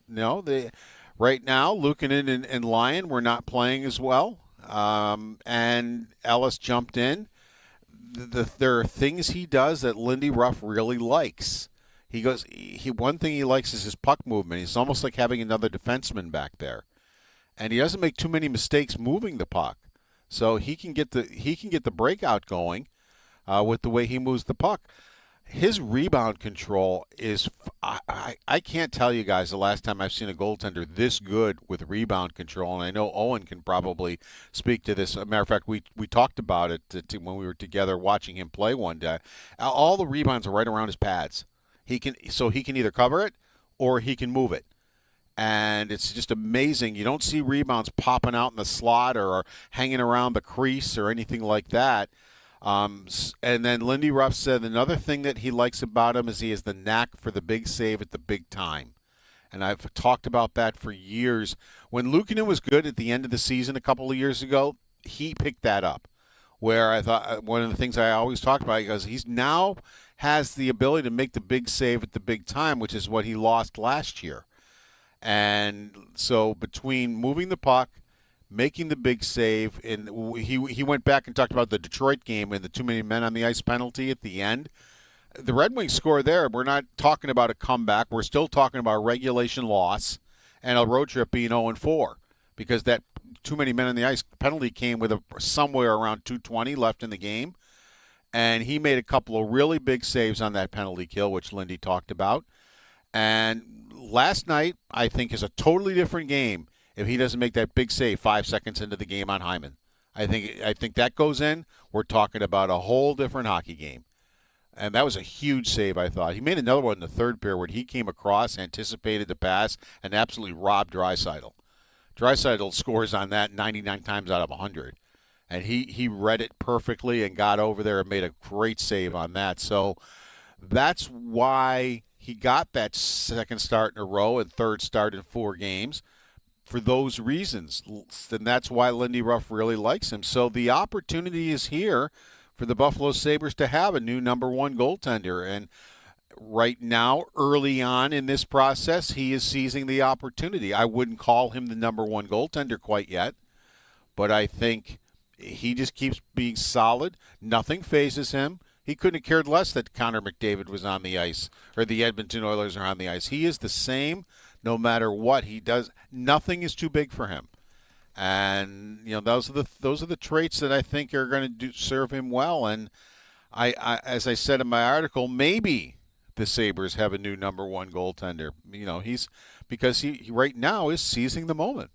Right now, Luukkonen and Lyon were not playing as well, and Ellis jumped in. There are things he does that Lindy Ruff really likes. One thing he likes is his puck movement. He's almost like having another defenseman back there, and he doesn't make too many mistakes moving the puck, so he can get the breakout going with the way he moves the puck. His rebound control is I can't tell you guys the last time I've seen a goaltender this good with rebound control, and I know Owen can probably speak to this. As a matter of fact, we talked about it when we were together watching him play one day. All the rebounds are right around his pads. He can either cover it or he can move it. And it's just amazing. You don't see rebounds popping out in the slot or hanging around the crease or anything like that. And then Lindy Ruff said another thing that he likes about him is he has the knack for the big save at the big time. And I've talked about that for years. When Luukkonen was good at the end of the season a couple of years ago, he picked that up. Where I thought one of the things I always talked about, because he's now has the ability to make the big save at the big time, which is what he lost last year. And so between moving the puck, making the big save, and he went back and talked about the Detroit game and the too many men on the ice penalty at the end. The Red Wings score there. We're not talking about a comeback. We're still talking about a regulation loss and a road trip being 0-4 because that too many men on the ice penalty came with somewhere around 2:20 left in the game. And he made a couple of really big saves on that penalty kill, which Lindy talked about. And last night, I think, is a totally different game if he doesn't make that big save 5 seconds into the game on Hyman. I think that goes in. We're talking about a whole different hockey game. And that was a huge save, I thought. He made another one in the third period where he came across, anticipated the pass, and absolutely robbed Draisaitl. Draisaitl scores on that 99 times out of 100. And he read it perfectly and got over there and made a great save on that. So that's why he got that second start in a row and third start in 4 games. For those reasons. And that's why Lindy Ruff really likes him. So the opportunity is here for the Buffalo Sabres to have a new number 1 goaltender. And right now, early on in this process, he is seizing the opportunity. I wouldn't call him the number 1 goaltender quite yet, but I think he just keeps being solid. Nothing phases him. He couldn't have cared less that Connor McDavid was on the ice or the Edmonton Oilers are on the ice. He is the same no matter what he does. Nothing is too big for him. And those are the traits that I think are going to serve him well. And I as I said in my article, maybe the Sabres have a new number 1 goaltender. Because he right now is seizing the moment.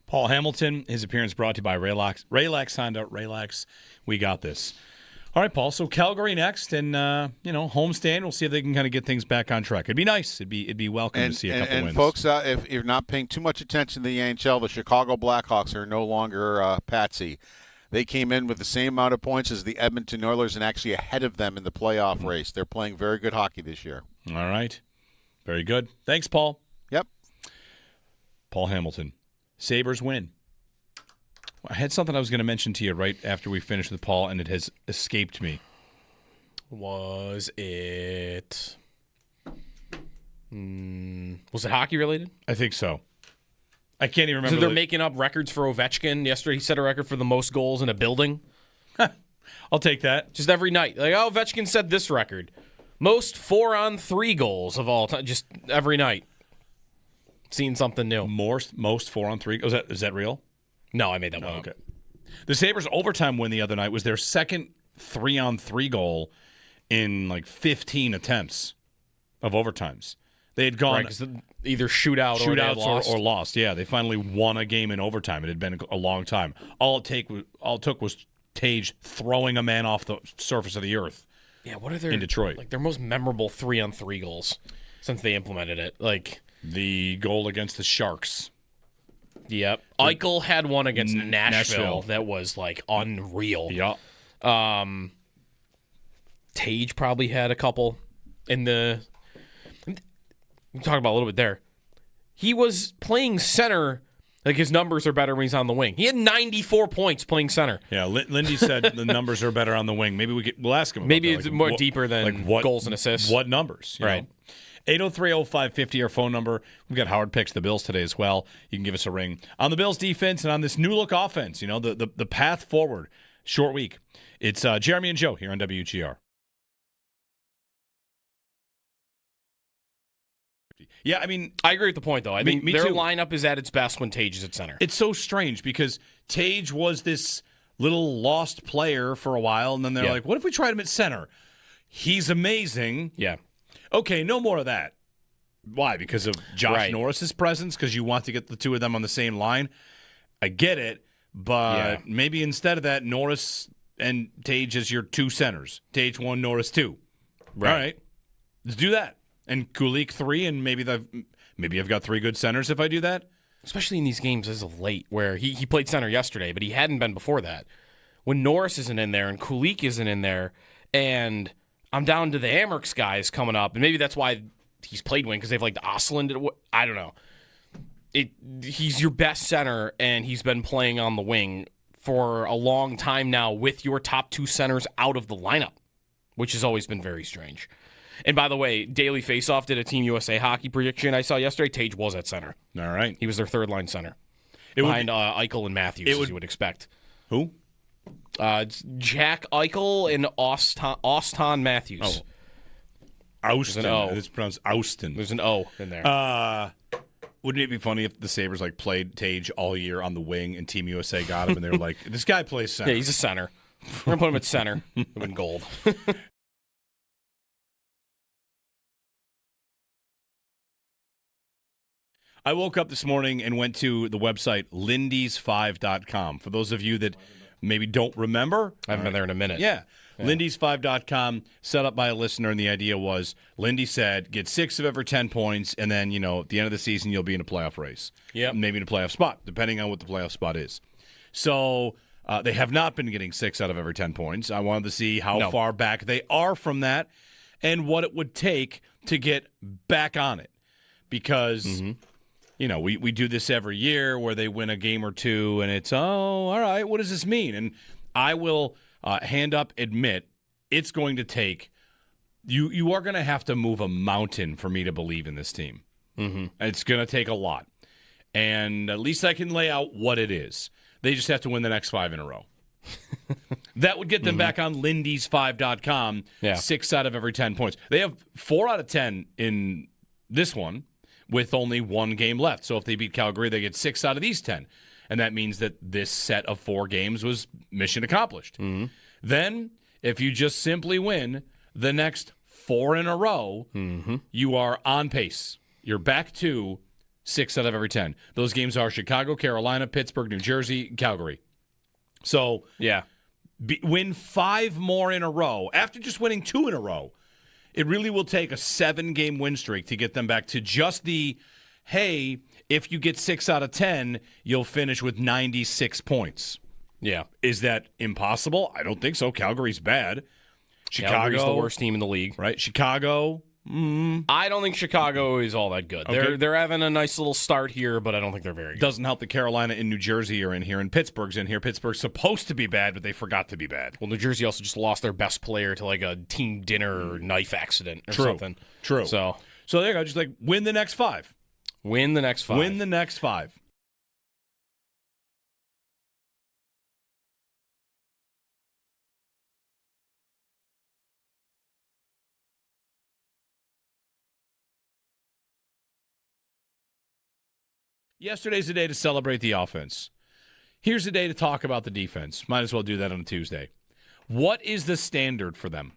Paul Hamilton, his appearance brought to you by Relax Honda. Relax, we got this. All right, Paul. So Calgary next, and homestand. We'll see if they can kind of get things back on track. It'd be nice. It'd be welcome to see a couple wins. And folks, if you're not paying too much attention to the NHL, the Chicago Blackhawks are no longer patsy. They came in with the same amount of points as the Edmonton Oilers and actually ahead of them in the playoff race. They're playing very good hockey this year. All right, very good. Thanks, Paul. Yep. Paul Hamilton. Sabres win. I had something I was going to mention to you right after we finished with Paul, and it has escaped me. Was it hockey related? I think so. I can't even remember. So they're making up records for Ovechkin. Yesterday he set a record for the most goals in a building. I'll take that. Just every night. Like, oh, Ovechkin set this record. Most 4-on-3 goals of all time. Just every night. Seeing something new. Most 4-on-3. Is that real? No, I made that one up. Okay. The Sabres' overtime win the other night was their second 3-on-3 goal in like 15 attempts of overtimes. They had gone either shootouts or lost. Yeah, they finally won a game in overtime. It had been a long time. All it took was Tage throwing a man off the surface of the earth. Yeah, what are their in Detroit? Like their most memorable 3-on-3 goals since they implemented it. Like the goal against the Sharks. Yep. Eichel had one against Nashville that was like unreal. Yeah. Tage probably had a couple in the. We talked about a little bit there. He was playing center. Like his numbers are better when he's on the wing. He had 94 points playing center. Yeah, Lindy said the numbers are better on the wing. Maybe we'll ask him. Maybe about it's that. more deeper than goals and assists. What numbers? Right. 803-0550, our phone number. We've got Howard picks the Bills today as well. You can give us a ring on the Bills defense and on this new look offense. You know, the path forward. Short week. It's Jeremy and Joe here on WGR. Yeah, I mean, I agree with the point, though. I think their too. lineup is at its best when Tage is at center. It's so strange because Tage was this little lost player for a while, and then they're like, what if we tried him at center? He's amazing. Yeah. Okay, no more of that. Why? Because of Josh Norris's presence? Because you want to get the two of them on the same line? I get it, but maybe instead of that, Norris and Tage as your two centers. Tage 1, Norris 2. Right. All right. Let's do that. And Kulik 3, and maybe I've got 3 good centers if I do that. Especially in these games as of late, where he played center yesterday, but he hadn't been before that. When Norris isn't in there and Kulik isn't in there, and I'm down to the Amherst guys coming up, and maybe that's why he's played wing, because they've like the Osland. I don't know. He's your best center, and he's been playing on the wing for a long time now with your top 2 centers out of the lineup, which has always been very strange. And by the way, Daily Faceoff did a Team USA hockey prediction I saw yesterday. Tage was at center. All right. He was their third-line center. Behind Eichel and Matthews, as you would expect. Who? It's Jack Eichel and Auston Matthews. Oh. Austin. There's an O. It's pronounced Austin. There's an O in there. Wouldn't it be funny if the Sabres played Tage all year on the wing and Team USA got him and they were like, this guy plays center. Yeah, he's a center. We're going to put him at center. It would win gold. I woke up this morning and went to the website lindys5.com. For those of you that maybe don't remember. I haven't been there in a minute. Yeah. Lindys5.com, set up by a listener, and the idea was Lindy said get 6 of every 10 points, and then, at the end of the season, you'll be in a playoff race. Yeah. Maybe in a playoff spot, depending on what the playoff spot is. So they have not been getting 6 out of every 10 points. I wanted to see how far back they are from that and what it would take to get back on it. Because... we do this every year where they win a game or two, and it's, all right, what does this mean? And I will hand up admit it's going to take you are going to have to move a mountain for me to believe in this team. Mm-hmm. It's going to take a lot. And at least I can lay out what it is. They just have to win the next 5 in a row. That would get them back on lindys5.com, 6 out of every 10 points. They have 4 out of 10 in this one, with only 1 game left. So if they beat Calgary, they get 6 out of these 10. And that means that this set of 4 games was mission accomplished. Mm-hmm. Then, if you just simply win the next 4 in a row, you are on pace. You're back to 6 out of every 10. Those games are Chicago, Carolina, Pittsburgh, New Jersey, Calgary. So, win 5 more in a row after just winning 2 in a row. It really will take a 7-game win streak to get them back to just the, hey, if you get 6 out of 10, you'll finish with 96 points. Yeah. Is that impossible? I don't think so. Calgary's bad. Calgary's the worst team in the league. Right? Chicago. I don't think Chicago is all that good. Okay. They're having a nice little start here, but I don't think they're very good. Doesn't help that Carolina and New Jersey are in here, and Pittsburgh's in here. Pittsburgh's supposed to be bad, but they forgot to be bad. Well, New Jersey also just lost their best player to like a team dinner or knife accident or something. True. So there you go. Just win the next 5. Win the next 5. Win the next 5. Yesterday's the day to celebrate the offense. Here's the day to talk about the defense. Might as well do that on a Tuesday. What is the standard for them?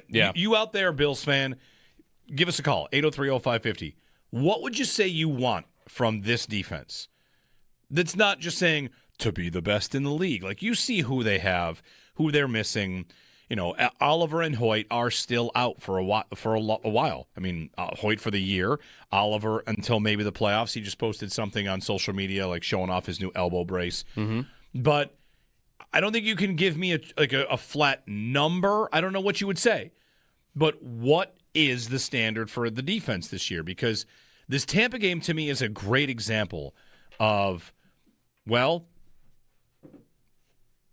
Yeah. You out there, Bills fan, give us a call, 803-0550. What would you say you want from this defense? That's not just saying to be the best in the league. Like, you see who they have, who they're missing. You know, Oliver and Hoyt are still out for a while. I mean, Hoyt for the year, Oliver until maybe the playoffs. He just posted something on social media, like showing off his new elbow brace. Mm-hmm. But I don't think you can give me a flat number. I don't know what you would say. But what is the standard for the defense this year? Because this Tampa game, to me, is a great example of, well,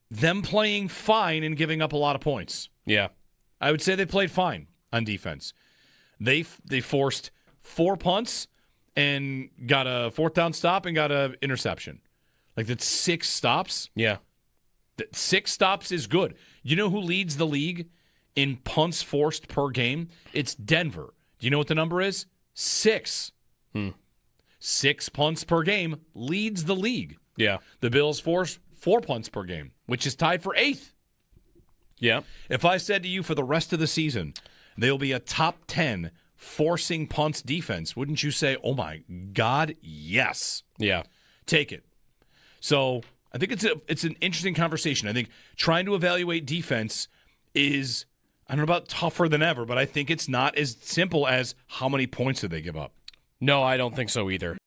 them playing fine and giving up a lot of points. Yeah. I would say they played fine on defense. They forced 4 punts and got a fourth down stop and got an interception. Like, that's 6 stops. Yeah. 6 stops is good. You know who leads the league in punts forced per game? It's Denver. Do you know what the number is? 6. 6 punts per game leads the league. Yeah. The Bills force 4 punts per game, which is tied for 8th. Yeah. If I said to you for the rest of the season, they'll be a top 10 forcing punts defense, wouldn't you say, oh my God, yes. Yeah. Take it. So I think it's an interesting conversation. I think trying to evaluate defense is, I don't know about tougher than ever, but I think it's not as simple as how many points did they give up. No, I don't think so either.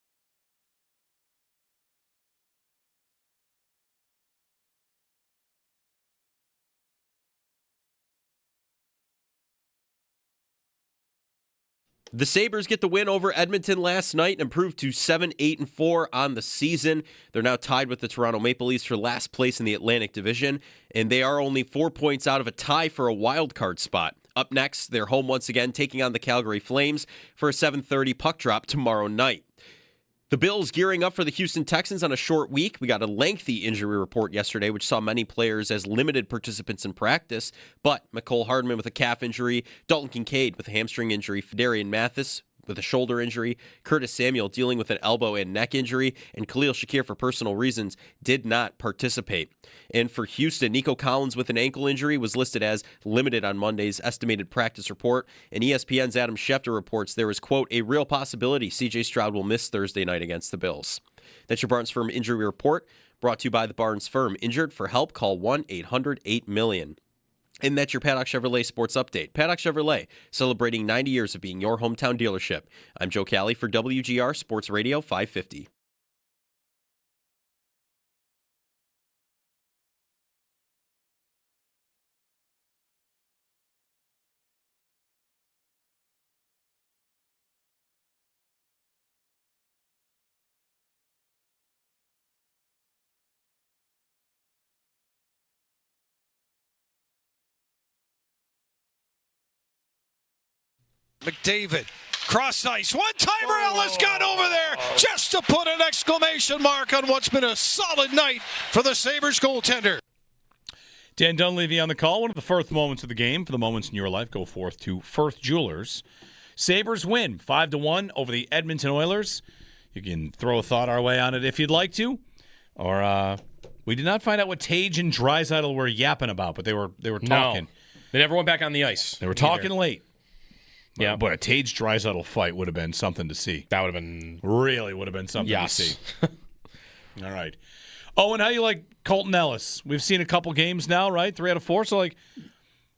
The Sabres get the win over Edmonton last night and improved to 7-8-4 on the season. They're now tied with the Toronto Maple Leafs for last place in the Atlantic Division, and they are only 4 points out of a tie for a wild card spot. Up next, they're home once again, taking on the Calgary Flames for a 7:30 puck drop tomorrow night. The Bills gearing up for the Houston Texans on a short week. We got a lengthy injury report yesterday, which saw many players as limited participants in practice. But McCole Hardman with a calf injury, Dalton Kincaid with a hamstring injury, Federian Mathis with a shoulder injury, Curtis Samuel dealing with an elbow and neck injury, and Khalil Shakir, for personal reasons, did not participate. And for Houston, Nico Collins with an ankle injury was listed as limited on Monday's estimated practice report, and ESPN's Adam Schefter reports there is, quote, a real possibility C.J. Stroud will miss Thursday night against the Bills. That's your Barnes Firm Injury Report, brought to you by the Barnes Firm. Injured? For help, call 1-800-8-million. And that's your Paddock Chevrolet Sports Update. Paddock Chevrolet, celebrating 90 years of being your hometown dealership. I'm Joe Cali for WGR Sports Radio 550. McDavid, cross ice, one-timer. Ellis got over there just to put an exclamation mark on what's been a solid night for the Sabres goaltender. Dan Dunleavy on the call. One of the first moments of the game. For the moments in your life, go forth to Firth Jewelers. Sabres win 5-1 over the Edmonton Oilers. You can throw a thought our way on it if you'd like to. Or we did not find out what Tage and Draisaitl were yapping about, but they were talking. No, they never went back on the ice. They were talking late. Yeah, but a Tage Draisaitl fight would have been something to see. That would have been something to see. All right. Oh, and how you like Colton Ellis? We've seen a couple games now, right? 3 out of 4. So,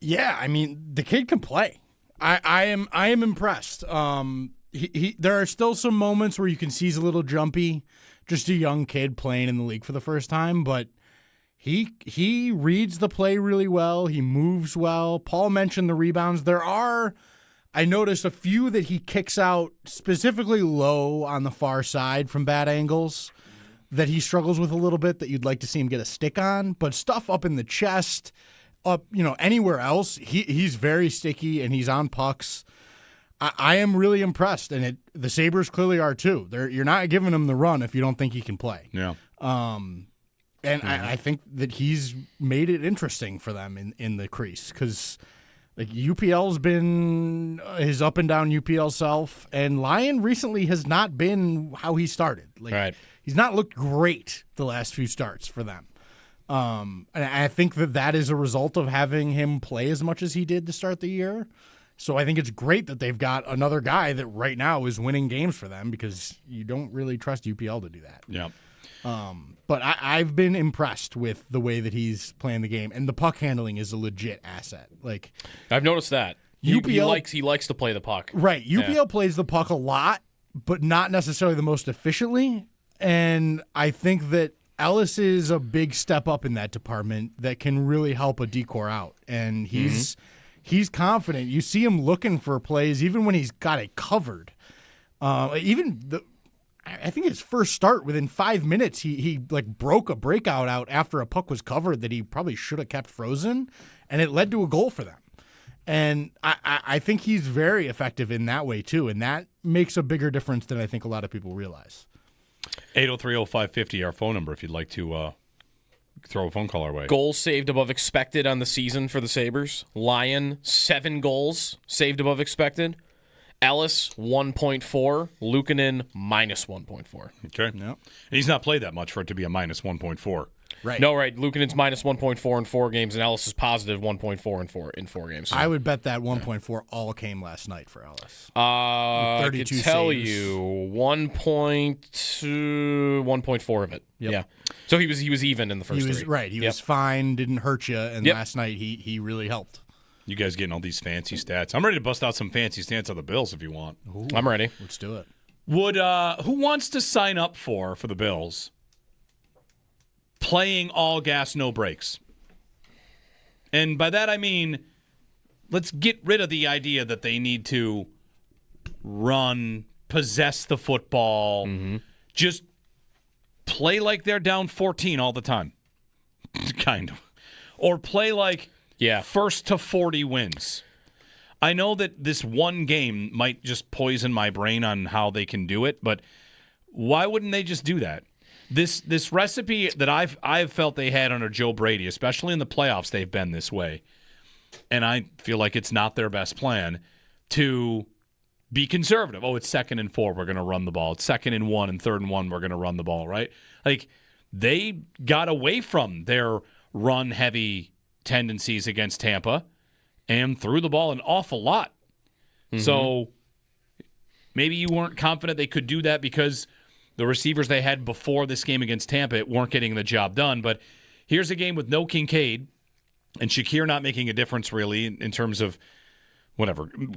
yeah, I mean, the kid can play. I am impressed. There are still some moments where you can see he's a little jumpy, just a young kid playing in the league for the first time, but he reads the play really well. He moves well. Paul mentioned the rebounds. I noticed a few that he kicks out specifically low on the far side from bad angles that he struggles with a little bit that you'd like to see him get a stick on, but stuff up in the chest, up, anywhere else, he's very sticky and he's on pucks. I am really impressed, and the Sabres clearly are too. You're not giving him the run if you don't think he can play. Yeah. I think that he's made it interesting for them in the crease because Like UPL's been his up and down UPL self, and Lyon recently has not been how he started. Like he's not looked great the last few starts for them. And I think that is a result of having him play as much as he did to start the year. So I think it's great that they've got another guy that right now is winning games for them, because you don't really trust UPL to do that. Yeah. But I've been impressed with the way that he's playing the game, and the puck handling is a legit asset. Like I've noticed that UPL he likes to play the puck. Right. UPL plays the puck a lot, but not necessarily the most efficiently. And I think that Ellis is a big step up in that department that can really help a decor out. And he's confident. You see him looking for plays even when he's got it covered. I think his first start, within 5 minutes, he broke a breakout out after a puck was covered that he probably should have kept frozen, and it led to a goal for them. And I think he's very effective in that way too, and that makes a bigger difference than I think a lot of people realize. 803-0550, our phone number, if you'd like to throw a phone call our way. Goals saved above expected on the season for the Sabres. Lyon, 7 goals saved above expected. Ellis, 1.4. Luukkonen, minus 1.4. Okay. Yep. And he's not played that much for it to be a minus 1.4. Right. No, right. Luukkonen's minus 1.4 in 4 games, and Ellis is positive 1.4 in 4 games. So. I would bet that 1.4 all came last night for Ellis. I could tell you 1.4 of it. Yep. Yeah. So he was even in the first 3. Right. He was fine, didn't hurt you, and last night he really helped. You guys getting all these fancy stats. I'm ready to bust out some fancy stats on the Bills if you want. Ooh, I'm ready. Let's do it. Would who wants to sign up for the Bills playing all gas, no brakes? And by that I mean, let's get rid of the idea that they need to run, possess the football, just play like they're down 14 all the time. Kind of. Or play like first to 40 wins. I know that this one game might just poison my brain on how they can do it, but why wouldn't they just do that? This recipe that I've felt they had under Joe Brady, especially in the playoffs, they've been this way, and I feel like it's not their best plan to be conservative. Oh, it's 2nd and 4, we're going to run the ball. It's 2nd and 1 and 3rd and 1, we're going to run the ball, right? Like, they got away from their run-heavy tendencies against Tampa and threw the ball an awful lot. So maybe you weren't confident they could do that because the receivers they had before this game against Tampa weren't getting the job done. But here's a game with no Kincaid and Shakir not making a difference really in terms of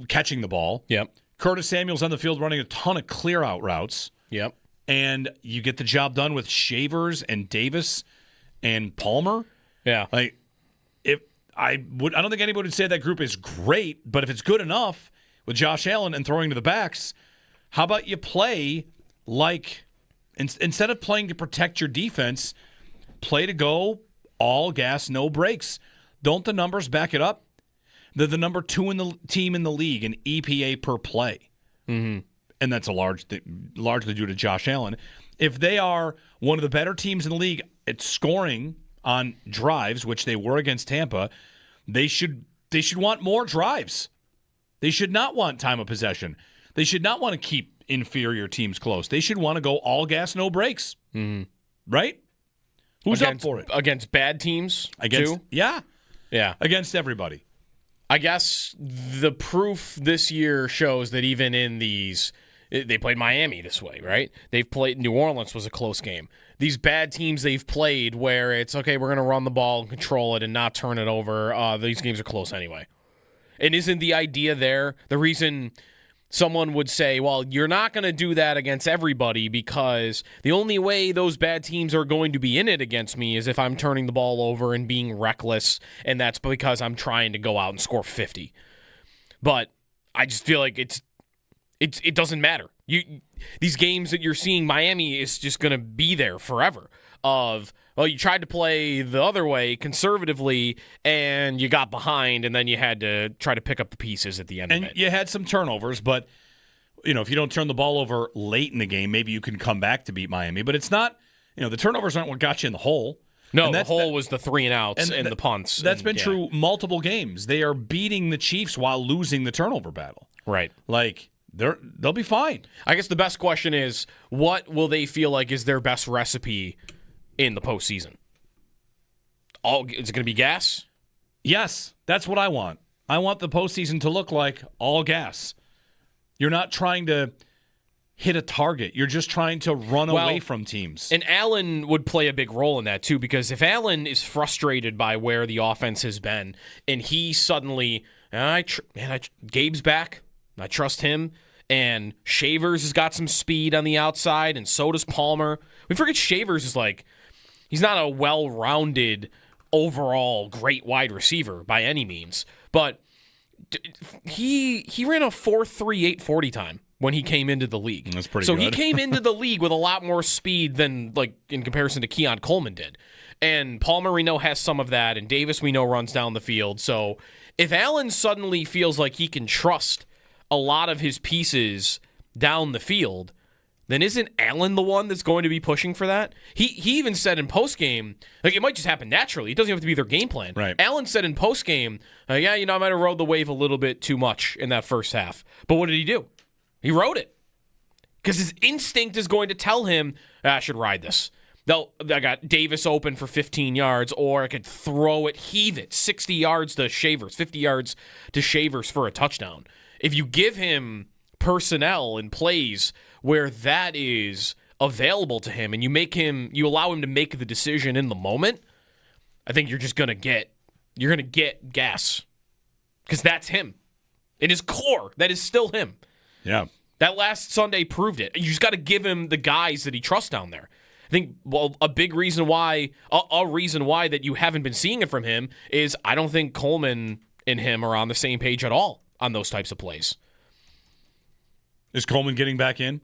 catching the ball. Yep. Curtis Samuel's on the field running a ton of clear-out routes. Yep. And you get the job done with Shavers and Davis and Palmer. Yeah. Like, I don't think anybody would say that group is great, but if it's good enough with Josh Allen and throwing to the backs, how about you play like, instead of playing to protect your defense, play to go all gas, no brakes. Don't the numbers back it up? They're the number 2 in the team in the league in EPA per play. And that's largely due to Josh Allen. If they are one of the better teams in the league at scoring on drives, which they were against Tampa, they should want more drives. They should not want time of possession. They should not want to keep inferior teams close. They should want to go all gas, no brakes. Right? Who's up for it? Against bad teams, too? Yeah. Against everybody. I guess the proof this year shows that even in these, they played Miami this way, right? They've played New Orleans was a close game. These bad teams they've played where it's, okay, we're going to run the ball and control it and not turn it over. These games are close anyway. And isn't the idea there, the reason someone would say, well, you're not going to do that against everybody because the only way those bad teams are going to be in it against me is if I'm turning the ball over and being reckless, and that's because I'm trying to go out and score 50. But I just feel like it doesn't matter. These games that you're seeing, Miami is just going to be there forever. You tried to play the other way conservatively, and you got behind, and then you had to try to pick up the pieces at the end of it. And you had some turnovers, but if you don't turn the ball over late in the game, maybe you can come back to beat Miami. But it's not, the turnovers aren't what got you in the hole. No, the whole was the 3 and outs and the punts. That's been true multiple games. They are beating the Chiefs while losing the turnover battle. Right. Like, they'll be fine. I guess the best question is, what will they feel like is their best recipe in the postseason? Is it going to be gas? Yes, that's what I want. I want the postseason to look like all gas. You're not trying to hit a target. You're just trying to run away from teams. And Allen would play a big role in that, too, because if Allen is frustrated by where the offense has been, and he suddenly, Gabe's back, I trust him, and Shavers has got some speed on the outside, and so does Palmer. We forget Shavers is he's not a well-rounded, overall great wide receiver by any means, but he ran a 4.38 40 time when he came into the league. That's pretty good. So he came into the league with a lot more speed than, in comparison to Keon Coleman did. And Palmer, we know, has some of that, and Davis, we know, runs down the field. So if Allen suddenly feels like he can trust a lot of his pieces down the field, then isn't Allen the one that's going to be pushing for that? He even said in postgame, it might just happen naturally. It doesn't have to be their game plan. Right. Allen said in postgame, I might have rode the wave a little bit too much in that first half. But what did he do? He rode it. Because his instinct is going to tell him, I should ride this. I got Davis open for 15 yards, or I could throw it, heave it, 60 yards to Shavers, 50 yards to Shavers for a touchdown. If you give him personnel and plays where that is available to him, and you allow him to make the decision in the moment, I think you're gonna get gas, because that's him. In his core, that is still him. Yeah, that last Sunday proved it. You just got to give him the guys that he trusts down there. I think a reason why that you haven't been seeing it from him is I don't think Coleman and him are on the same page at all on those types of plays. Is Coleman getting back in?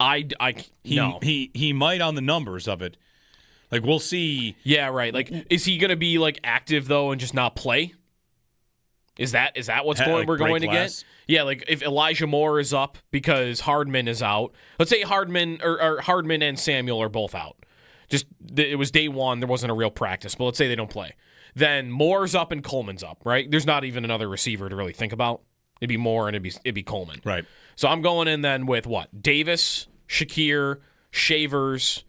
No. He might on the numbers of it. We'll see. Yeah, right. Is he going to be active though and just not play? Is that what's we're going to get? Yeah, if Elijah Moore is up because Hardman is out. Let's say Hardman or Hardman and Samuel are both out. Just it was day one, there wasn't a real practice, but let's say they don't play. Then Moore's up and Coleman's up, right? There's not even another receiver to really think about. It'd be Moore and it'd be Coleman. Right. So I'm going in then with what? Davis, Shakir, Shavers,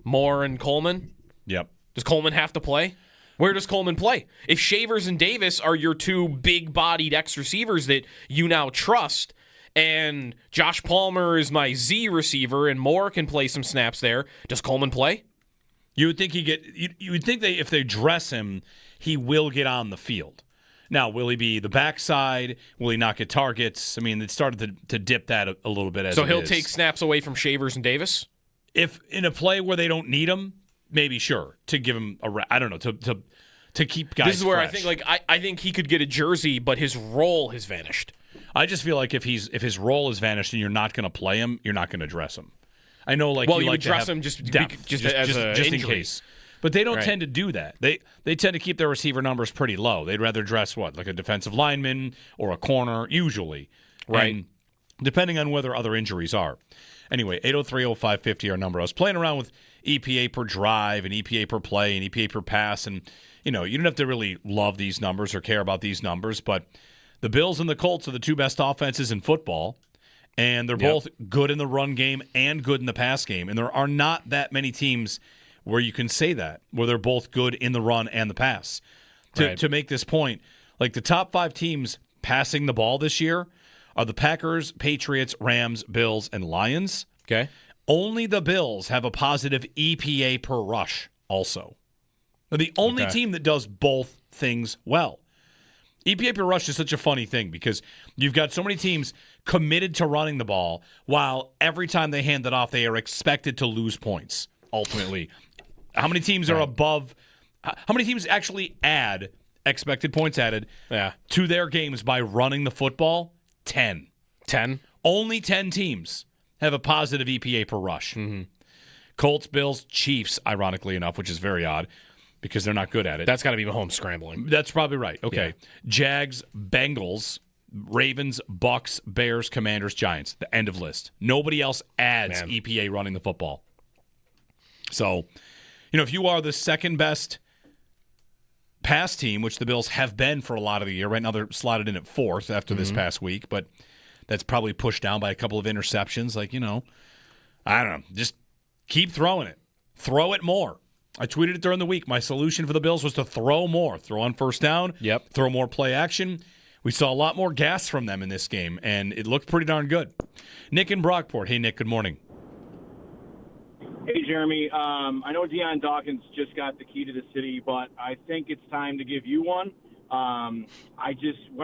Moore, and Coleman? Yep. Does Coleman have to play? Where does Coleman play? If Shavers and Davis are your two big-bodied X receivers that you now trust, and Josh Palmer is my Z receiver, and Moore can play some snaps there, does Coleman play? You would think you would think if they dress him, he will get on the field. Now, will he be the backside? Will he not get targets? I mean, it started to dip that a little bit. So he'll take snaps away from Shavers and Davis? If in a play where they don't need him, maybe sure to give him I don't know to keep guys. This is where fresh. I think I think he could get a jersey, but his role has vanished. I just feel like if his role has vanished and you're not going to play him, you're not going to dress him. I know, you would dress him just in case. But they don't tend to do that. They tend to keep their receiver numbers pretty low. They'd rather dress like a defensive lineman or a corner, usually. Right. And depending on whether other injuries are. Anyway, 803-0550 our number. I was playing around with EPA per drive and EPA per play and EPA per pass, and you don't have to really love these numbers or care about these numbers, but the Bills and the Colts are the two best offenses in football, and they're both good in the run game and good in the pass game, and there are not that many teams where you can say that, where they're both good in the run and the pass. To make this point, the top 5 teams passing the ball this year are the Packers, Patriots, Rams, Bills, and Lions. Okay. Only the Bills have a positive EPA per rush also. They're the only team that does both things well. EPA per rush is such a funny thing because you've got so many teams committed to running the ball while every time they hand it off, they are expected to lose points, ultimately. How many teams are above? How many teams actually add expected points added to their games by running the football? 10. 10? Only 10 teams have a positive EPA per rush. Mm-hmm. Colts, Bills, Chiefs, ironically enough, which is very odd because they're not good at it. That's got to be Mahomes scrambling. That's probably right. Okay. Yeah. Jags, Bengals, Ravens, Bucks, Bears, Commanders, Giants. The end of list. Nobody else adds EPA running the football. So, if you are the second best pass team, which the Bills have been for a lot of the year, right now they're slotted in at 4th after this past week, but that's probably pushed down by a couple of interceptions. I don't know. Just keep throwing it. Throw it more. I tweeted it during the week. My solution for the Bills was to throw more. Throw on first down. Yep. Throw more play action. We saw a lot more gas from them in this game, and it looked pretty darn good. Nick in Brockport. Hey, Nick, good morning. Hey, Jeremy. I know Deion Dawkins just got the key to the city, but I think it's time to give you one. One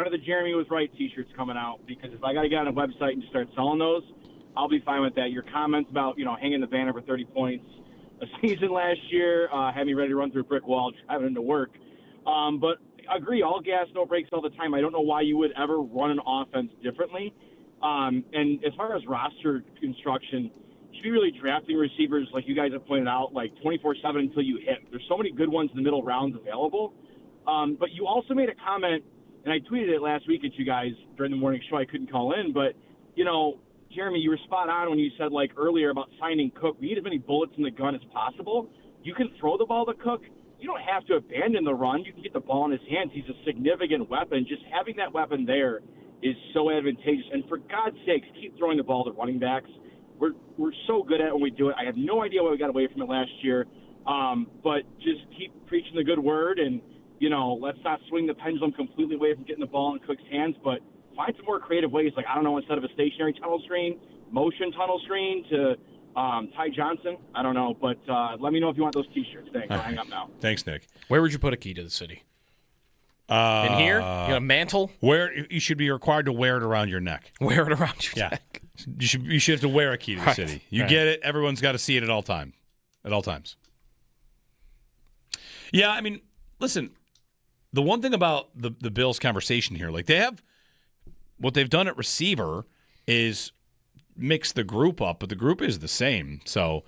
of the Jeremy Was Right t-shirts coming out, because if I got to get on a website and start selling those, I'll be fine with that. Your comments about, hanging the banner for 30 points a season last year had me ready to run through a brick wall driving into work. But I agree, all gas, no brakes all the time. I don't know why you would ever run an offense differently. And as far as roster construction, you should be really drafting receivers, like you guys have pointed out, like 24/7 until you hit. There's so many good ones in the middle rounds available. But you also made a comment, and I tweeted it last week at you guys during the morning show. I couldn't call in, but, Jeremy, you were spot on when you said, earlier about signing Cook. We need as many bullets in the gun as possible. You can throw the ball to Cook. You don't have to abandon the run. You can get the ball in his hands. He's a significant weapon. Just having that weapon there is so advantageous. And for God's sakes, keep throwing the ball to running backs. We're so good at it when we do it. I have no idea why we got away from it last year. But just keep preaching the good word, and, let's not swing the pendulum completely away from getting the ball in Cook's hands, but find some more creative ways. Instead of a stationary tunnel screen, motion tunnel screen to Ty Johnson. I don't know, but let me know if you want those T-shirts. Thanks. I'll hang up now. Thanks, Nick. Where would you put a key to the city? In here? You got a mantle? Where you should be required to wear it around your neck. Wear it around your neck. You should have to wear a key to the city. You get it. Everyone's got to see it at all times. Yeah, I mean, listen, the one thing about the Bills conversation here, they have what they've done at receiver is mix the group up, but the group is the same. So,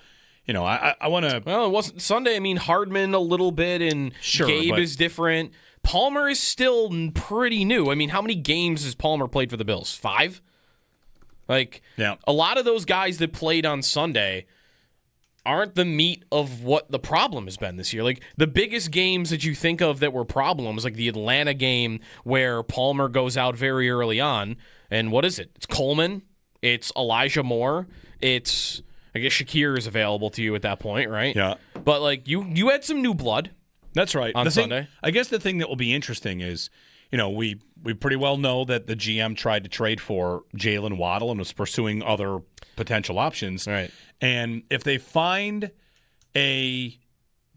I want to. Well, it wasn't Sunday. I mean, Hardman a little bit, and Gabe is different. Palmer is still pretty new. I mean, how many games has Palmer played for the Bills? 5? A lot of those guys that played on Sunday aren't the meat of what the problem has been this year. The biggest games that you think of that were problems, like the Atlanta game where Palmer goes out very early on, and what is it? It's Coleman. It's Elijah Moore. It's, I guess, Shakir is available to you at that point, right? Yeah. But, you had some new blood. That's right. On Sunday. I guess the thing that will be interesting is, we pretty well know that the GM tried to trade for Jalen Waddle and was pursuing other potential options. Right. And if they find a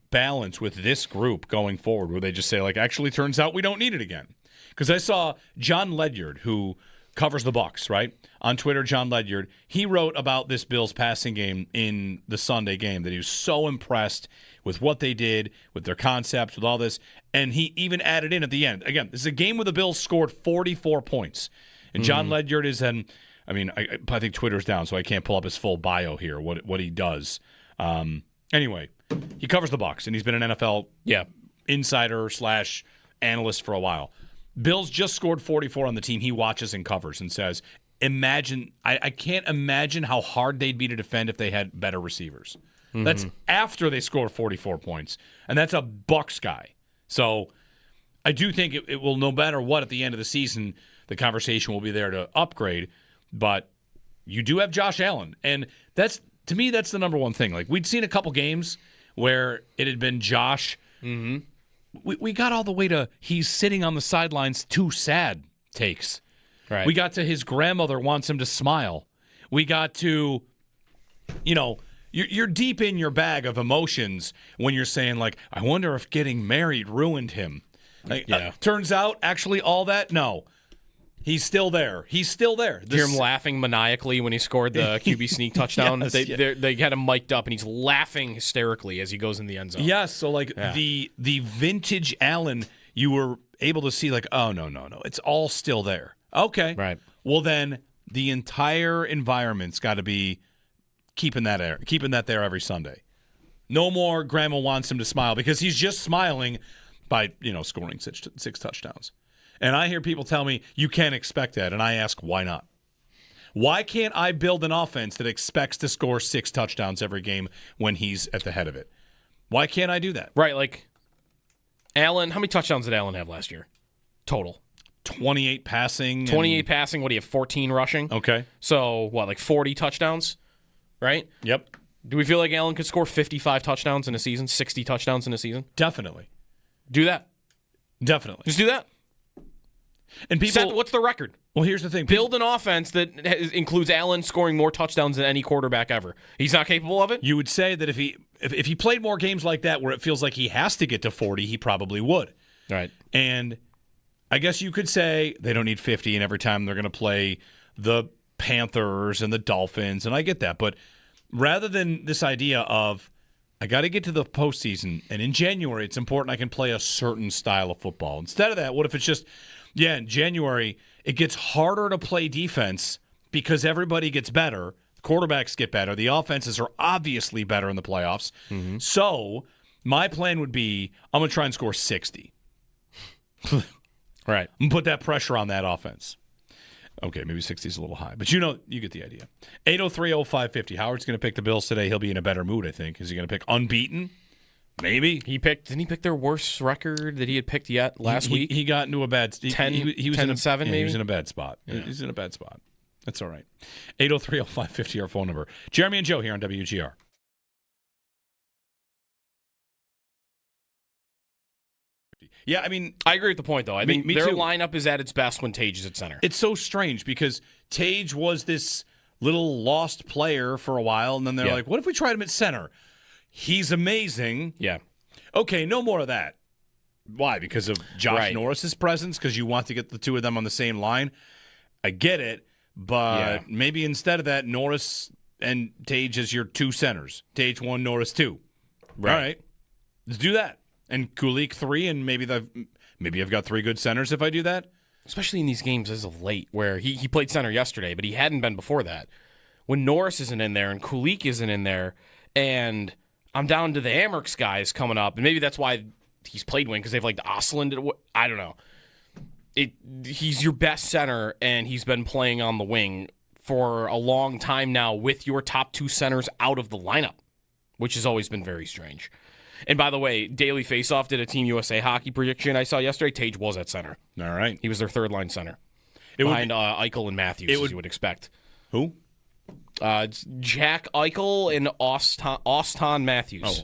balance with this group going forward where they just say, actually turns out we don't need it again. Because I saw John Ledyard, who covers the Bucs, right? On Twitter, John Ledyard, he wrote about this Bills passing game in the Sunday game, that he was so impressed with what they did, with their concepts, with all this. And he even added in at the end. Again, this is a game where the Bills scored 44 points. And John Ledyard is I think Twitter's down, so I can't pull up his full bio here, what he does. Anyway, he covers the Bucs, and he's been an NFL insider / analyst for a while. Bills just scored 44 on the team he watches and covers, and says, I can't imagine how hard they'd be to defend if they had better receivers. Mm-hmm. That's after they score 44 points, and that's a Bucs guy. So I do think it will, no matter what, at the end of the season, the conversation will be there to upgrade. But you do have Josh Allen, and to me, that's the number one thing. We'd seen a couple games where it had been Josh. Mm-hmm. We got all the way to he's sitting on the sidelines too sad takes. Right. We got to his grandmother wants him to smile. We got to, you're deep in your bag of emotions when you're saying, I wonder if getting married ruined him. Turns out, actually, all that, no. He's still there. He's still there. Did you hear him laughing maniacally when he scored the QB sneak touchdown? Yes, they had him mic'd up, and he's laughing hysterically as he goes in the end zone. Yes, so the vintage Allen, you were able to see oh, no. It's all still there. Okay. Right. Well, then the entire environment's got to be keeping that there every Sunday. No more grandma wants him to smile, because he's just smiling by, scoring six touchdowns. And I hear people tell me, you can't expect that. And I ask, why not? Why can't I build an offense that expects to score 6 touchdowns every game when he's at the head of it? Why can't I do that? Right, like Allen, how many touchdowns did Allen have last year? Total. 28 passing. 28 passing. What do you have, 14 rushing? Okay. So, what, like 40 touchdowns? Right? Yep. Do we feel like Allen could score 55 touchdowns in a season, 60 touchdowns in a season? Definitely. Do that. Definitely. Just do that. And people, what's the record? Well, here's the thing. Build an offense that includes Allen scoring more touchdowns than any quarterback ever. He's not capable of it? You would say that if he played more games like that where it feels like he has to get to 40, he probably would. Right. And I guess you could say they don't need 50, and every time they're going to play the Panthers and the Dolphins, and I get that. But rather than this idea of, I got to get to the postseason, and in January it's important I can play a certain style of football. Instead of that, what if it's just, in January it gets harder to play defense because everybody gets better, quarterbacks get better, the offenses are obviously better in the playoffs. Mm-hmm. So my plan would be, I'm going to try and score 60. Right. And put that pressure on that offense. Okay, maybe 60 is a little high, but you get the idea. 803-0550. Howard's going to pick the Bills today. He'll be in a better mood, I think. Is he going to pick unbeaten? Maybe. Didn't he pick their worst record that he had picked yet last week? He got into a bad 10 was 10 in and 7 maybe? He was in a bad spot. Yeah. He's in a bad spot. That's all right. 803-0550, our phone number. Jeremy and Joe here on WGR. Yeah, I mean, I agree with the point, though. I think me their too. lineup is at its best when Tage is at center. It's so strange because Tage was this little lost player for a while, and then they're like, what if we tried him at center? He's amazing. Yeah. Okay, no more of that. Why? Because of Josh Norris's presence? Because you want to get the two of them on the same line? I get it, but maybe instead of that, Norris and Tage as your two centers. Tage 1, Norris 2. Right. All right. Let's do that. And Kulik 3, and maybe I've got 3 good centers if I do that. Especially in these games as of late, where he played center yesterday, but he hadn't been before that. When Norris isn't in there and Kulik isn't in there, and I'm down to the Amerks guys coming up, and maybe that's why he's played wing, because they've like the Osland. I don't know. He's your best center, and he's been playing on the wing for a long time now with your top 2 centers out of the lineup, which has always been very strange. And by the way, Daily Faceoff did a Team USA hockey prediction I saw yesterday. Tage was at center. All right. He was their third-line center. Behind Eichel and Matthews, as you would expect. Who? It's Jack Eichel and Auston Matthews.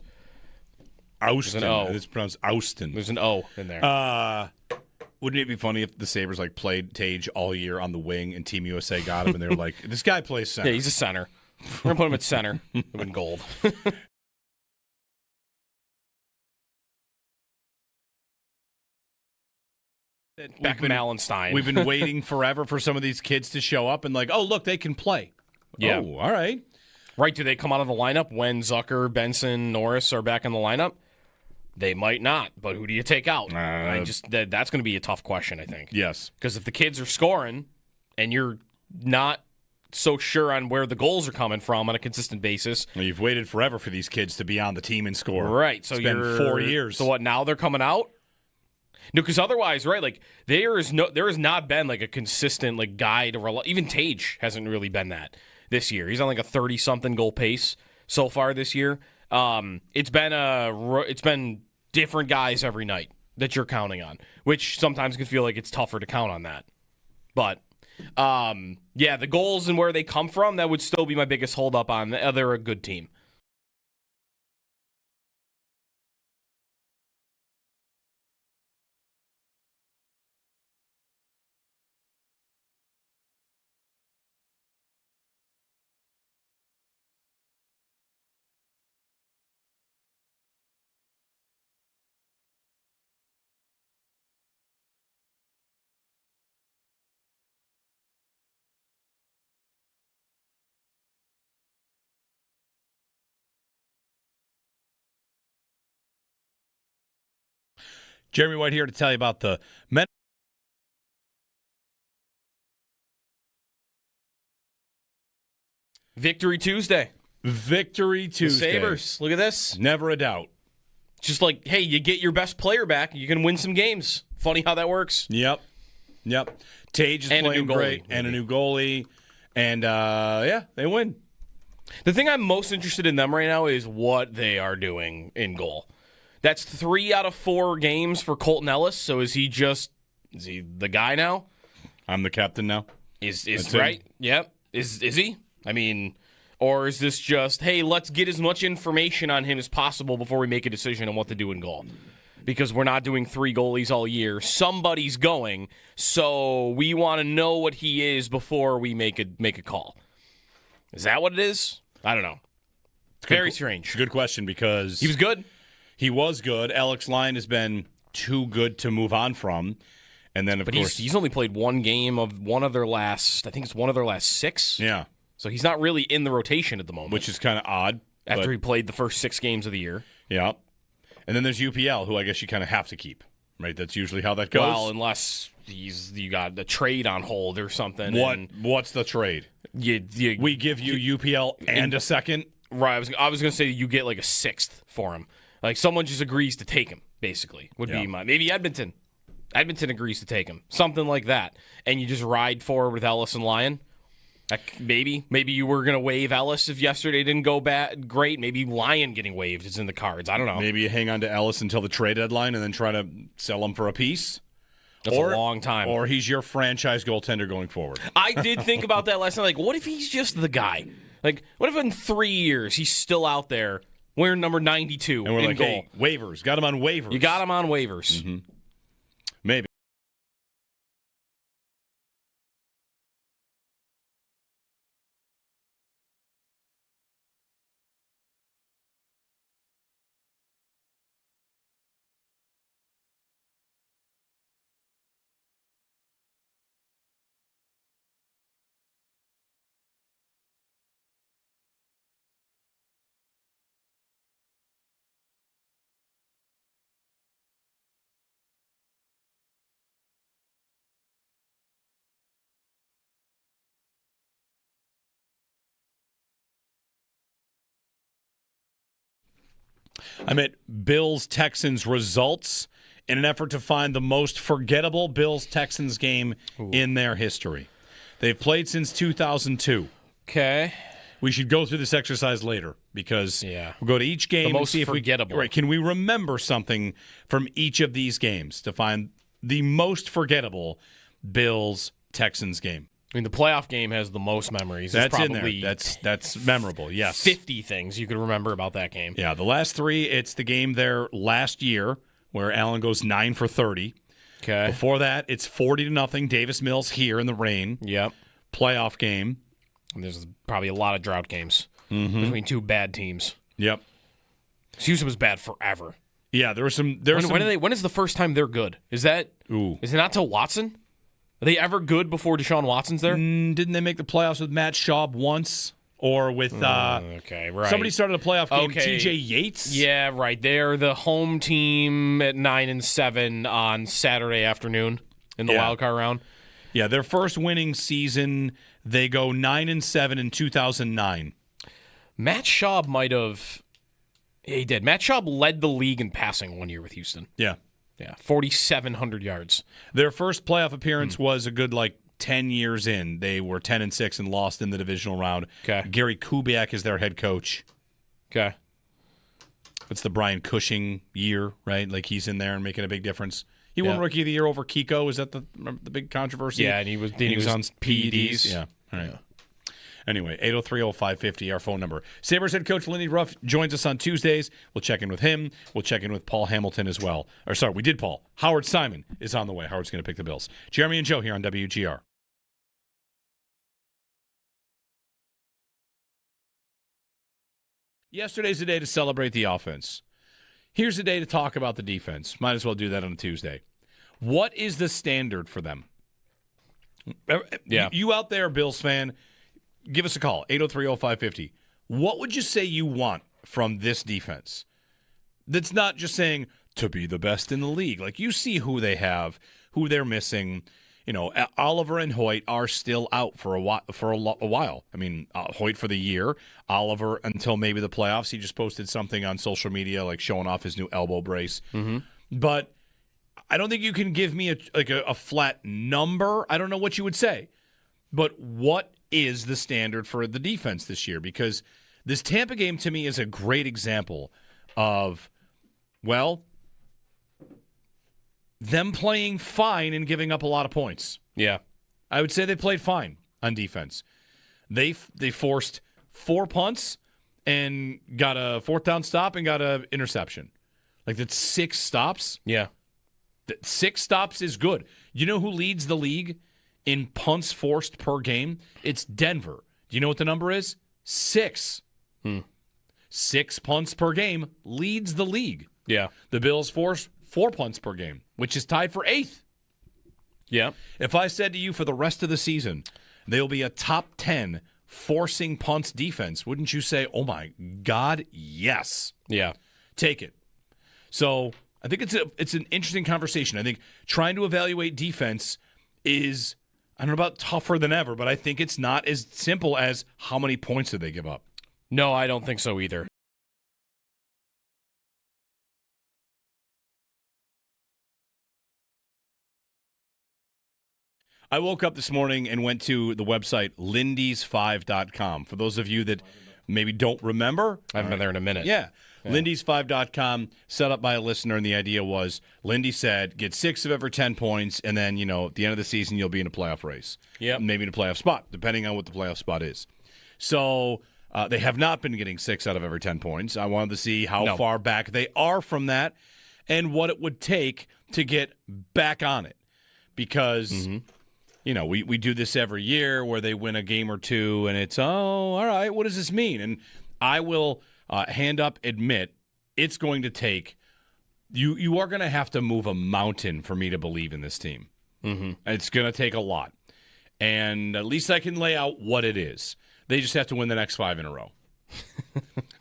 Oh. Austin. There's an O. It's pronounced Austin. There's an O in there. Wouldn't it be funny if the Sabres played Tage all year on the wing and Team USA got him and they were like, this guy plays center. Yeah, he's a center. We're going to put him at center. It would win gold. Beck Malenstein. We've been waiting forever for some of these kids to show up and oh, look, they can play. Yeah. Oh, all right. Right, do they come out of the lineup when Zucker, Benson, Norris are back in the lineup? They might not, but who do you take out? That's going to be a tough question, I think. Yes. Because if the kids are scoring and you're not so sure on where the goals are coming from on a consistent basis. Well, you've waited forever for these kids to be on the team and score. Right. So it's been 4 years. So what, now they're coming out? No, because otherwise, right, there has not been a consistent guy to rely. Even Tage hasn't really been that this year. He's on a 30-something goal pace so far this year. It's been different guys every night that you're counting on, which sometimes can feel like it's tougher to count on that. But the goals and where they come from, that would still be my biggest holdup on. They're a good team. Jeremy White here to tell you about the men. Victory Tuesday. Victory Tuesday. The Sabres. Look at this. Never a doubt. Just hey, you get your best player back, you can win some games. Funny how that works. Yep. Tage is playing great, and a new goalie. And, they win. The thing I'm most interested in them right now is what they are doing in goal. That's 3 out of 4 games for Colton Ellis. So is he the guy now? I'm the captain now. Is right? Yep. Is he? I mean, or is this just, hey, let's get as much information on him as possible before we make a decision on what to do in goal? Because we're not doing 3 goalies all year. Somebody's going, so we want to know what he is before we make a call. Is that what it is? I don't know. It's very strange. It's a good question because he was good. He was good. Alex Lyon has been too good to move on from. And then, of course, he's only played 1 game of one of their last 6. Yeah. So he's not really in the rotation at the moment. Which is kind of odd. After he played the first 6 games of the year. Yeah. And then there's UPL, who I guess you kind of have to keep, right? That's usually how that goes. Well, unless you got the trade on hold or something. What's the trade? We give you UPL and a second? Right. I was going to say you get like a 6th for him. Like someone just agrees to take him, basically, would be maybe Edmonton. Edmonton agrees to take him. Something like that. And you just ride forward with Ellis and Lyon. Maybe you were going to waive Ellis if yesterday didn't go great. Maybe Lyon getting waived is in the cards. I don't know. Maybe you hang on to Ellis until the trade deadline and then try to sell him for a piece. That's a long time. Or he's your franchise goaltender going forward. I did think about that last night. Like, what if he's just the guy? Like, what if in 3 years he's still out there wearing number 92 and we're in like, goal? hey, waivers. Got him on waivers. You got him on waivers. Mm-hmm. Maybe. I'm at Bills-Texans results in an effort to find the most forgettable Bills-Texans game in their history. They've played since 2002. Okay. We should go through this exercise later because we'll go to each game and see if forgettable. Can we remember something from each of these games to find the most forgettable Bills-Texans game. I mean, the playoff game has the most memories. That's probably in there. That's memorable, yes. 50 things you could remember about that game. Yeah, the last 3, it's the game there last year where Allen goes 9 for 30. Okay. Before that, it's 40-0, Davis Mills here in the rain. Yep. Playoff game. And there's probably a lot of drought games between 2 bad teams. Yep. Houston was bad forever. Yeah, there was some. When is the first time they're good? Is it not till Watson? Are they ever good before Deshaun Watson's there? Didn't they make the playoffs with Matt Schaub once? Or with okay, right. Somebody started a playoff game, TJ Yates? Yeah, right. They're the home team at 9-7 on Saturday afternoon in the wild card round. Yeah, their first winning season, they go 9-7 in 2009. Matt Schaub might have. Yeah, he did. Matt Schaub led the league in passing one year with Houston. Yeah. Yeah, 4,700 yards. Their first playoff appearance was a good 10 years in. They were 10-6 and lost in the divisional round. Okay. Gary Kubiak is their head coach. Okay. It's the Brian Cushing year, right? Like he's in there and making a big difference. He won Rookie of the Year over Kiko. Is that the big controversy? Yeah, and he was on PEDs. Yeah. All right. Yeah. Anyway, 803-0550, our phone number. Sabres head coach Lindy Ruff joins us on Tuesdays. We'll check in with him. We'll check in with Paul Hamilton as well. Or sorry, we did Paul. Howard Simon is on the way. Howard's going to pick the Bills. Jeremy and Joe here on WGR. Yesterday's the day to celebrate the offense. Here's the day to talk about the defense. Might as well do that on a Tuesday. What is the standard for them? Yeah. You out there, Bills fan, give us a call, 803-0550. What would you say you want from this defense? That's not just saying to be the best in the league. Like, you see who they have, who they're missing. You know, Oliver and Hoyt are still out for a while. I mean, Hoyt for the year, Oliver until maybe the playoffs. He just posted something on social media, like showing off his new elbow brace. Mm-hmm. But I don't think you can give me a flat number. I don't know what you would say. But what is the standard for the defense this year? Because this Tampa game to me is a great example of, well, them playing fine and giving up a lot of points. Yeah. I would say they played fine on defense. They forced 4 punts and got a 4th down stop and got an interception. Like, that's 6 stops. Yeah. 6 stops is good. You know who leads the league in punts forced per game? It's Denver. Do you know what the number is? 6. 6 punts per game leads the league. Yeah. The Bills force 4 punts per game, which is tied for 8th. Yeah. If I said to you for the rest of the season, they'll be a top 10 forcing punts defense, wouldn't you say, oh my God, yes. Yeah. Take it. So I think it's an interesting conversation. I think trying to evaluate defense is, I don't know about tougher than ever, but I think it's not as simple as how many points did they give up. No, I don't think so either. I woke up this morning and went to the website lindys5.com. For those of you that maybe don't remember. I haven't been there in a minute. Yeah. Lindys5.com, set up by a listener, and the idea was Lindy said, get 6 of every 10 points, and then, at the end of the season, you'll be in a playoff race. Yeah. Maybe in a playoff spot, depending on what the playoff spot is. So they have not been getting 6 out of every 10 points. I wanted to see how far back they are from that and what it would take to get back on it. Because... we do this every year where they win a game or two, and it's, all right, what does this mean? And I will hand up admit it's going to take you are going to have to move a mountain for me to believe in this team. It's going to take a lot. And at least I can lay out what it is. They just have to win the next 5 in a row.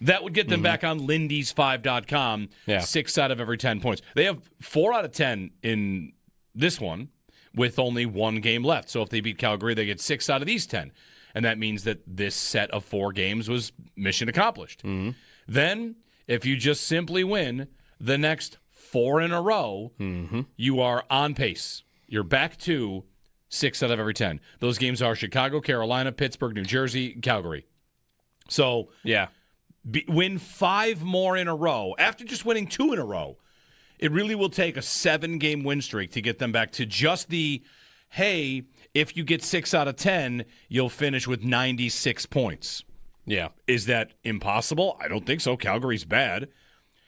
That would get them back on lindys5.com, 6 out of every 10 points. They have 4 out of 10 in this one, with only 1 game left. So if they beat Calgary, they get 6 out of these 10. And that means that this set of 4 games was mission accomplished. Then, if you just simply win the next 4 in a row, you are on pace. You're back to 6 out of every 10. Those games are Chicago, Carolina, Pittsburgh, New Jersey, Calgary. So, win 5 more in a row after just winning 2 in a row. It really will take a 7-game win streak to get them back to just the, hey, if you get 6 out of 10, you'll finish with 96 points. Yeah. Is that impossible? I don't think so. Calgary's bad.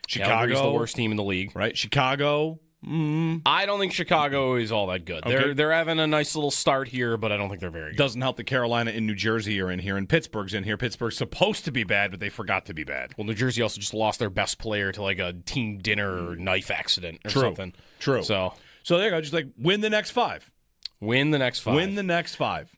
Calgary's the worst team in the league. Right? Chicago. I don't think Chicago is all that good. Okay. They're having a nice little start here, but I don't think they're very good. Doesn't help that Carolina and New Jersey are in here, and Pittsburgh's in here. Pittsburgh's supposed to be bad, but they forgot to be bad. Well, New Jersey also just lost their best player to like a team dinner or knife accident or something. True. So there you go. Just win the next 5. Win the next 5. Win the next 5.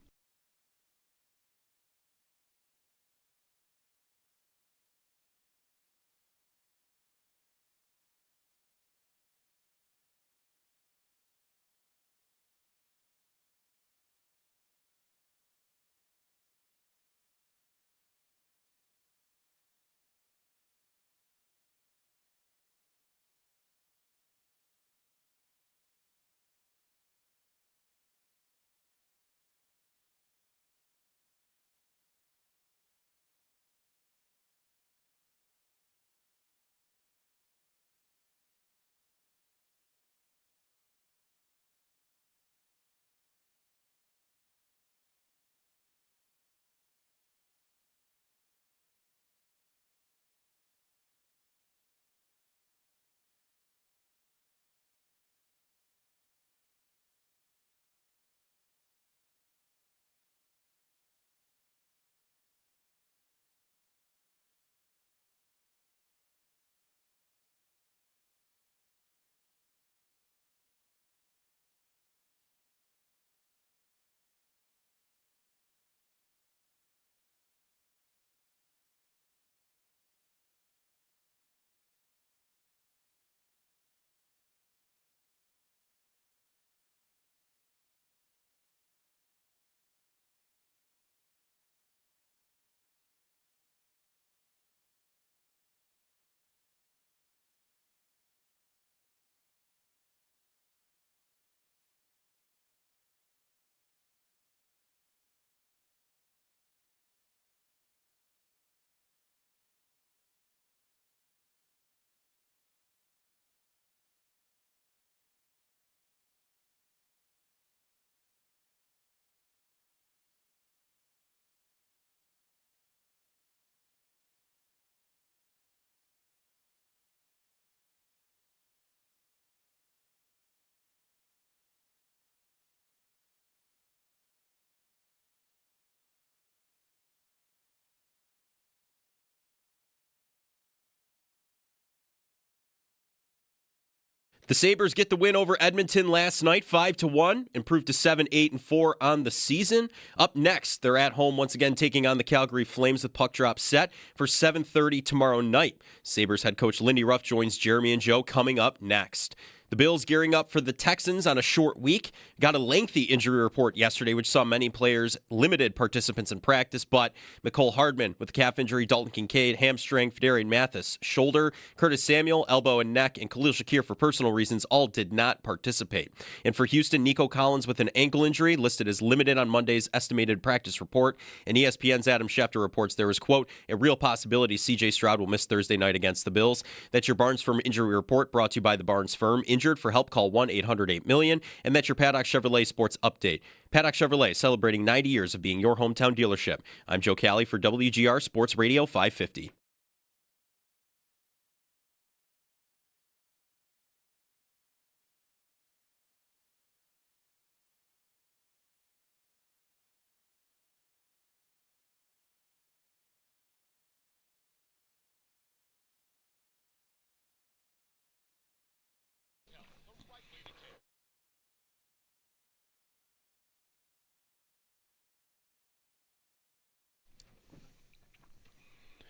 The Sabres get the win over Edmonton last night, 5-1, improved to 7-8-4 on the season. Up next, they're at home once again taking on the Calgary Flames with puck drop set for 7:30 tomorrow night. Sabres head coach Lindy Ruff joins Jeremy and Joe coming up next. The Bills gearing up for the Texans on a short week. Got a lengthy injury report yesterday, which saw many players, limited participants in practice, but Mecole Hardman with a calf injury, Dalton Kincaid, hamstring, Federian Mathis, shoulder, Curtis Samuel, elbow and neck, and Khalil Shakir for personal reasons all did not participate. And for Houston, Nico Collins with an ankle injury, listed as limited on Monday's estimated practice report. And ESPN's Adam Schefter reports there is, quote, a real possibility C.J. Stroud will miss Thursday night against the Bills. That's your Barnes Firm injury report brought to you by the Barnes Firm. Injured for help, call 1-800-8-million. And that's your Paddock Chevrolet Sports Update. Paddock Chevrolet, celebrating 90 years of being your hometown dealership. I'm Joe Cali for WGR Sports Radio 550.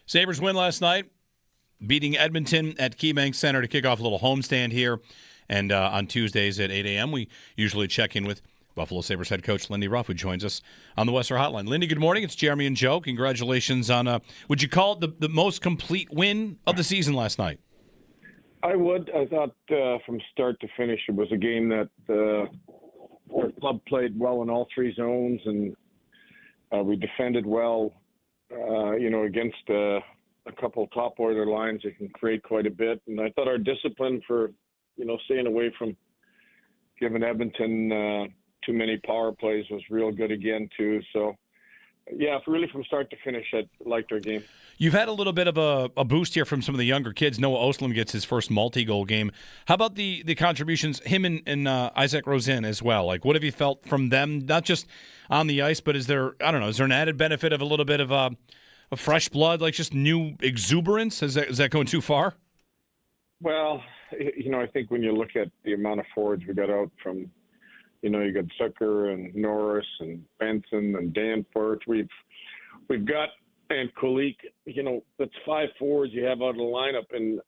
Sabres win last night, beating Edmonton at KeyBank Center to kick off a little homestand here. And on Tuesdays at 8 a.m., we usually check in with Buffalo Sabres head coach Lindy Ruff, who joins us on the Western Hotline. Lindy, good morning. It's Jeremy and Joe. Congratulations on, would you call it the most complete win of the season last night? I would. I thought from start to finish it was a game that our club played well in all three zones, and we defended well. Against a couple top order lines, it can create quite a bit. And I thought our discipline for, staying away from giving Edmonton too many power plays was real good again, too. So, yeah, really from start to finish, I liked our game. You've had a little bit of a boost here from some of the younger kids. Noah Ostlund gets his first multi-goal game. How about the contributions, him and Isaac Rosen as well? Like, what have you felt from them, not just on the ice, but is there an added benefit of a little bit of a fresh blood, like just new exuberance? Is that going too far? Well, I think when you look at the amount of forwards we got out from, you got Zucker and Norris and Benson and Danforth. We've got and Kulik, that's 5 forwards you have out of the lineup, and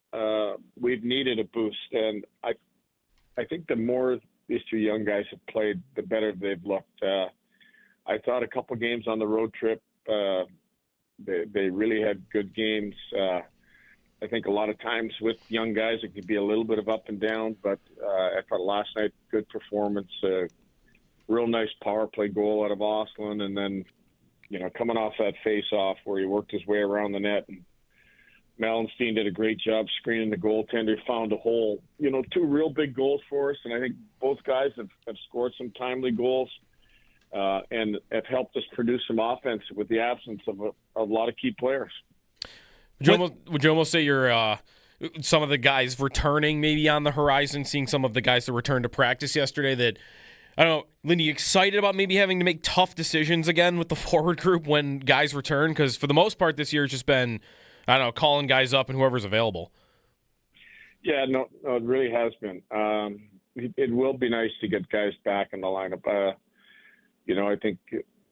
we've needed a boost. And I think the more these two young guys have played, the better they've looked. I thought a couple games on the road trip, they really had good games. I think a lot of times with young guys, it could be a little bit of up and down, but I thought last night, good performance, real nice power play goal out of Ostlund, and then, coming off that face-off where he worked his way around the net, and Malenstein did a great job screening the goaltender, found a hole. 2 real big goals for us, and I think both guys have scored some timely goals and have helped us produce some offense with the absence of a lot of key players. Would you almost say you're some of the guys returning maybe on the horizon, seeing some of the guys that returned to practice yesterday that, I don't know, Lindy, excited about maybe having to make tough decisions again with the forward group when guys return? Because for the most part this year it's just been, I don't know, calling guys up and whoever's available. Yeah, no, it really has been. It will be nice to get guys back in the lineup. I think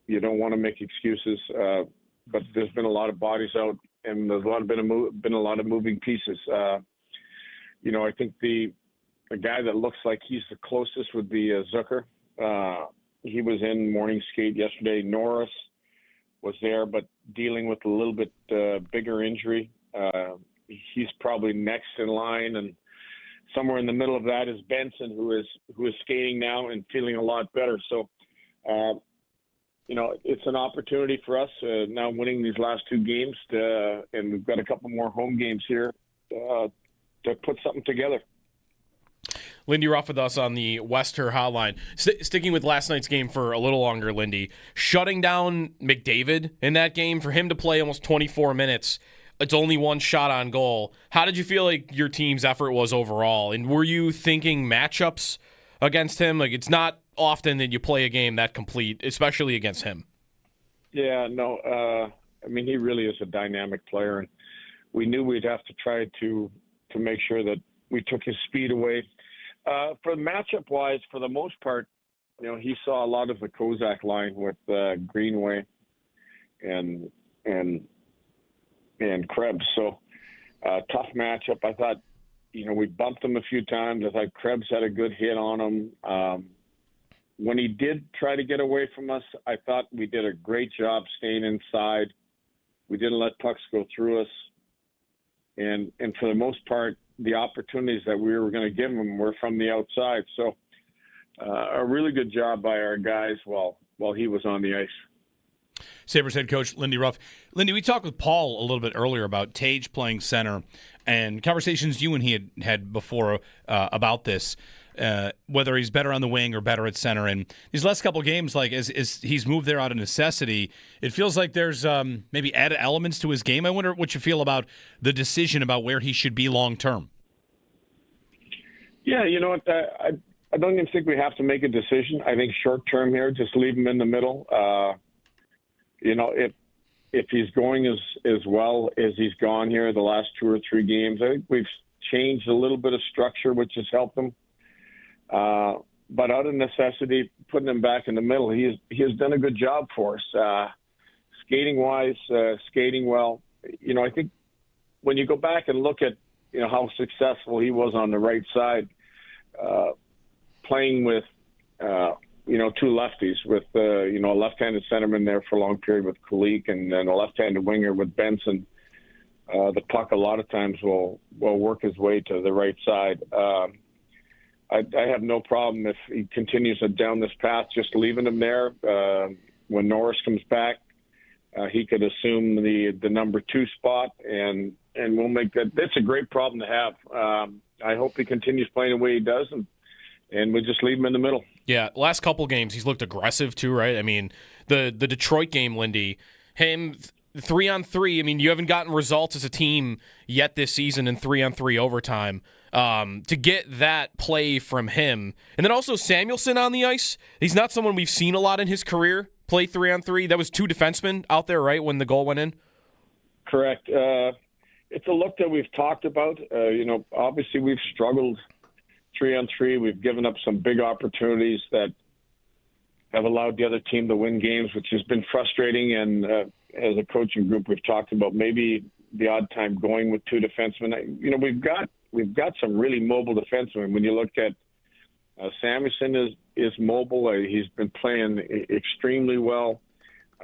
you don't want to make excuses, but there's been a lot of bodies out, and there's been a lot of moving pieces. I think the guy that looks like he's the closest would be Zucker. He was in morning skate yesterday. Norris was there, but dealing with a little bit bigger injury. He's probably next in line, and somewhere in the middle of that is Benson, who is skating now and feeling a lot better. So, it's an opportunity for us now winning these last 2 games, and we've got a couple more home games here to put something together. Lindy Ruff with us on the Western Hotline. Sticking with last night's game for a little longer, Lindy. Shutting down McDavid in that game, for him to play almost 24 minutes, it's only 1 shot on goal. How did you feel like your team's effort was overall? And were you thinking matchups against him? Like, it's not often that you play a game that complete, especially against him. Yeah, no. He really is a dynamic player, and we knew we'd have to try to make sure that we took his speed away. For matchup-wise, for the most part, he saw a lot of the Kozak line with Greenway and Krebs. So tough matchup. I thought, we bumped him a few times. I thought Krebs had a good hit on him. When he did try to get away from us, I thought we did a great job staying inside. We didn't let pucks go through us. And for the most part, the opportunities that we were going to give him were from the outside. So a really good job by our guys while he was on the ice. Sabres head coach Lindy Ruff. Lindy, we talked with Paul a little bit earlier about Tage playing center and conversations you and he had before about this. Whether he's better on the wing or better at center. And these last couple of games, like as he's moved there out of necessity, it feels like there's maybe added elements to his game. I wonder what you feel about the decision about where he should be long term. Yeah, you know what? I don't even think we have to make a decision. I think short term here, just leave him in the middle. If he's going as well as he's gone here the last 2 or 3 games, I think we've changed a little bit of structure, which has helped him. But out of necessity, putting him back in the middle, he has done a good job for us. Skating-wise, skating well. I think when you go back and look at, how successful he was on the right side, playing with, 2 lefties with, a left-handed centerman there for a long period with Kulik and then a left-handed winger with Benson. The puck a lot of times will work his way to the right side. I have no problem if he continues down this path, just leaving him there. When Norris comes back, he could assume the number 2 spot, and we'll make that. That's a great problem to have. I hope he continues playing the way he does, and we just leave him in the middle. Yeah, last couple games he's looked aggressive too, right? I mean, the Detroit game, Lindy, him 3-on-3. I mean, you haven't gotten results as a team yet this season in 3-on-3 overtime. To get that play from him. And then also Samuelsson on the ice. He's not someone we've seen a lot in his career play 3-on-3. That was 2 defensemen out there, right, when the goal went in? Correct. It's a look that we've talked about. Obviously we've struggled 3-on-3. We've given up some big opportunities that have allowed the other team to win games, which has been frustrating. And as a coaching group, we've talked about maybe the odd time going with 2 defensemen. We've got some really mobile defensemen. When you look at Samuelsson is mobile. He's been playing extremely well.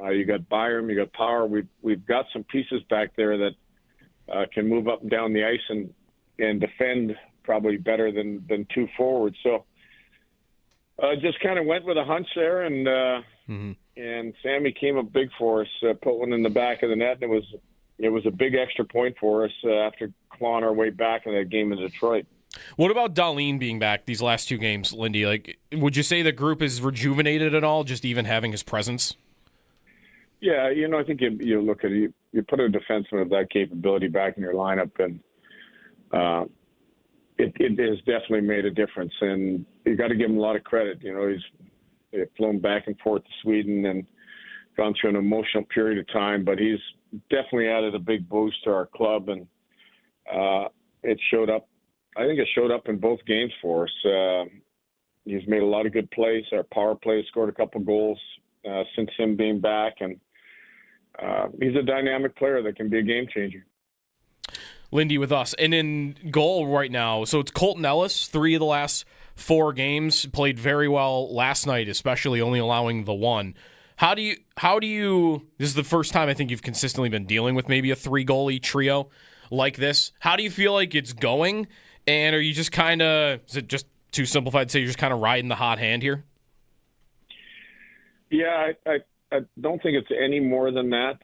You got Byram, you got Power. We've got some pieces back there that can move up and down the ice and defend probably better than 2 forwards. So just kind of went with a hunch there, and Sammy came up big for us. Put one in the back of the net, and it was a big extra point for us after clawing our way back in that game in Detroit. What about Dahlin being back these last 2 games, Lindy? Like, would you say the group is rejuvenated at all, just even having his presence? Yeah, I think you look at it, you put a defenseman of that capability back in your lineup, and it has definitely made a difference. And you got to give him a lot of credit. He's flown back and forth to Sweden and gone through an emotional period of time, but he's definitely added a big boost to our club, and it showed up. I think it showed up in both games for us. He's made a lot of good plays. Our power play scored a couple goals since him being back, and he's a dynamic player that can be a game changer. Lindy with us. And in goal right now, so it's Colton Ellis, 3 of the last 4 games, played very well last night, especially only allowing the 1. How do you this is the first time I think you've consistently been dealing with maybe a 3-goalie trio like this. How do you feel like it's going? And are you just kind of, is it just too simplified to say you're just kind of riding the hot hand here? Yeah, I don't think it's any more than that.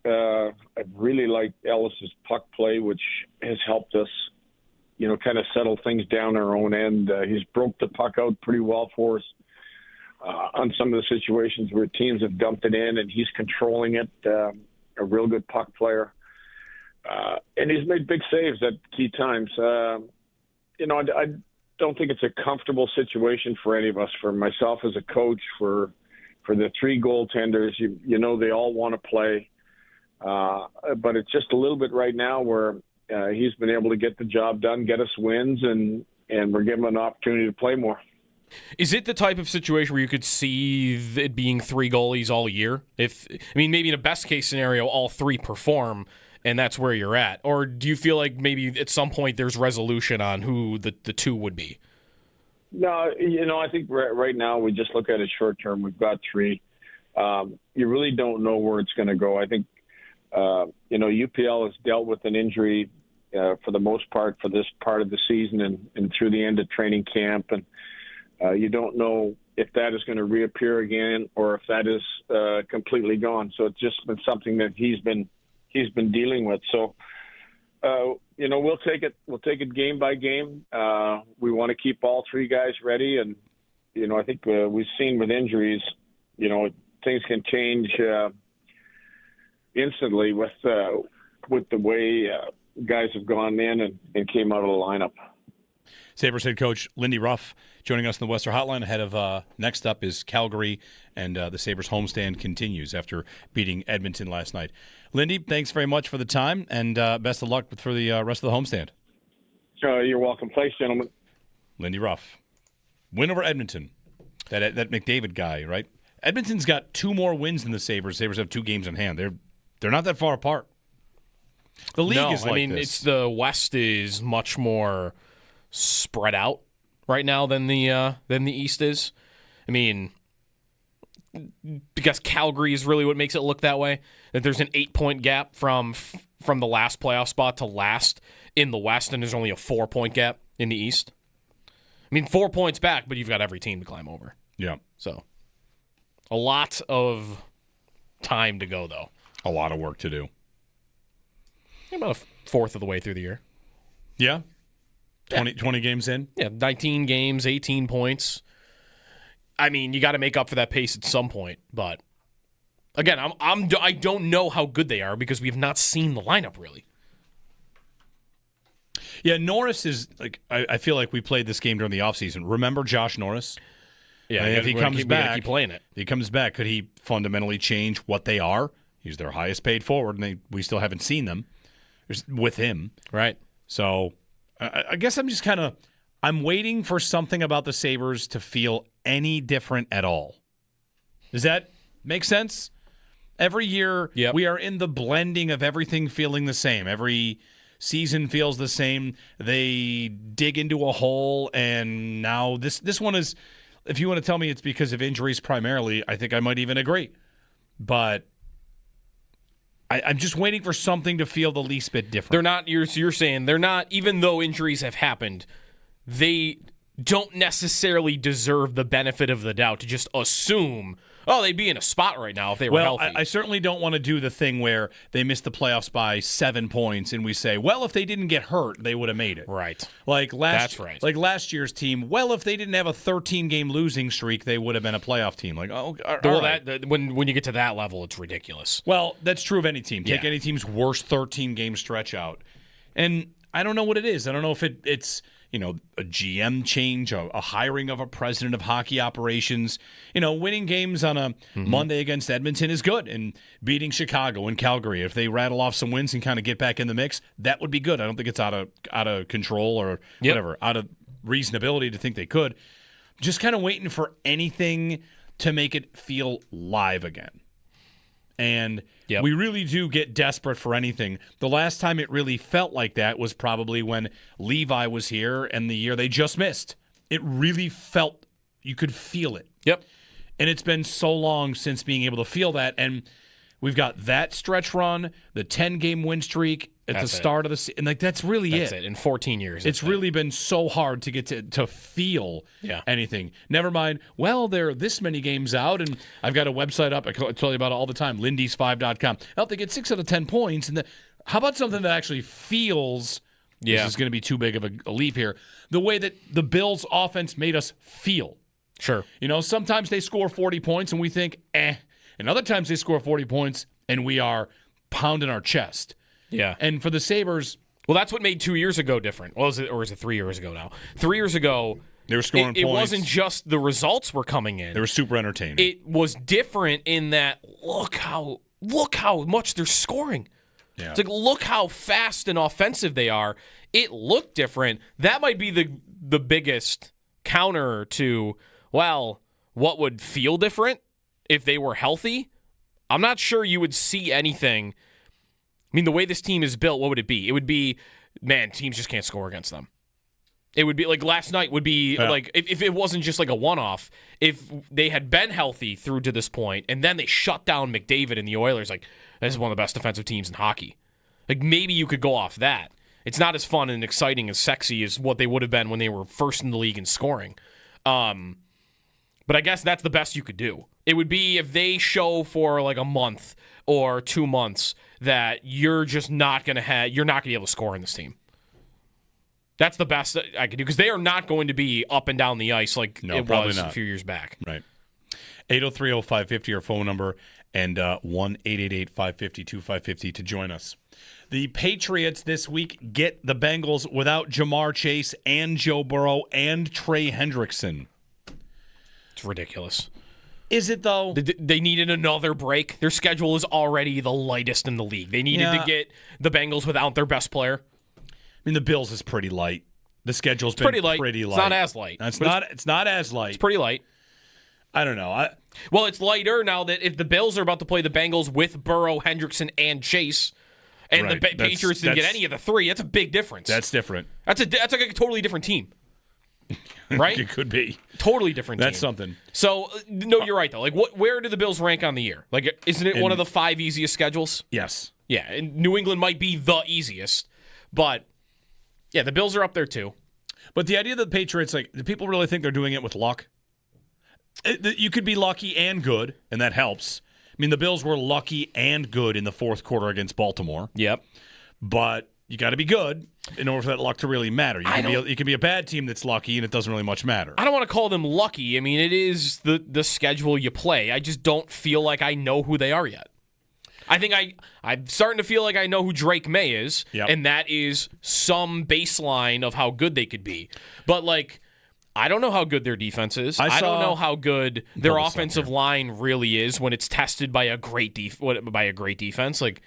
I really like Ellis's puck play, which has helped us, kind of settle things down our own end. He's broke the puck out pretty well for us on some of the situations where teams have dumped it in, and he's controlling it. A real good puck player. And he's made big saves at key times. I don't think it's a comfortable situation for any of us, for myself as a coach, for the 3 goaltenders. They all want to play. But it's just a little bit right now where he's been able to get the job done, get us wins, and and we're given an opportunity to play more. Is it the type of situation where you could see it being 3 goalies all year? Maybe in a best case scenario, all 3 perform, and that's where you're at. Or do you feel like maybe at some point there's resolution on who the 2 would be? No, I think right now we just look at it short term. We've got 3. You really don't know where it's going to go. I think, UPL has dealt with an injury for the most part for this part of the season and through the end of training camp. And you don't know if that is going to reappear again or if that is completely gone. So it's just been something that he's been dealing with. So, we'll take it game by game. We want to keep all 3 guys ready. And, I think we've seen with injuries, things can change instantly with the way guys have gone in and came out of the lineup. Sabres head coach Lindy Ruff joining us in the Western Hotline ahead of next up is Calgary, and the Sabres homestand continues after beating Edmonton last night. Lindy, thanks very much for the time, and best of luck for the rest of the homestand. You're welcome. Thanks, gentlemen. Lindy Ruff. Win over Edmonton. That McDavid guy, right? Edmonton's got 2 more wins than the Sabres. Sabres have 2 games in hand. They're not that far apart. The league is like this. It's the West is much more spread out right now than the East is. Because Calgary is really what makes it look that way. That there's an 8-point gap from the last playoff spot to last in the West, and there's only a 4-point gap in the East. 4 points back, but you've got every team to climb over. Yeah. So a lot of time to go, though. A lot of work to do. About a fourth of the way through the year. Yeah? 20 games in? Yeah, 19 games, 18 points. You got to make up for that pace at some point. But, again, I don't know how good they are because we have not seen the lineup, really. Yeah, Norris is, I feel like we played this game during the offseason. Remember Josh Norris? Yeah, if he comes back, keep playing it. If he comes back, could he fundamentally change what they are? He's their highest paid forward, and we still haven't seen them with him. Right. So I guess I'm just I'm waiting for something about the Sabres to feel any different at all. Does that make sense? Every year, we are in the blending of everything feeling the same. Every season feels the same. They dig into a hole, and now this one is, if you want to tell me it's because of injuries primarily, I think I might even agree. But I'm just waiting for something to feel the least bit different. They're not, you're saying, they're not, even though injuries have happened, they don't necessarily deserve the benefit of the doubt to just assume, they'd be in a spot right now if they were healthy. I certainly don't want to do the thing where they missed the playoffs by 7 points and we say, well, if they didn't get hurt, they would have made it. Right. That's right. Like last year's team, well, if they didn't have a 13-game losing streak, they would have been a playoff team. When you get to that level, it's ridiculous. Well, that's true of any team. Take any team's worst 13-game stretch out. And I don't know what it is. I don't know if it's a GM change, a hiring of a president of hockey operations. Winning games on a Monday against Edmonton is good, and beating Chicago and Calgary, if they rattle off some wins and kind of get back in the mix, that would be good. I don't think it's out of control or whatever, out of reasonability to think they could. Just kind of waiting for anything to make it feel live again. And we really do get desperate for anything. The last time it really felt like that was probably when Levi was here and the year they just missed. It really felt, you could feel it. Yep. And it's been so long since being able to feel that. And we've got that stretch run, the 10-game win streak at the start of the season. And that's really it. In 14 years. It's really been so hard to get to feel anything. Never mind, well, they're this many games out, and I've got a website up. I tell you about it all the time, lindys5.com. They get 6 out of 10 points. And how about something that actually feels, this is going to be too big of a leap here, the way that the Bills' offense made us feel. Sure. Sometimes they score 40 points, and we think, and other times they score 40 points, and we are pounding our chest. Yeah. And for the Sabres, well, that's what made 2 years ago different. Well, is it 3 years ago now? 3 years ago, they were scoring points. It wasn't just the results were coming in. They were super entertaining. It was different in that look how much they're scoring. Yeah. It's like, look how fast and offensive they are. It looked different. That might be the biggest counter to, well, what would feel different if they were healthy? I'm not sure you would see anything. I mean, the way this team is built, what would it be? It would be, man, teams just can't score against them. It would be like last night would be like if it wasn't just like a one-off, if they had been healthy through to this point and then they shut down McDavid and the Oilers, like, this is one of the best defensive teams in hockey. Like, maybe you could go off that. It's not as fun and exciting and sexy as what they would have been when they were first in the league in scoring. But I guess that's the best you could do. It would be if they show for like a month or 2 months that you're just not going to be able to score in this team. That's the best I could do, because they are not going to be up and down the ice like it was a few years back. Right. 803-0550, our phone number, and 1-888-550-2550 to join us. The Patriots this week get the Bengals without Jamar Chase and Joe Burrow and Trey Hendrickson. It's ridiculous. Is it, though? They needed another break. Their schedule is already the lightest in the league. They needed to get the Bengals without their best player. I mean, the Bills is pretty light. The schedule's been pretty light. It's not as light. It's not as light. It's pretty light. I don't know. Well, it's lighter now that if the Bills are about to play the Bengals with Burrow, Hendrickson, and Chase, and the Patriots didn't get any of the three, that's a big difference. That's different. That's like a totally different team. Right? It could be. Totally different team. That's something. So, no, you're right, though. Like, where do the Bills rank on the year? Like, isn't it one of the 5 easiest schedules? Yes. Yeah, and New England might be the easiest, but yeah, the Bills are up there too. But the idea that the Patriots, like, do people really think they're doing it with luck? You could be lucky and good, and that helps. I mean, the Bills were lucky and good in the fourth quarter against Baltimore. Yep. But you got to be good in order for that luck to really matter. You can be a bad team that's lucky, and it doesn't really much matter. I don't want to call them lucky. I mean, it is the schedule you play. I just don't feel like I know who they are yet. I think I'm starting to feel like I know who Drake May is, and that is some baseline of how good they could be. But, like, I don't know how good their defense is. I don't know how good their offensive line really is when it's tested by a great defense. Like,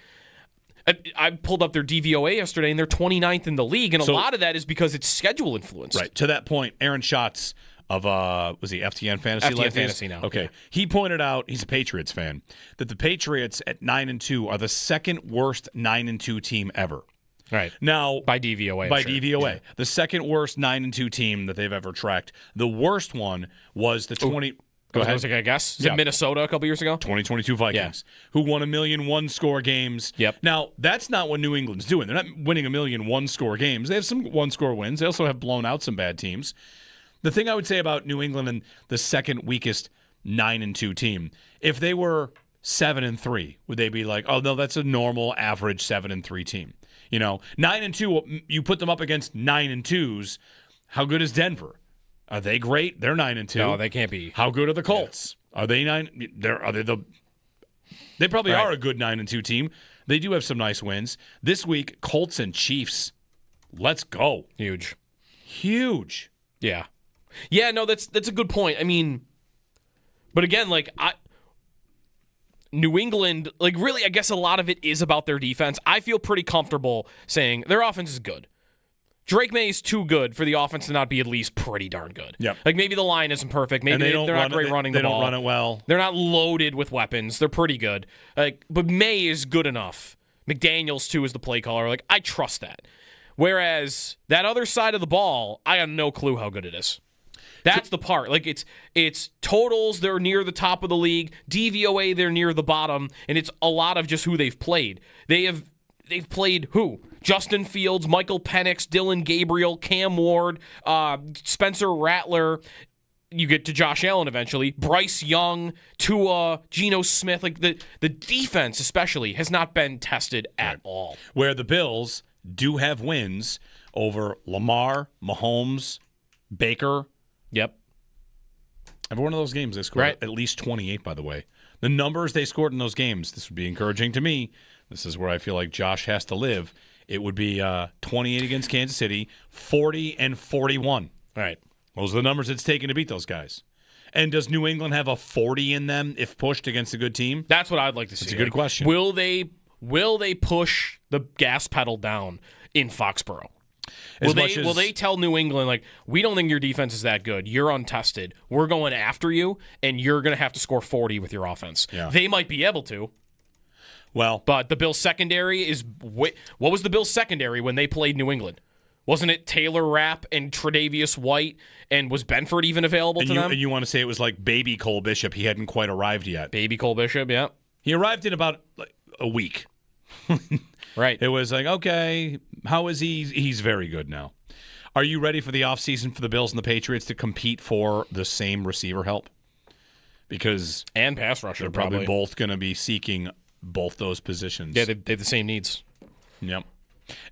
I pulled up their DVOA yesterday, and they're 29th in the league, and a lot of that is because it's schedule influenced. Right. To that point, Aaron Schatz of was he FTN Fantasy? FTN Fantasy now. Okay. Yeah. He pointed out, he's a Patriots fan, that the Patriots at 9-2 are the second worst 9-2 team ever. Right. Now, by DVOA. By DVOA. Yeah. The second worst 9-2 team that they've ever tracked. The worst one was the 20 Go ahead. I guess. Is it Minnesota a couple years ago? 2022 Vikings, who won 1,000,000 one-score games. Yep. Now, that's not what New England's doing. They're not winning 1,000,000 one-score games. They have some one-score wins. They also have blown out some bad teams. The thing I would say about New England and the second weakest 9-2 team, if they were 7-3, would they be like, oh, no, that's a normal average 7-3 team? 9-2, you put them up against 9-2s. How good is Denver? Are they great? They're 9-2. No, they can't be. How good are the Colts? Yeah. Are they 9? They probably are a good 9-2 team. They do have some nice wins. This week, Colts and Chiefs. Let's go. Huge. Yeah. Yeah, no, that's a good point. I mean, but again, like, New England, like, really, I guess a lot of it is about their defense. I feel pretty comfortable saying their offense is good. Drake May is too good for the offense to not be at least pretty darn good. Yep. Like, maybe the line isn't perfect. Maybe they're not great running the ball. They don't run it well. They're not loaded with weapons. They're pretty good. Like, but May is good enough. McDaniels, too, is the play caller. Like, I trust that. Whereas that other side of the ball, I got no clue how good it is. That's the part. Like, it's totals, they're near the top of the league. DVOA, they're near the bottom. And it's a lot of just who they've played. They've played who? Justin Fields, Michael Penix, Dylan Gabriel, Cam Ward, Spencer Rattler. You get to Josh Allen eventually. Bryce Young, Tua, Geno Smith. Like, the defense especially has not been tested at all. Where the Bills do have wins over Lamar, Mahomes, Baker. Yep. Every one of those games they scored at least 28, by the way. The numbers they scored in those games, this would be encouraging to me. This is where I feel like Josh has to live. It would be 28 against Kansas City, 40 and 41. All right. Those are the numbers it's taken to beat those guys. And does New England have a 40 in them if pushed against a good team? That's what I'd like to see. That's a good question. Will they will they push the gas pedal down in Foxborough? Will they tell New England, like, we don't think your defense is that good. You're untested. We're going after you, and you're going to have to score 40 with your offense. Yeah. They might be able to. Well, but the Bills secondary is what was the Bills secondary when they played New England? Wasn't it Taylor Rapp and Tre'Davious White, and was Benford even available to them? And you want to say it was like baby Cole Bishop. He hadn't quite arrived yet. Baby Cole Bishop, yeah. He arrived in about a week. Right. It was like, okay, how is he? He's very good now. Are you ready for the offseason for the Bills and the Patriots to compete for the same receiver help? Because and pass rusher, they're probably both going to be seeking both those positions. Yeah, they have the same needs. Yep.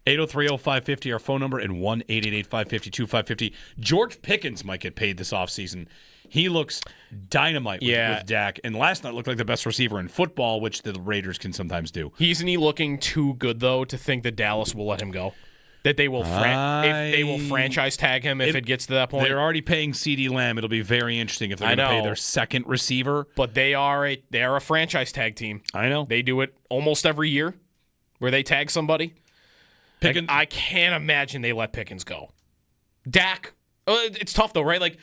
803-0550, our phone number, and 1-888-550-2550. George Pickens might get paid this offseason. He looks dynamite with Dak, and last night looked like the best receiver in football, which the Raiders can sometimes do. Isn't he looking too good, though, to think that Dallas will let him go? That they will if they will franchise tag him if it gets to that point? They're already paying CeeDee Lamb. It'll be very interesting if they're going to pay their second receiver. But they are a franchise tag team. I know. They do it almost every year where they tag somebody. Pickens, I can't imagine they let Pickens go. Dak, it's tough, though, right? Like,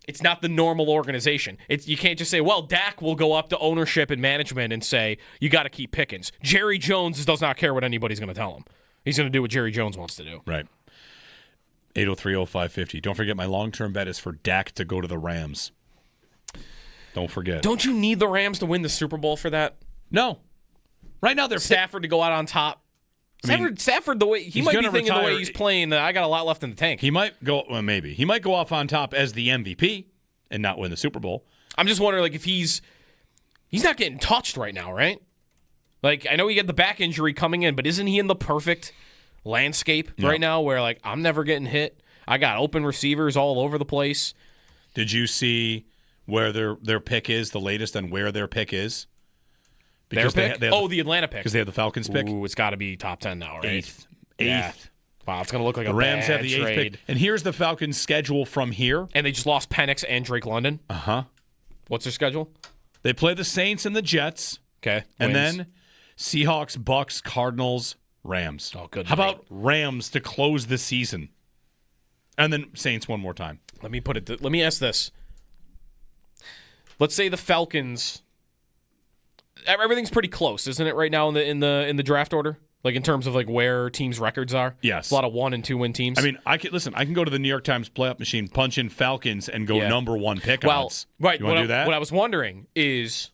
it's not the normal organization. You can't just say, well, Dak will go up to ownership and management and say, you got to keep Pickens. Jerry Jones does not care what anybody's going to tell him. He's going to do what Jerry Jones wants to do. Right. 803-0550. Don't forget my long-term bet is for Dak to go to the Rams. Don't forget. Don't you need the Rams to win the Super Bowl for that? No. Right now they're Stafford to go out on top. Stafford, the way he might be thinking the way he's playing, I got a lot left in the tank. He might go. Well, maybe he might go off on top as the MVP and not win the Super Bowl. I'm just wondering, like, if he's not getting touched right now, right? Like, I know he had the back injury coming in, but isn't he in the perfect landscape right now where, like, I'm never getting hit? I got open receivers all over the place. Did you see where their pick is? The latest on where their pick is? Because their pick? The Atlanta pick. Because they have the Falcons pick. Ooh, it's got to be top 10 now, right? Eighth. Yeah. Wow, it's going to look like the a Rams bad have the trade. eighth pick. And here's the Falcons' schedule from here. And they just lost Penix and Drake London. Uh-huh. What's their schedule? They play the Saints and the Jets. Okay. And then Seahawks, Bucks, Cardinals, Rams. Oh, good. How about Rams to close the season? And then Saints one more time. Let me ask this. Let's say the Falcons. Everything's pretty close, isn't it, right now in the draft order? Like, in terms of, like, where teams' records are? Yes. A lot of 1 and 2 win teams. I mean, I can go to the New York Times playoff machine, punch in Falcons, and go number one pick odds. Right. You want to do that? What I was wondering is,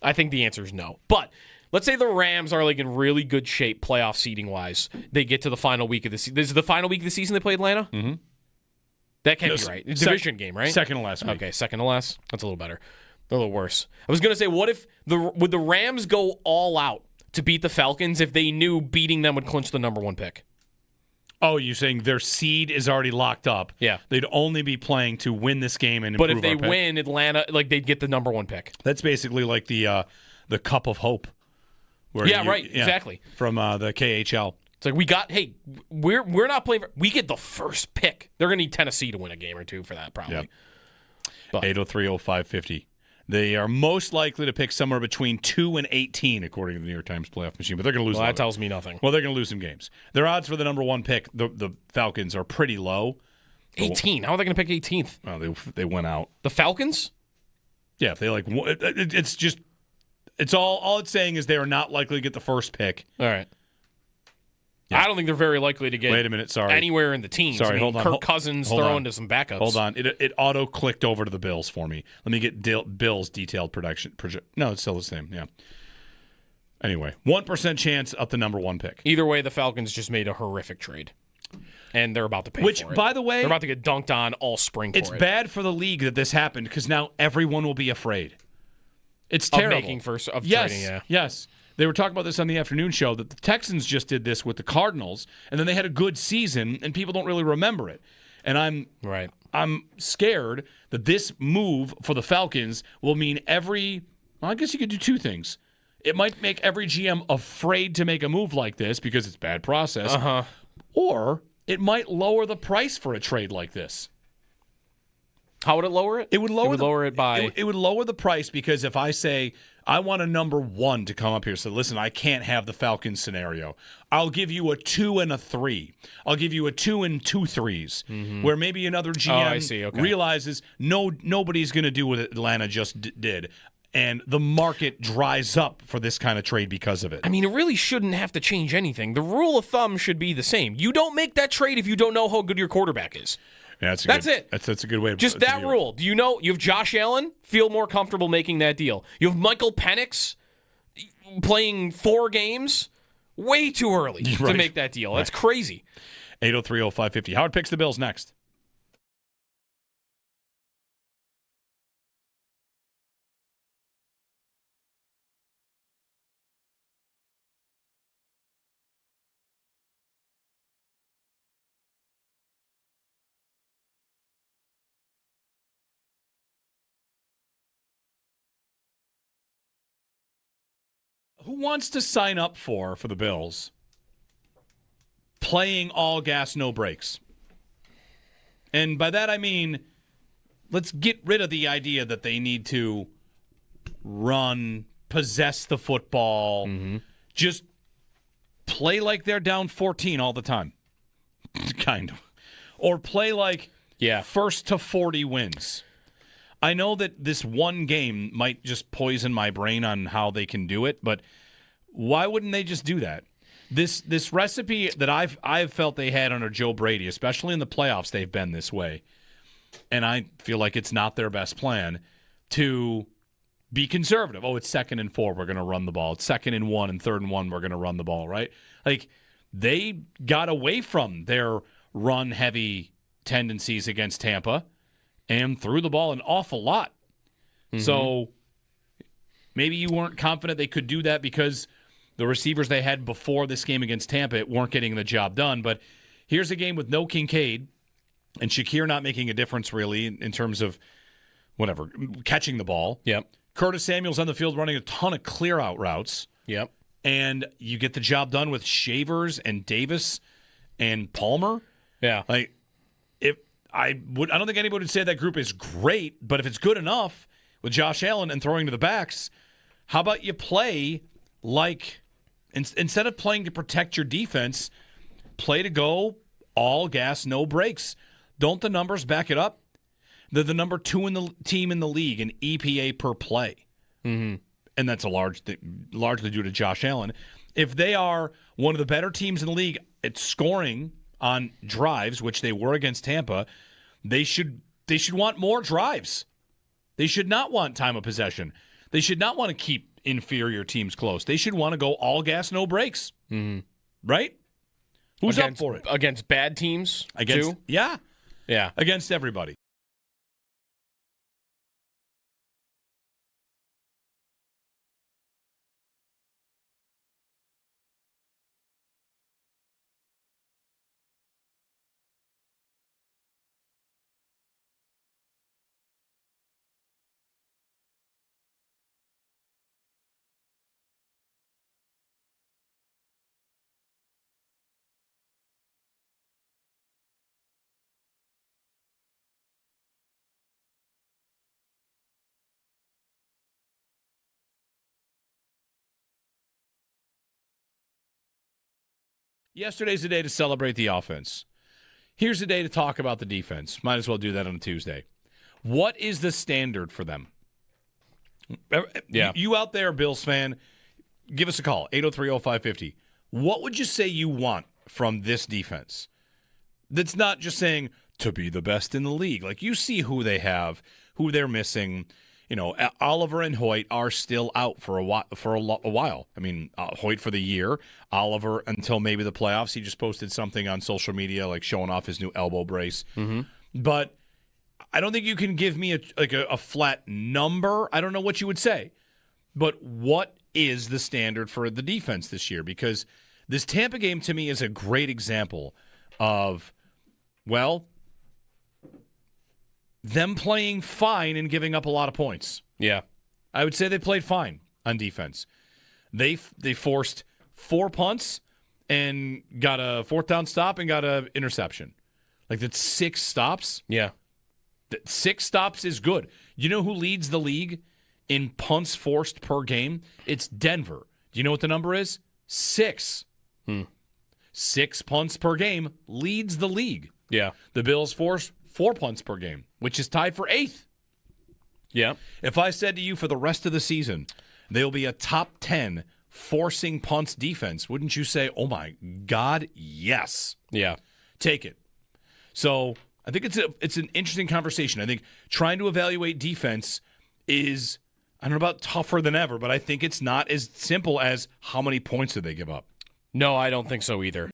I think the answer is no. But let's say the Rams are, like, in really good shape playoff seeding-wise. They get to the final week of the season. This is the final week of the season they play Atlanta? Mm-hmm. That can't be right. Division game, right? Second to last week. Okay, second to last. That's a little better. A little worse. I was going to say, what if would the Rams go all out to beat the Falcons if they knew beating them would clinch the number 1 pick? Oh, you're saying their seed is already locked up. Yeah. They'd only be playing to win this game and improve But if they our pick. win Atlanta, like, they'd get the number 1 pick. That's basically like the Cup of Hope. Exactly. From the KHL. It's like we're not playing. We get the first pick. They're going to need Tennessee to win a game or two for that, probably. Yep. 803-0550. They are most likely to pick somewhere between 2 and 18, according to the New York Times playoff machine. But they're going to lose. Well, that tells me nothing. Well, they're going to lose some games. Their odds for the number 1 pick, the Falcons, are pretty low. 18. How are they going to pick 18th? Well, they went out. The Falcons? Yeah, if they it's just all it's saying is they are not likely to get the first pick. All right. Yeah. I don't think they're very likely to get. Wait a minute, sorry. Anywhere in the teams. Sorry, hold on. Kirk Cousins throwing to some backups. Hold on. It auto clicked over to the Bills for me. Let me get Bills detailed production. No, it's still the same. Yeah. Anyway, 1% chance at the number 1 pick. Either way, the Falcons just made a horrific trade. And they're about to pay for it. Which, by the way, they're about to get dunked on all spring for it. It's bad for the league that this happened because now everyone will be afraid. It's terrible. Trading, yeah. Yes. They were talking about this on the afternoon show that the Texans just did this with the Cardinals, and then they had a good season, and people don't really remember it. And I'm scared that this move for the Falcons will mean I guess you could do 2 things. It might make every GM afraid to make a move like this because it's bad process, or it might lower the price for a trade like this. How would it lower it? It would lower it by. It would lower the price because if I say I want a number 1 to come up here, so listen, I can't have the Falcons scenario. I'll give you a 2 and a 3. I'll give you a 2 and 2 threes, where maybe another GM realizes nobody's going to do what Atlanta just did. And the market dries up for this kind of trade because of it. I mean, it really shouldn't have to change anything. The rule of thumb should be the same. You don't make that trade if you don't know how good your quarterback is. Yeah, that's it. That's a good way. Just that rule. Do you know you have Josh Allen? Feel more comfortable making that deal. You have Michael Penix playing 4 games. Way too early to make that deal. That's crazy. 803-0550. Howard picks the Bills next. Who wants to sign up for the Bills playing all gas, no brakes? And by that I mean, let's get rid of the idea that they need to run, possess the football, just play like they're down 14 all the time. Kind of. Or play like first to 40 wins. I know that this one game might just poison my brain on how they can do it, but why wouldn't they just do that? This recipe that I've felt they had under Joe Brady, especially in the playoffs, they've been this way, and I feel like it's not their best plan to be conservative. Oh, it's 2nd and 4, we're going to run the ball. It's 2nd and 1 and 3rd and 1, we're going to run the ball, right? Like they got away from their run-heavy tendencies against Tampa and threw the ball an awful lot. So maybe you weren't confident they could do that because the receivers they had before this game against Tampa weren't getting the job done. But here's a game with no Kincaid and Shakir not making a difference really in terms of catching the ball. Yep. Curtis Samuel's on the field running a ton of clear-out routes. Yep. And you get the job done with Shavers and Davis and Palmer. Yeah. I don't think anybody would say that group is great, but if it's good enough with Josh Allen and throwing to the backs, how about you play like instead of playing to protect your defense, play to go all gas, no brakes. Don't the numbers back it up? They're the number 2 in the team in the league in EPA per play, and that's largely due to Josh Allen. If they are one of the better teams in the league at scoring on drives, which they were against Tampa, they should want more drives. They should not want time of possession. They should not want to keep inferior teams close. They should want to go all gas, no brakes. Right? Who's up for it? Against bad teams, too? Yeah. Yeah. Against everybody. Yesterday's the day to celebrate the offense. Here's the day to talk about the defense. Might as well do that on a Tuesday. What is the standard for them? Yeah. You out there, Bills fan, give us a call, 803-0550. What would you say you want from this defense? That's not just saying to be the best in the league. Like, you see who they have, who they're missing. You know, Oliver and Hoyt are still out for a while. I mean, Hoyt for the year, Oliver until maybe the playoffs. He just posted something on social media, like showing off his new elbow brace. But I don't think you can give me a flat number. I don't know what you would say. But what is the standard for the defense this year? Because this Tampa game to me is a great example of, well, them playing fine and giving up a lot of points. Yeah. I would say they played fine on defense. They forced 4 punts and got a 4th down stop and got an interception. Like, that's 6 stops. Yeah. 6 stops is good. You know who leads the league in punts forced per game? It's Denver. Do you know what the number is? 6. 6 punts per game leads the league. Yeah. The Bills force 4 punts per game, which is tied for 8th. Yeah. If I said to you for the rest of the season, they'll be a top 10 forcing punts defense, wouldn't you say, oh my God, yes. Yeah. Take it. So I think it's an interesting conversation. I think trying to evaluate defense is, I don't know about tougher than ever, but I think it's not as simple as how many points did they give up. No, I don't think so either.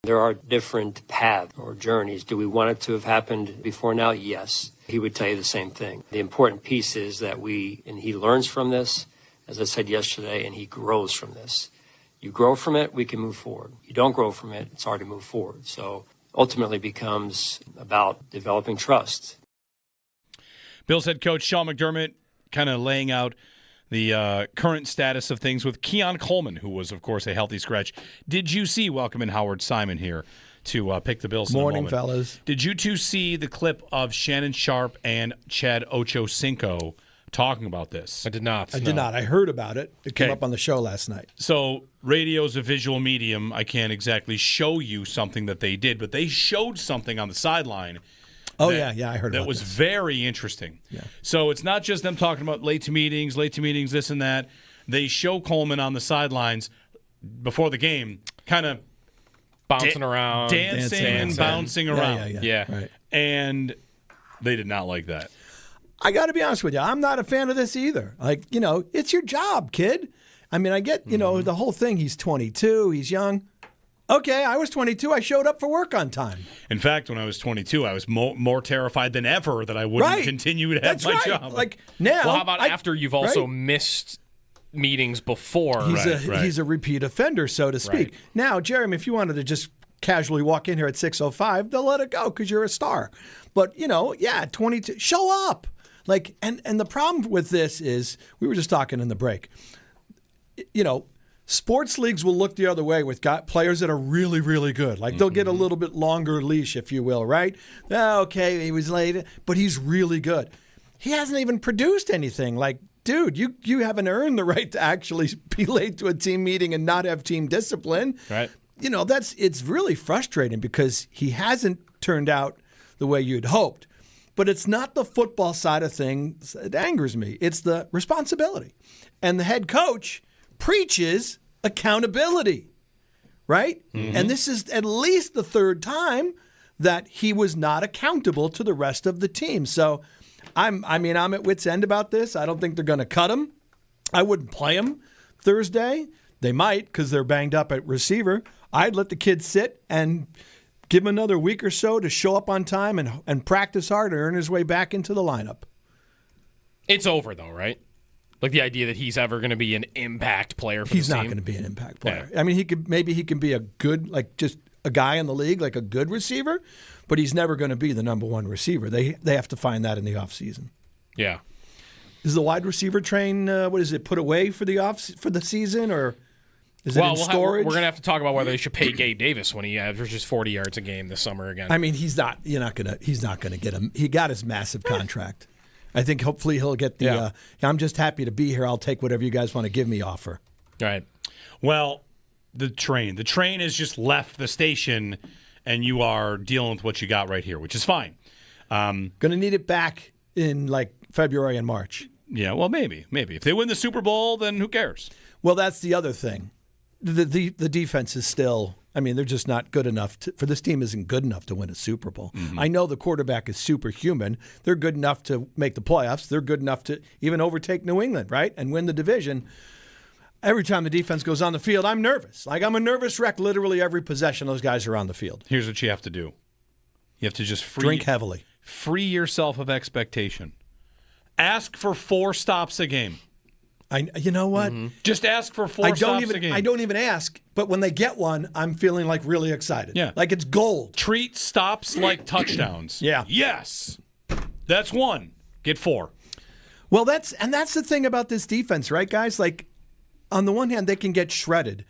There are different paths or journeys. Do we want it to have happened before now? Yes. He would tell you the same thing. The important piece is that he learns from this, as I said yesterday, and he grows from this. You grow from it, we can move forward. You don't grow from it, it's hard to move forward. So ultimately becomes about developing trust. Bills head coach Sean McDermott kind of laying out the current status of things with Keon Coleman, who was, of course, a healthy scratch. Did you see, welcoming Howard Simon here to pick the Bills in a Morning, moment. fellas. Did you two see the clip of Shannon Sharp and Chad Ochocinco talking about this? I did not. I did not. I heard about it. It came up on the show last night. So radio's a visual medium. I can't exactly show you something that they did, but they showed something on the sideline. Oh, yeah, I heard about that was this. very interesting. Yeah. So it's not just them talking about late to meetings, this and that. They show Coleman on the sidelines before the game, kind of bouncing around, dancing, bouncing around. Yeah. Right. And they did not like that. I got to be honest with you. I'm not a fan of this either. Like, it's your job, kid. I mean, I get, the whole thing. He's 22. He's young. Okay, I was 22. I showed up for work on time. In fact, when I was 22, I was more terrified than ever that I wouldn't continue to have my job. Like now, well, how about after you've also missed meetings before? He's a repeat offender, so to speak. Right. Now, Jeremy, if you wanted to just casually walk in here at 6:05, they'll let it go because you're a star. But 22, show up. Like, and the problem with this is, we were just talking in the break. Sports leagues will look the other way with players that are really, really good. Like, they'll get a little bit longer leash, if you will, right? Okay, he was late, but he's really good. He hasn't even produced anything. Like, dude, you haven't earned the right to actually be late to a team meeting and not have team discipline. Right. It's really frustrating because he hasn't turned out the way you'd hoped. But it's not the football side of things that angers me. It's the responsibility. And the head coach preaches accountability, right? Mm-hmm. And this is at least the third time that he was not accountable to the rest of the team. So I'm at wit's end about this. I don't think they're going to cut him. I wouldn't play him Thursday. They might because they're banged up at receiver. I'd let the kid sit and give him another week or so to show up on time and practice hard and earn his way back into the lineup. It's over, though, right? Like the idea that he's ever going to be an impact player for the team. He's not going to be an impact player. Yeah. I mean, he can be a good, like just a guy in the league, like a good receiver, but he's never going to be the number one receiver. They have to find that in the offseason. Yeah. Is the wide receiver train, put away for the season, or is it in storage? We're going to have to talk about whether they should pay Gabe Davis when he averages 40 yards a game this summer again. I mean, he's not going to get him. He got his massive contract. I think hopefully he'll get the I'm just happy to be here. I'll take whatever you guys want to give me offer. Right. Well, the train has just left the station, and you are dealing with what you got right here, which is fine. Going to need it back in like February and March. Yeah, well, maybe. If they win the Super Bowl, then who cares? Well, that's the other thing. the defense is still. I mean, they're just not good enough for this team. Isn't good enough to win a Super Bowl. Mm-hmm. I know the quarterback is superhuman. They're good enough to make the playoffs. They're good enough to even overtake New England, right, and win the division. Every time the defense goes on the field, I'm nervous. Like, I'm a nervous wreck literally every possession those guys are on the field. Here's what you have to do. You have to just drink heavily. Free yourself of expectation. Ask for 4 stops a game. You know what? Mm-hmm. Just ask for 4 stops a game. I don't even ask, but when they get one, I'm feeling like really excited. Yeah. Like it's gold. Treat stops like touchdowns. Yeah. Yes. That's 1. Get 4. Well, that's the thing about this defense, right, guys? Like, on the one hand, they can get shredded,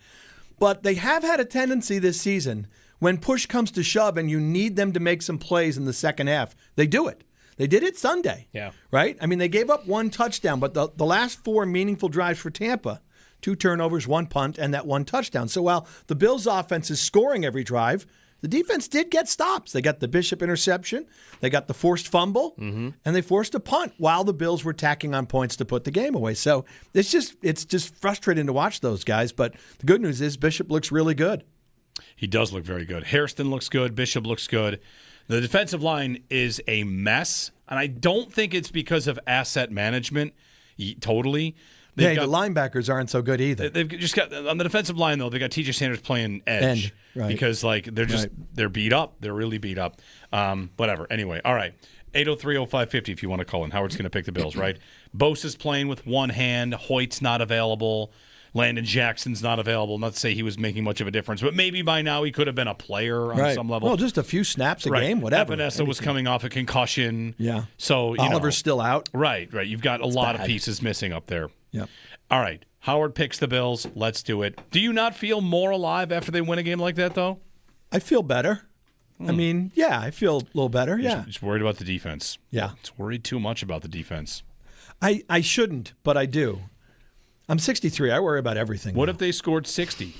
but they have had a tendency this season when push comes to shove and you need them to make some plays in the second half, they do it. They did it Sunday. Yeah. Right? I mean, they gave up 1 touchdown, but the last 4 meaningful drives for Tampa, 2 turnovers, 1 punt, and that 1 touchdown. So while the Bills' offense is scoring every drive, the defense did get stops. They got the Bishop interception, they got the forced fumble, and they forced a punt while the Bills were tacking on points to put the game away. So it's just frustrating to watch those guys. But the good news is Bishop looks really good. He does look very good. Hairston looks good. Bishop looks good. The defensive line is a mess, and I don't think it's because of asset management totally. The linebackers aren't so good either. They've just got on the defensive line though. They got TJ Sanders playing edge right. because like they're beat up. They're really beat up. Whatever. Anyway, all right. 803-0550 if you want to call in. Howard's going to pick the Bills, right? Bosa's playing with one hand. Hoyt's not available. Landon Jackson's not available. Not to say he was making much of a difference, but maybe by now he could have been a player on some level. Well, just a few snaps a game, whatever. Epinesa was coming off a concussion. Yeah. So Oliver's still out. Right. You've got a lot of pieces missing up there. Yep. All right. Howard picks the Bills. Let's do it. Do you not feel more alive after they win a game like that, though? I feel better. I mean, yeah, I feel a little better. Yeah. Just worried about the defense. Yeah. It's worried too much about the defense. I shouldn't, but I do. I'm 63. I worry about everything. What if they scored 60?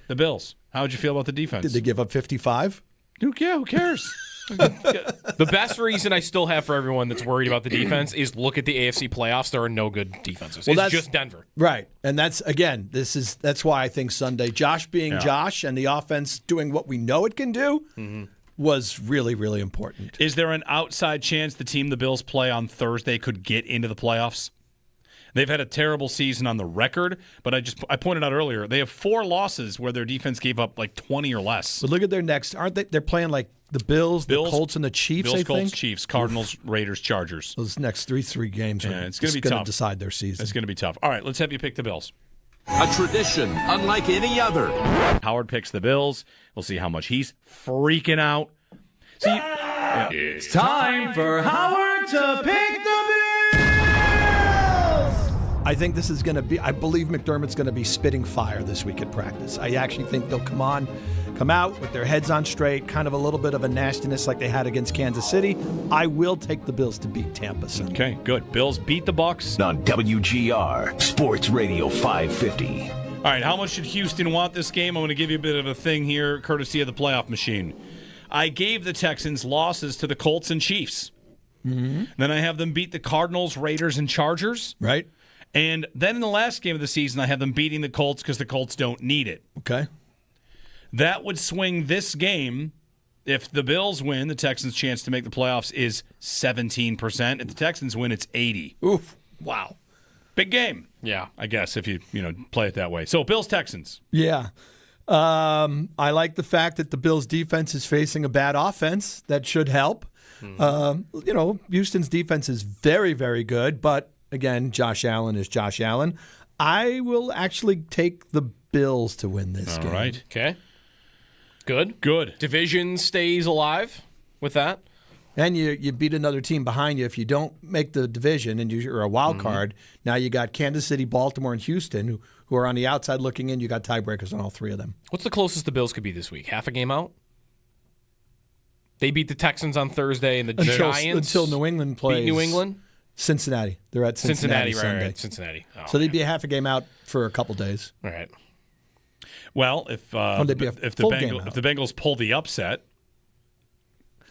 The Bills. How would you feel about the defense? Did they give up 55? Who cares? The best reason I still have for everyone that's worried about the defense is look at the AFC playoffs. There are no good defenses. It's just Denver. Right. And that's why I think Sunday, Josh being Josh and the offense doing what we know it can do was really, really important. Is there an outside chance the team the Bills play on Thursday could get into the playoffs? They've had a terrible season on the record, but I pointed out earlier, they have 4 losses where their defense gave up like 20 or less. But look at their next. Aren't they? They're playing like the Bills, the Colts, and the Chiefs, Bills, I think? Colts, Chiefs, Cardinals, Raiders, Chargers. Those next three games are it's going to be tough. Decide their season. It's going to be tough. All right, let's have you pick the Bills. A tradition unlike any other. Howard picks the Bills. We'll see how much he's freaking out. It's time for Howard to pick the Bills. I think this is going to be, I believe McDermott's going to be spitting fire this week at practice. I actually think they'll come out with their heads on straight, kind of a little bit of a nastiness like they had against Kansas City. I will take the Bills to beat Tampa Sunday. Okay, good. Bills beat the Bucs. On WGR, Sports Radio 550. All right, how much should Houston want this game? I'm going to give you a bit of a thing here, courtesy of the playoff machine. I gave the Texans losses to the Colts and Chiefs. Mm-hmm. Then I have them beat the Cardinals, Raiders, and Chargers. Right. And then in the last game of the season, I have them beating the Colts because the Colts don't need it. Okay. That would swing this game. If the Bills win, the Texans' chance to make the playoffs is 17%. If the Texans win, it's 80%. Oof. Wow. Big game. Yeah. I guess if you play it that way. So Bills-Texans. Yeah. I like the fact that the Bills' defense is facing a bad offense. That should help. Houston's defense is very, very good, but again, Josh Allen is Josh Allen. I will actually take the Bills to win this game. All right. Okay. Good. Good. Division stays alive with that. And you beat another team behind you. If you don't make the division and you're a wild card, now you got Kansas City, Baltimore, and Houston who are on the outside looking in. You got tiebreakers on all 3 of them. What's the closest the Bills could be this week? Half a game out? They beat the Texans on Thursday and the Giants. Until New England plays. Beat New England? Cincinnati. They're at Cincinnati Sunday. Right. Cincinnati. Oh, so they'd be a half a game out for a couple days. All right. Well, if the Bengals pull the upset,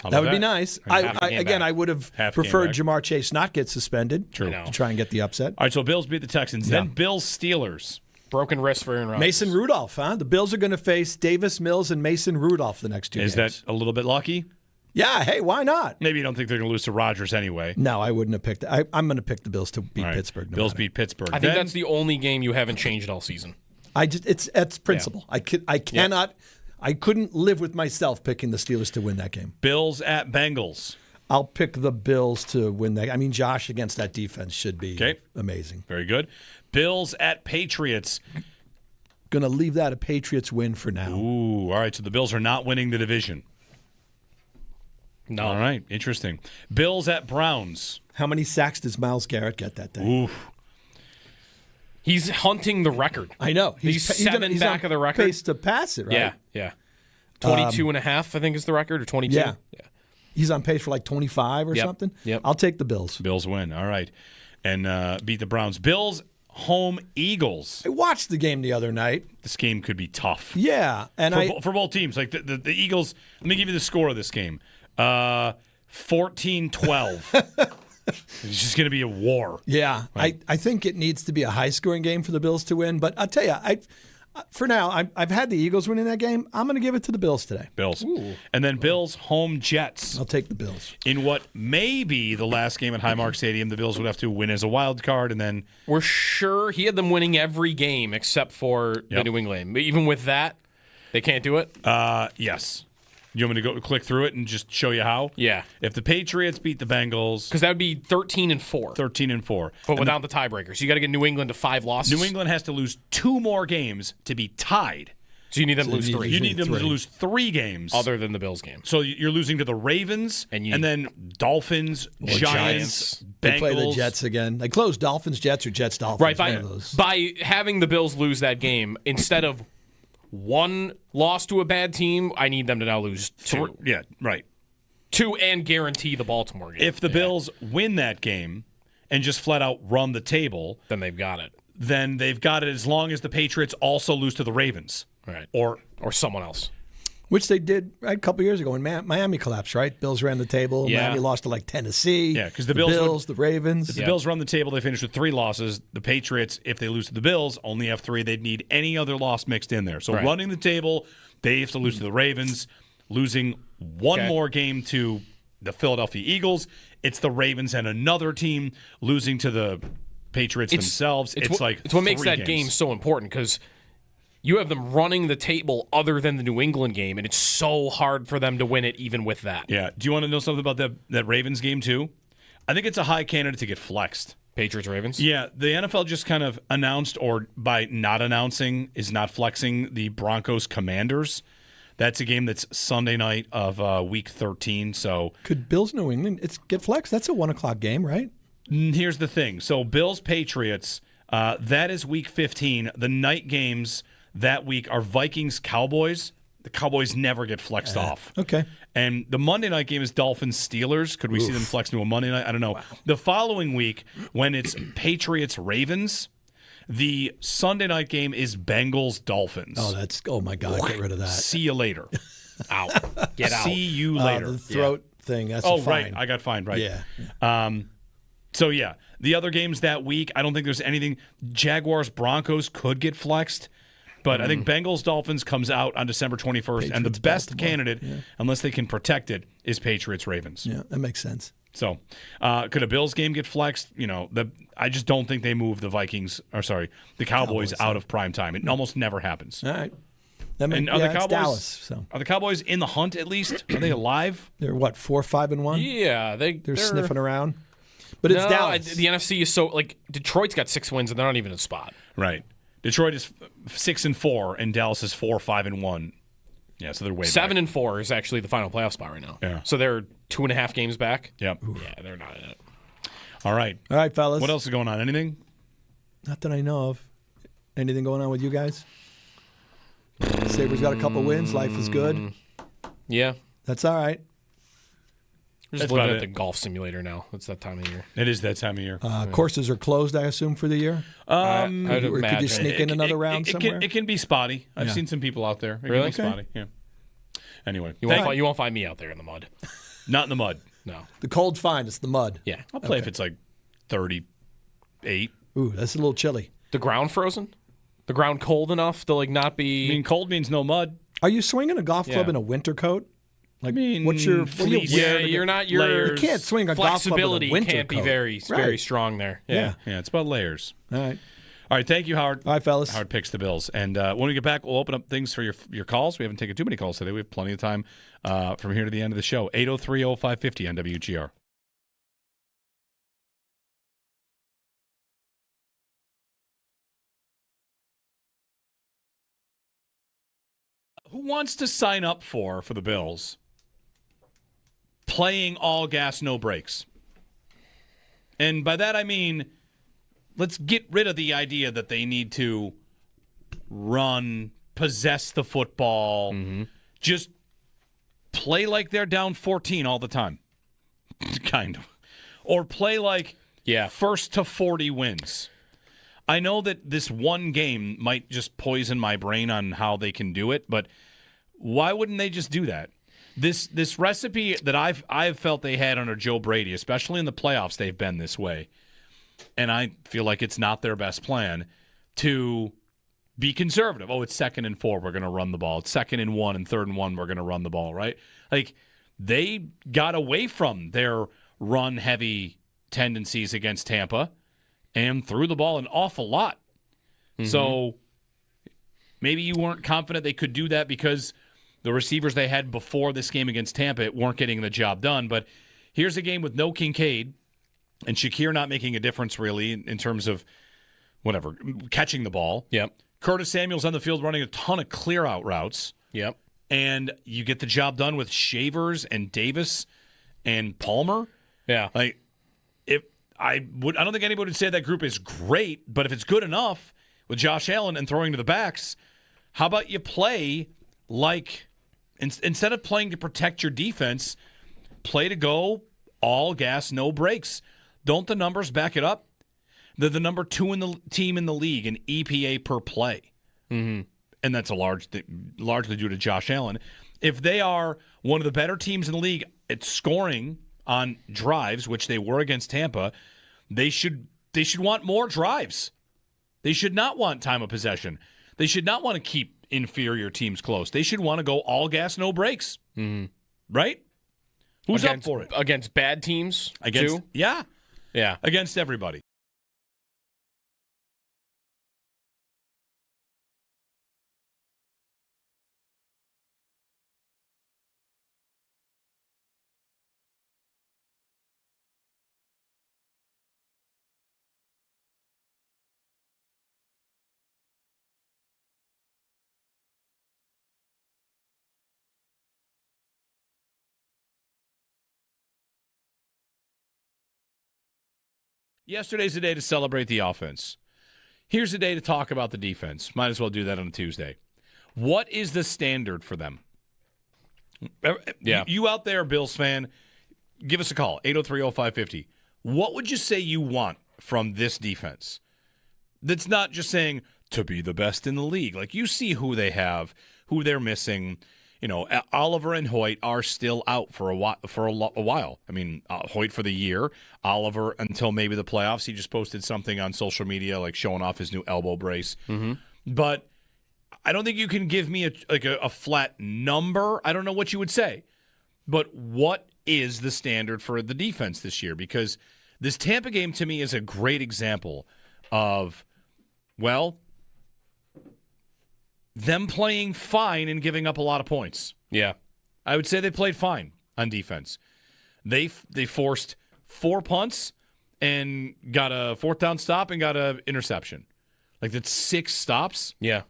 that would be nice. I would have preferred Jamar Chase not get suspended. True. To try and get the upset. All right, so Bills beat the Texans. Yeah. Then Bills-Steelers. Broken wrist for Aaron Rodgers. Mason Rudolph, huh? The Bills are going to face Davis Mills and Mason Rudolph the next 2 games. Is that a little bit lucky? Yeah, hey, why not? Maybe you don't think they're going to lose to Rodgers anyway. No, I wouldn't have picked it. I'm going to pick the Bills to beat Pittsburgh. Bills beat Pittsburgh. I think that's the only game you haven't changed all season. It's principle. Yeah. I cannot. Yeah. I couldn't live with myself picking the Steelers to win that game. Bills at Bengals. I'll pick the Bills to win that. I mean, Josh against that defense should be amazing. Very good. Bills at Patriots. Going to leave that a Patriots win for now. Ooh, all right. So the Bills are not winning the division. No. All right. Interesting. Bills at Browns. How many sacks does Myles Garrett get that day? Oof. He's hunting the record. I know. He's seven back of the record. Pace to pass it, right? Yeah. 22 and a half, I think, is the record, or 22. Yeah. He's on pace for like 25 or something. Yep. I'll take the Bills. Bills win. All right. And beat the Browns. Bills home Eagles. I watched the game the other night. This game could be tough. Yeah. And for both teams. Like the Eagles, let me give you the score of this game. 14-12. It's just going to be a war. Yeah. Right. I think it needs to be a high-scoring game for the Bills to win. But I'll tell you, for now, I've had the Eagles winning that game. I'm going to give it to the Bills today. Bills. Ooh. And then Bills home Jets. I'll take the Bills. In what may be the last game at Highmark Stadium, the Bills would have to win as a wild card, and then we're sure he had them winning every game except for the New England. Even with that, they can't do it? Yes. You want me to go click through it and just show you how? Yeah. If the Patriots beat the Bengals, because that would be 13-4. 13-4. But without the tiebreakers. You got to get New England to 5 losses. New England has to lose 2 more games to be tied. So you need them to lose 3. You need them to lose 3 games. Other than the Bills game. So you're losing to the Ravens and then Dolphins, Giants, Bengals. They play the Jets again. They close Dolphins, Jets, or Jets, Dolphins. Right. By having the Bills lose that game, instead of 1 loss to a bad team, I need them to now lose 2. Yeah, right. 2 and guarantee the Baltimore game. If the Bills win that game and just flat out run the table, then they've got it. Then they've got it as long as the Patriots also lose to the Ravens. Right. Or someone else. Which they did a couple years ago when Miami collapsed, right? Bills ran the table. Yeah. Miami lost to like Tennessee. Yeah, because the Bills, the Ravens. If the Bills run the table, they finish with 3 losses. The Patriots, if they lose to the Bills, only have 3. They'd need any other loss mixed in there. So running the table, they have to lose to the Ravens. Losing 1 more game to the Philadelphia Eagles, it's the Ravens and another team losing to the Patriots themselves. It's what makes that game so important, because you have them running the table other than the New England game, and it's so hard for them to win it even with that. Yeah. Do you want to know something about that Ravens game, too? I think it's a high candidate to get flexed. Patriots-Ravens? Yeah. The NFL just kind of announced, or by not announcing, is not flexing the Broncos-Commanders. That's a game that's Sunday night of Week 13. So could Bills New England get flexed? That's a 1:00 game, right? Here's the thing. So Bills-Patriots, that is Week 15. The night games that week are Vikings-Cowboys. The Cowboys never get flexed off. Okay. And the Monday night game is Dolphins-Steelers. Could we see them flex to a Monday night? I don't know. Wow. The following week, when it's Patriots-Ravens, the Sunday night game is Bengals-Dolphins. Oh my God, get rid of that. See you later. Out. Get out. See you later. The throat thing, that's a fine. Right. I got fined, right. Yeah. So, yeah, the other games that week, I don't think there's anything. Jaguars-Broncos could get flexed. But I think Bengals-Dolphins comes out on December 21st, and the best candidate, unless they can protect it, is Patriots-Ravens. Yeah, that makes sense. So, could a Bills game get flexed? I just don't think they move the Cowboys out of prime time. It almost never happens. All right. Are the Cowboys, it's Dallas. So. Are the Cowboys in the hunt at least? Are they alive? They're what, 4-5-1? Yeah, they're sniffing around. But it's Dallas. The NFC is so Detroit's got 6 wins and they're not even in a spot. Right. Detroit is 6-4 and Dallas is 4-5-1. Yeah, so they're way 7-4 is actually the final playoff spot right now. Yeah. So they're 2.5 games back. Yep. Yeah, they're not in it. All right, fellas. What else is going on? Anything? Not that I know of. Anything going on with you guys? Sabres got a couple wins. Life is good. Yeah. That's all right. We're just looking at the golf simulator now. It's that time of year. It is that time of year. Courses are closed, I assume, for the year? I'd imagine. Could you sneak in another round somewhere? It can be spotty. I've seen some people out there. It really? can be spotty. Yeah. Anyway. You won't find me out there in the mud. Not in the mud. No. The cold's fine. It's the mud. Yeah. I'll play if it's like 38. Ooh, that's a little chilly. The ground frozen? The ground cold enough to not be. I mean, cold means no mud. Are you swinging a golf club Yeah. in a winter coat? Like, I mean, what do you wear? you're not your. You can't swing a golf club in flexibility a winter can't be coat. very Right. strong there. Yeah. Yeah, it's about layers. All right. All right, thank you, Howard. All right, fellas. Howard picks the Bills. And when we get back, we'll open up things for your calls. We haven't taken too many calls today. We have plenty of time from here to the end of the show. 803-0550 on WGR. Who wants to sign up for the Bills playing all gas, no brakes? And by that I mean, let's get rid of the idea that they need to run, possess the football, just play like they're down 14 all the time. Kind of. Or play like first to 40 wins. I know that this one game might just poison my brain on how they can do it, but why wouldn't they just do that? This recipe that I've felt they had under Joe Brady, especially in the playoffs, they've been this way. And I feel like it's not their best plan to be conservative. Oh, it's 2nd and 4, we're going to run the ball. It's 2nd and 1 and 3rd and 1, we're going to run the ball, right? Like, they got away from their run-heavy tendencies against Tampa and threw the ball an awful lot. So maybe you weren't confident they could do that because the receivers they had before this game against Tampa weren't getting the job done. But here's a game with no Kincaid and Shakir not making a difference really in terms of whatever, catching the ball. Yep. Curtis Samuel's on the field running a ton of clear-out routes. Yep. And you get the job done with Shavers and Davis and Palmer. Yeah. Like, I don't think anybody would say that group is great, but if it's good enough with Josh Allen and throwing to the backs, how about you play like, instead of playing to protect your defense, play to go all gas, no brakes. Don't the numbers back it up? They're the number 2 in the team in the league in EPA per play. And that's largely due to Josh Allen. If they are one of the better teams in the league at scoring on drives, which they were against Tampa, they should want more drives. They should not want time of possession. They should not want to keep inferior teams close. They should want to go all gas, no brakes. Right? Who's up for it? Against bad teams, Against too? Yeah. Yeah. Against everybody. Yesterday's the day to celebrate the offense. Here's the day to talk about the defense. Might as well do that on a Tuesday. What is the standard for them? Yeah. You out there, Bills fan, give us a call, 803-0550. What would you say you want from this defense? That's not just saying to be the best in the league. Like, you see who they have, who they're missing. You know, Oliver and Hoyt are still out for a while. I mean, Hoyt for the year, Oliver until maybe the playoffs. He just posted something on social media, like showing off his new elbow brace. But I don't think you can give me a flat number. I don't know what you would say. But what is the standard for the defense this year? Because this Tampa game to me is a great example of, well, them playing fine and giving up a lot of points. Yeah. I would say they played fine on defense. They forced 4 punts and got a 4th down stop and got an interception. Like, that's 6 stops. Yeah.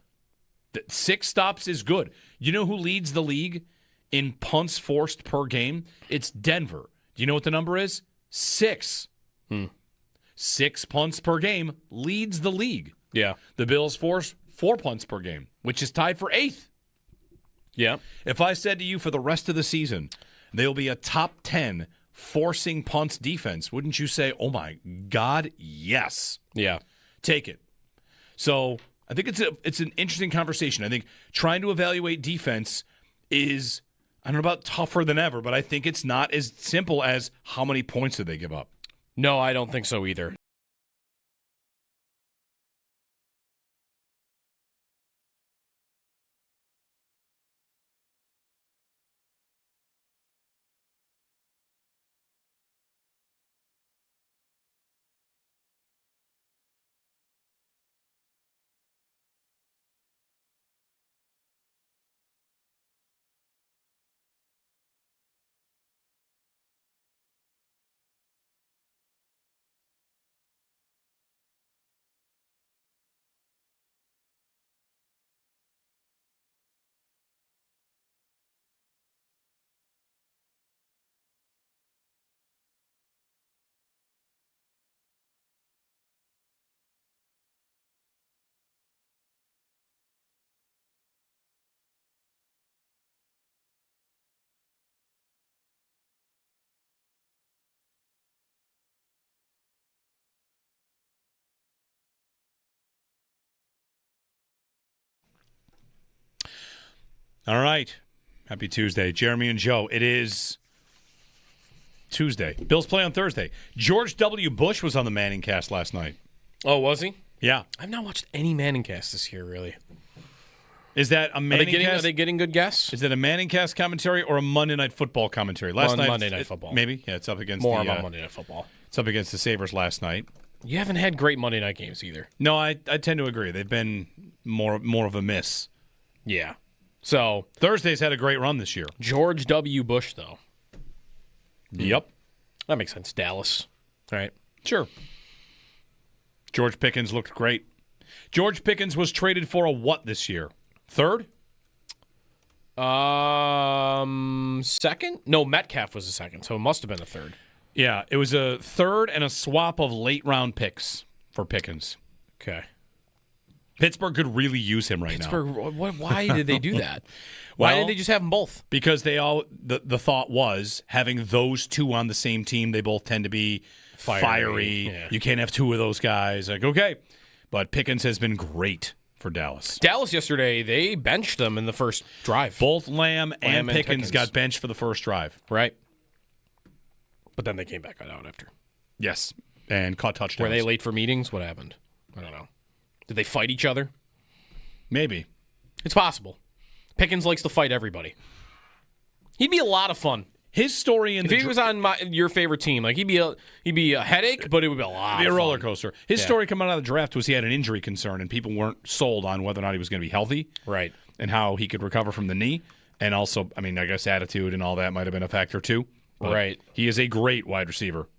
6 stops is good. You know who leads the league in punts forced per game? It's Denver. Do you know what the number is? 6. 6 punts per game leads the league. Yeah. The Bills force 4 punts per game, which is tied for 8th. Yeah. If I said to you for the rest of the season, they'll be a top 10 forcing punts defense, wouldn't you say, oh my God, yes. Yeah. Take it. So I think it's an interesting conversation. I think trying to evaluate defense is, I don't know about tougher than ever, but I think it's not as simple as how many points did they give up. No, I don't think so either. All right. Happy Tuesday. Jeremy and Joe. It is Tuesday. Bills play on Thursday. George W. Bush was on the Manning cast last night. Oh, was he? Yeah. I've not watched any Manning cast this year, really. Is that a Manning cast? Are they getting good guests? Is it a Manning cast commentary or a Monday Night Football commentary? Monday Night Football. Maybe. Yeah, it's up against More about Monday Night Football. It's up against the Sabres last night. You haven't had great Monday night games either. No, I tend to agree. They've been more of a miss. Yeah. So Thursday's had a great run this year. George W. Bush, though. Yep. That makes sense. Dallas. All right. Sure. George Pickens looked great. George Pickens was traded for a what this year? Third? Second? No, Metcalf was a second, so it must have been a third. Yeah, it was a third and a swap of late-round picks for Pickens. Okay. Pittsburgh could really use him right now. Why did they do that? Why didn't they just have them both? Because the thought was having those two on the same team, they both tend to be fiery. Yeah. You can't have two of those guys. Like, okay. But Pickens has been great for Dallas. Dallas yesterday, they benched them in the first drive. Both Lamb and Pickens got benched for the first drive. Right. But then they came back out after. Yes, and caught touchdowns. Were they late for meetings? What happened? I don't know. Did they fight each other? Maybe. It's possible. Pickens likes to fight everybody. He'd be a lot of fun. His story if he was on your favorite team, like he'd be a headache, but it would be a lot. It'd be of a roller fun. coaster. His story coming out of the draft was he had an injury concern, and people weren't sold on whether or not he was going to be healthy, right? And how he could recover from the knee, and also, I mean, I guess attitude and all that might have been a factor too. But right. He is a great wide receiver.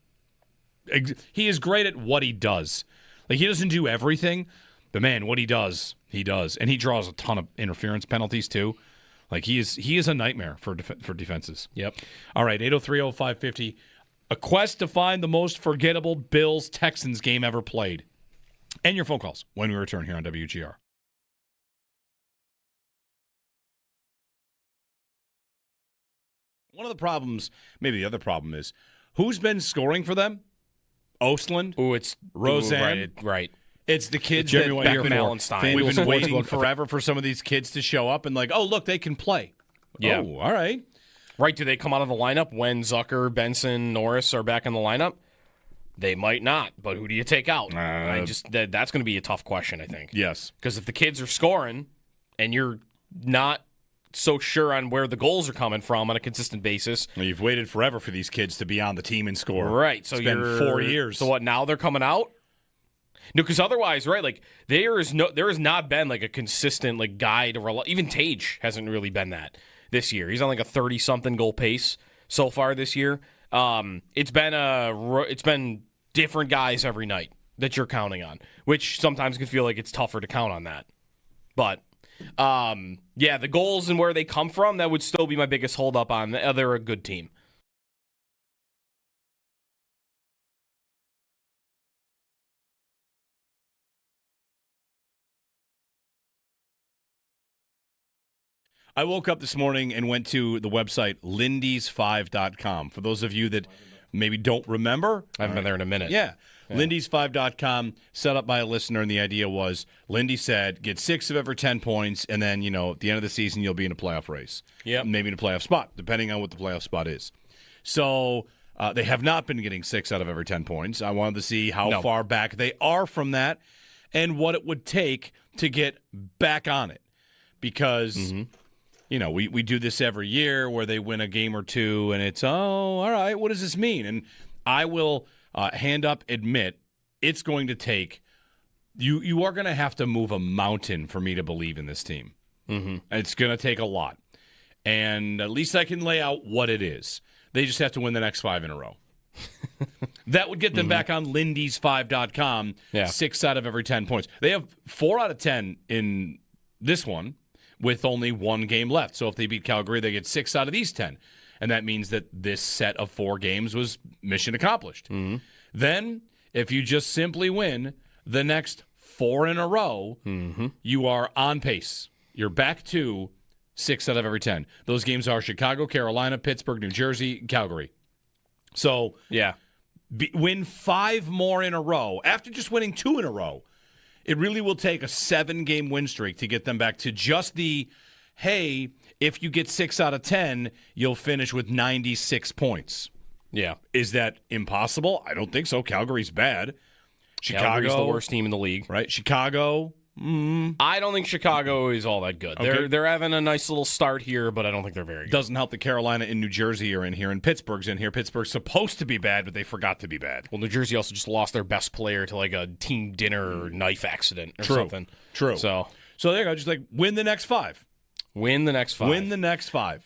He is great at what he does. Like, he doesn't do everything, but man, what he does, and he draws a ton of interference penalties too. Like, he is a nightmare for defenses. Yep. All right, 803-0550. A quest to find the most forgettable Bills-Texans game ever played. And your phone calls when we return here on WGR. One of the problems, maybe the other problem is, who's been scoring for them? Ostland? Oh, it's Roseanne? Right. It's the kids Jeremy that White here, Valentine. We've been waiting forever for some of these kids to show up and like, oh, look, they can play. Yeah. Oh, all right. Right, do they come out of the lineup when Zucker, Benson, Norris are back in the lineup? They might not, but who do you take out? That's going to be a tough question, I think. Yes. Because if the kids are scoring and you're not so sure on where the goals are coming from on a consistent basis. Well, you've waited forever for these kids to be on the team and score. Right. So it's been 4 years. So what, now they're coming out? No, because otherwise, right, like there has not been like a consistent like guy to rely. Even Tage hasn't really been that this year. He's on like a 30-something goal pace so far this year. It's been different guys every night that you're counting on, which sometimes can feel like it's tougher to count on that. But the goals and where they come from, that would still be my biggest holdup on. They're a good team. I woke up this morning and went to the website lindys5.com. For those of you that maybe don't remember. I haven't been there in a minute. Yeah. Lindys5.com, set up by a listener, and the idea was Lindy said, get 6 of every 10 points, and then, at the end of the season, you'll be in a playoff race. Yeah. Maybe in a playoff spot, depending on what the playoff spot is. So they have not been getting 6 out of every 10 points. I wanted to see how far back they are from that and what it would take to get back on it. Because... we do this every year where they win a game or two, and it's, all right, what does this mean? And I will hand up admit it's going to take you are going to have to move a mountain for me to believe in this team. Mm-hmm. It's going to take a lot. And at least I can lay out what it is. They just have to win the next 5 in a row. That would get them back on lindys5.com, 6 out of every 10 points. They have 4 out of 10 in this one, with only 1 game left. So if they beat Calgary, they get 6 out of these 10. And that means that this set of 4 games was mission accomplished. Mm-hmm. Then, if you just simply win the next 4 in a row, you are on pace. You're back to 6 out of every 10. Those games are Chicago, Carolina, Pittsburgh, New Jersey, Calgary. So, win 5 more in a row after just winning 2 in a row. It really will take a 7-game win streak to get them back to just the hey, if you get 6 out of 10, you'll finish with 96 points. Yeah. Is that impossible? I don't think so. Calgary's bad. Calgary's the worst team in the league. Right? Chicago. I don't think Chicago is all that good. Okay. They're having a nice little start here, but I don't think they're very good. Doesn't help that Carolina and New Jersey are in here, and Pittsburgh's in here. Pittsburgh's supposed to be bad, but they forgot to be bad. Well, New Jersey also just lost their best player to like a team dinner or knife accident or something. True. So there you go. Just like win the next 5. Win the next 5. Win the next 5.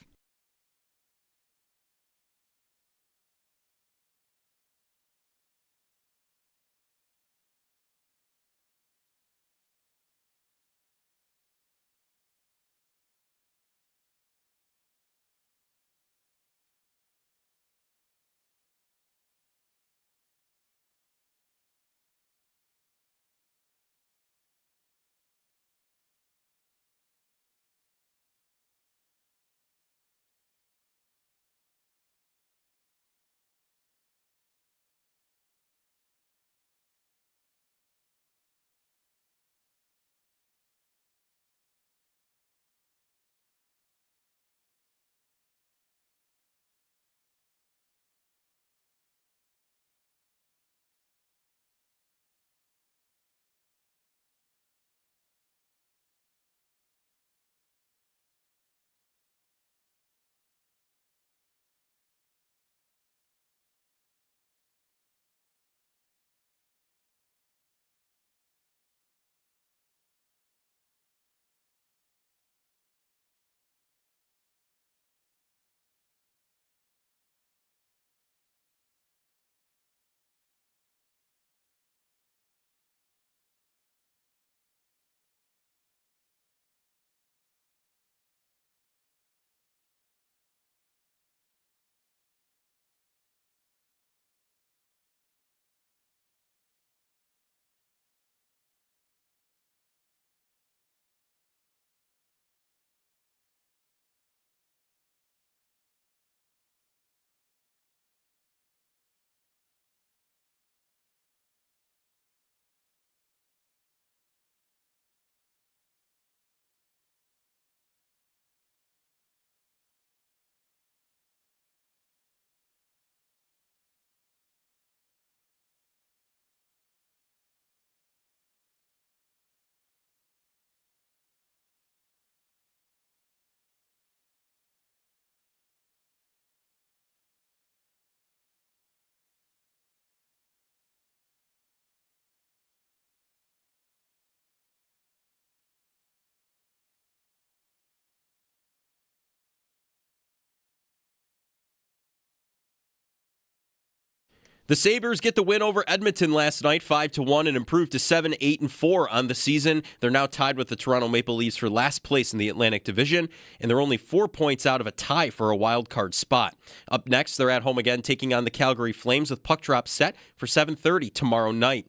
The Sabres get the win over Edmonton last night, 5-1, and improved to 7-8-4 on the season. They're now tied with the Toronto Maple Leafs for last place in the Atlantic Division, and they're only 4 points out of a tie for a wild card spot. Up next, they're at home again, taking on the Calgary Flames with puck drop set for 7:30 tomorrow night.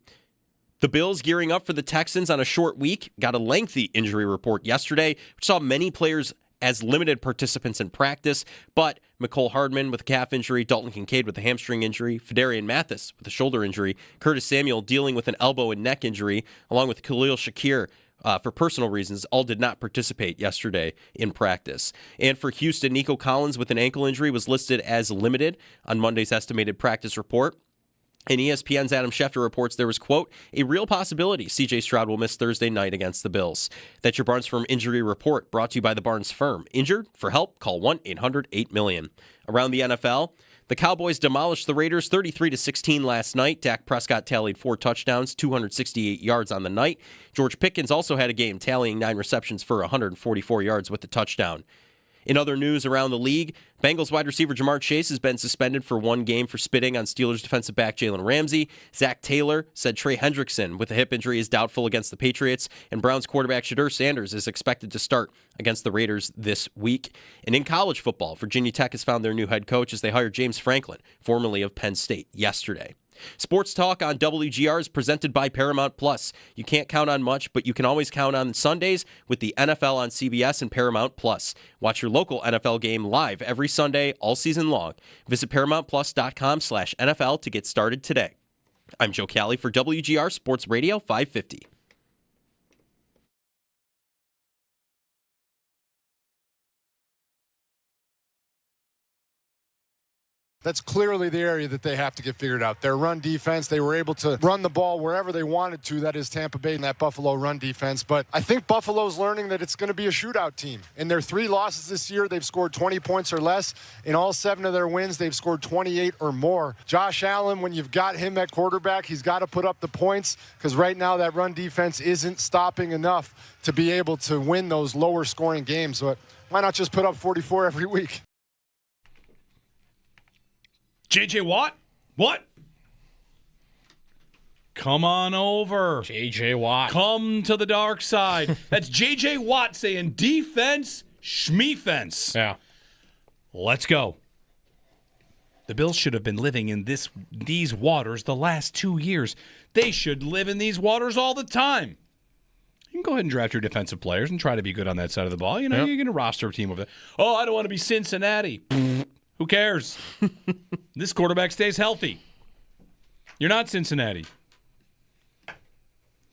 The Bills gearing up for the Texans on a short week. Got a lengthy injury report yesterday, which saw many players as limited participants in practice, but Mecole Hardman with a calf injury, Dalton Kincaid with a hamstring injury, Federian Mathis with a shoulder injury, Curtis Samuel dealing with an elbow and neck injury, along with Khalil Shakir for personal reasons, all did not participate yesterday in practice. And for Houston, Nico Collins with an ankle injury was listed as limited on Monday's estimated practice report. And ESPN's Adam Schefter reports there was, quote, a real possibility C.J. Stroud will miss Thursday night against the Bills. That's your Barnes Firm Injury Report, brought to you by the Barnes Firm. Injured? For help, call 1-800-8-million. Around the NFL, the Cowboys demolished the Raiders 33-16 last night. Dak Prescott tallied 4 touchdowns, 268 yards on the night. George Pickens also had a game, tallying 9 receptions for 144 yards with the touchdown. In other news around the league, Bengals wide receiver Jamar Chase has been suspended for 1 game for spitting on Steelers defensive back Jalen Ramsey. Zach Taylor said Trey Hendrickson with a hip injury is doubtful against the Patriots, and Browns quarterback Shedeur Sanders is expected to start against the Raiders this week. And in college football, Virginia Tech has found their new head coach as they hired James Franklin, formerly of Penn State, yesterday. Sports Talk on WGR is presented by Paramount Plus. You can't count on much, but you can always count on Sundays with the NFL on CBS and Paramount Plus. Watch your local NFL game live every Sunday, all season long. Visit ParamountPlus.com/NFL to get started today. I'm Joe Cali for WGR Sports Radio 550. That's clearly the area that they have to get figured out. Their run defense, they were able to run the ball wherever they wanted to. That is Tampa Bay and that Buffalo run defense. But I think Buffalo's learning that it's going to be a shootout team. In their 3 losses this year, they've scored 20 points or less. In all 7 of their wins, they've scored 28 or more. Josh Allen, when you've got him at quarterback, he's got to put up the points because right now that run defense isn't stopping enough to be able to win those lower scoring games. But why not just put up 44 every week? J.J. Watt? What? Come on over. J.J. Watt. Come to the dark side. That's J.J. Watt saying defense, schmeefense. Yeah. Let's go. The Bills should have been living in these waters the last 2 years. They should live in these waters all the time. You can go ahead and draft your defensive players and try to be good on that side of the ball. You know, You're going to roster a team over there. Oh, I don't want to be Cincinnati. Who cares? This quarterback stays healthy. You're not Cincinnati.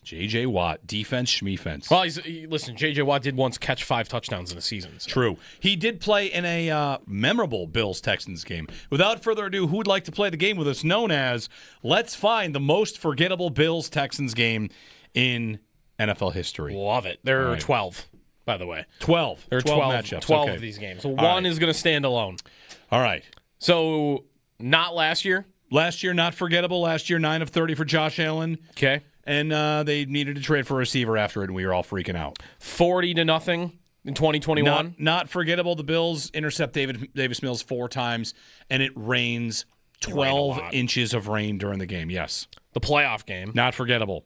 J.J. Watt, defense, schmeefense. Well, listen, J.J. Watt did once catch 5 touchdowns in a season. So. True. He did play in a memorable Bills-Texans game. Without further ado, who would like to play the game with us known as Let's Find the Most Forgettable Bills-Texans Game in NFL history? Love it. There are 12, by the way. 12. There are 12 matchups. 12 of these games. So one is going to stand alone. All right. So not last year? Last year, not forgettable. Last year, 9 of 30 for Josh Allen. Okay. And they needed to trade for a receiver after it, and we were all freaking out. 40-0 in 2021. Not forgettable. The Bills intercept Davis Mills 4 times, and it rains 12 inches of rain during the game. Yes. The playoff game. Not forgettable.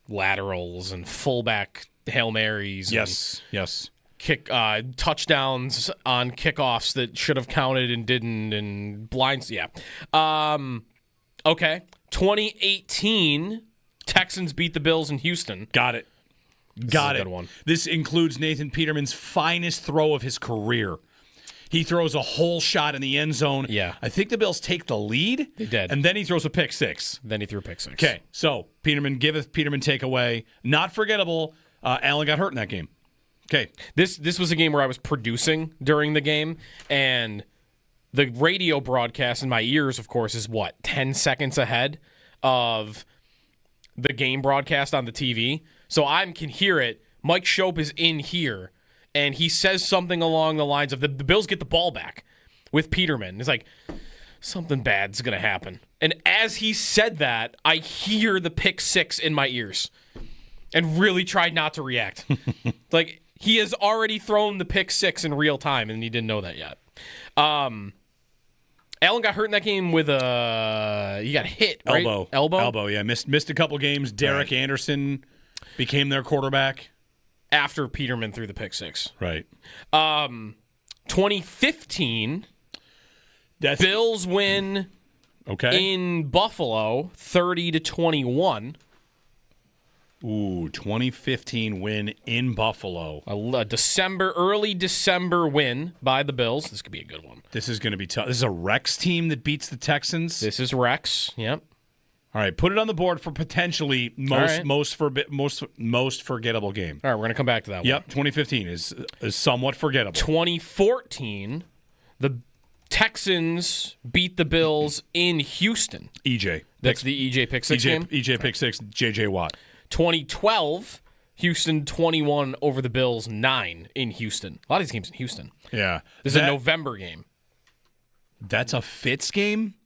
Laterals and fullback Hail Marys. Yes. Yes. Touchdowns on kickoffs that should have counted and didn't, and blinds. Yeah. Okay. 2018, Texans beat the Bills in Houston. Got it. Good one. This includes Nathan Peterman's finest throw of his career. He throws a whole shot in the end zone. Yeah. I think the Bills take the lead. They did. And then he throws a pick six. Then he threw a pick six. Okay. So Peterman giveth, Peterman take away. Not forgettable. Allen got hurt in that game. Okay. This was a game where I was producing during the game, and the radio broadcast in my ears, of course, is 10 seconds ahead of the game broadcast on the TV. So I can hear it. Mike Shope is in here, and he says something along the lines of the Bills get the ball back with Peterman. It's like, something bad's going to happen. And as he said that, I hear the pick six in my ears and really tried not to react. Like, he has already thrown the pick six in real time, and he didn't know that yet. Allen got hurt in that game with he got hit, right? Elbow, yeah. Missed a couple games. Derek Anderson became their quarterback. After Peterman threw the pick six. Right. 2015, Bills win in Buffalo 30-21. Ooh, 2015 win in Buffalo. Early December win by the Bills. This could be a good one. This is going to be tough. This is a Rex team that beats the Texans. This is Rex. Yep. All right, put it on the board for potentially most forgettable game. All right, we're going to come back to that one. Yep, 2015 is somewhat forgettable. 2014, the Texans beat the Bills in Houston. EJ. That's the EJ pick six game? EJ pick six, J.J. Watt. 2012, Houston 21 over the Bills 9 in Houston. A lot of these games in Houston. Yeah. This is a November game. That's a Fitz game?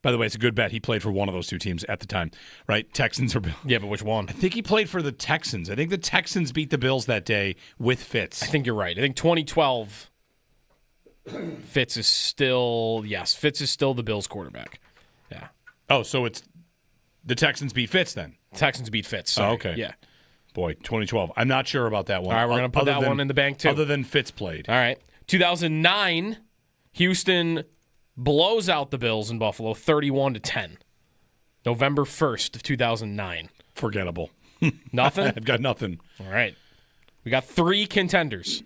By the way, it's a good bet. He played for one of those two teams at the time, right? Texans or Bills. Yeah, but which one? I think he played for the Texans. I think the Texans beat the Bills that day with Fitz. I think you're right. I think 2012, Fitz is still the Bills quarterback. Yeah. Oh, so it's the Texans beat Fitz then? Texans beat Fitz. Sorry. Oh, okay. Yeah. Boy, 2012. I'm not sure about that one. All right, we're going to put that one in the bank too. Other than Fitz played. All right. 2009, Houston blows out the Bills in Buffalo 31-10. November 1st of 2009. Forgettable. Nothing? I've got nothing. All right. We got 3 contenders.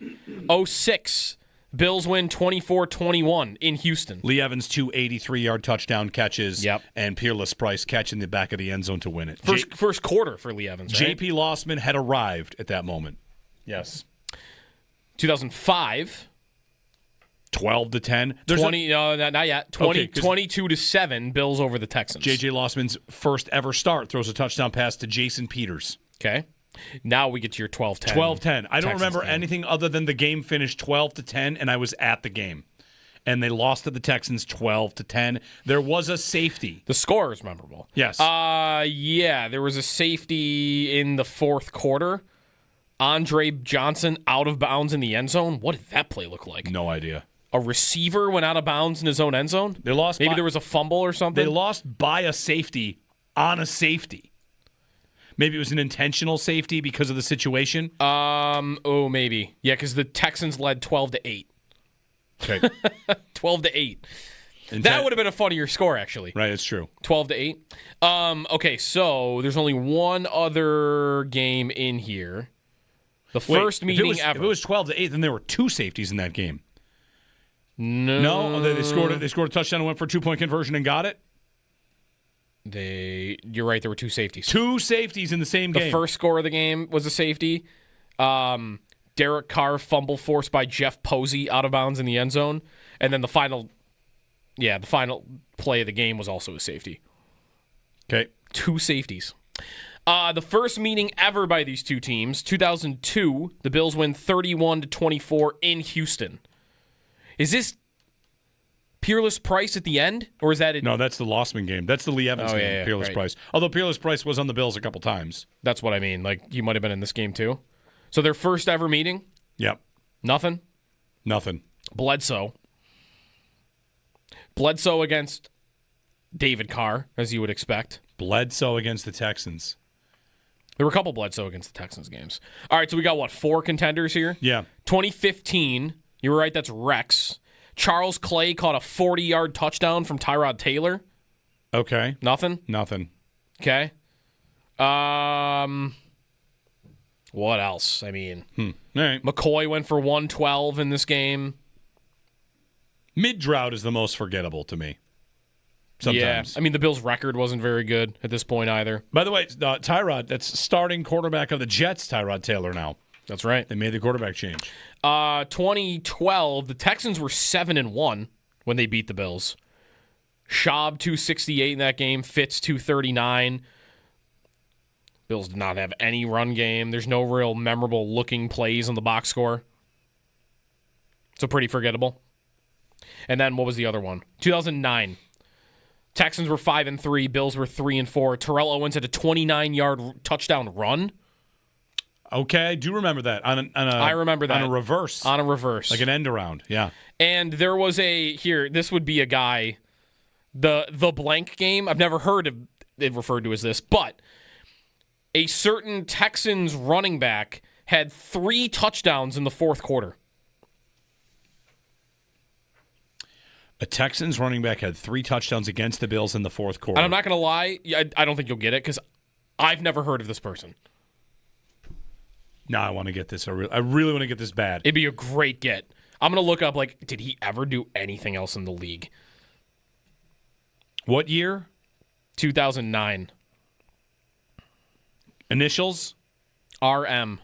06, Bills win 24-21 in Houston. Lee Evans, 2 83-yard touchdown catches. Yep. And Peerless Price catching the back of the end zone to win it. First quarter for Lee Evans, right? J.P. Lossman had arrived at that moment. Yes. 2005. 12-10. 20. No, not yet. 22-7. Bills over the Texans. J.J. Lossman's first ever start throws a touchdown pass to Jason Peters. Okay. Now we get to your 12-10. 12-10. I don't remember game. anything other than the game finished 12-10, and I was at the game. And they lost to the Texans 12-10. There was a safety. The score is memorable. Yes. Yeah, there was a safety in the fourth quarter. Andre Johnson out of bounds in the end zone. What did that play look like? No idea. A receiver went out of bounds in his own end zone? They lost. Maybe there was a fumble or something? They lost by a safety on a safety. Maybe it was an intentional safety because of the situation. Maybe. Yeah, because the Texans led 12-8. Okay. 12-8. That would have been a funnier score, actually. Right, it's true. 12-8. Okay, so there's only one other game in here. The first meeting ever. If it was 12-8, then there were two safeties in that game. No, they scored a touchdown and went for a 2-point conversion and got it. You're right. There were two safeties. Two safeties in the same game. The first score of the game was a safety. Derek Carr fumble forced by Jeff Posey out of bounds in the end zone, and then the final play of the game was also a safety. Okay, two safeties. The first meeting ever by these two teams, 2002, the Bills win 31-24 in Houston. Is this Peerless Price at the end, or is that it? No, that's the Lossman game. That's the Lee Evans game. Yeah, Peerless right. Price. Although Peerless Price was on the Bills a couple times. That's what I mean. Like you might have been in this game too. So their first ever meeting. Yep. Nothing. Bledsoe against David Carr, as you would expect. Bledsoe against the Texans. There were a couple Bledsoe against the Texans games. All right, so we got, 4 contenders here? Yeah. 2015, you were right, that's Rex. Charles Clay caught a 40-yard touchdown from Tyrod Taylor. Okay. Nothing? Okay. What else? I mean, All right. McCoy went for 112 in this game. Mid-drought is the most forgettable to me. Sometimes. Yeah. I mean, the Bills' record wasn't very good at this point either. By the way, Tyrod, that's starting quarterback of the Jets, Tyrod Taylor now. That's right. They made the quarterback change. 2012, the Texans were 7-1 when they beat the Bills. Schaub 268 in that game, Fitz 239. Bills did not have any run game. There's no real memorable looking plays on the box score. So pretty forgettable. And then what was the other one? 2009. Texans were 5-3. Bills were 3-4. Terrell Owens had a 29-yard touchdown run. Okay, I do remember that. I remember that. On a reverse. Like an end around, yeah. And there was this would be a guy, the blank game. I've never heard of it referred to as this, but a certain Texans running back had 3 touchdowns in the fourth quarter. A Texans running back had 3 touchdowns against the Bills in the fourth quarter. And I'm not going to lie, I don't think you'll get it because I've never heard of this person. No, I want to get this. I really want to get this bad. It'd be a great get. I'm going to look up, did he ever do anything else in the league? What year? 2009. Initials? RM. I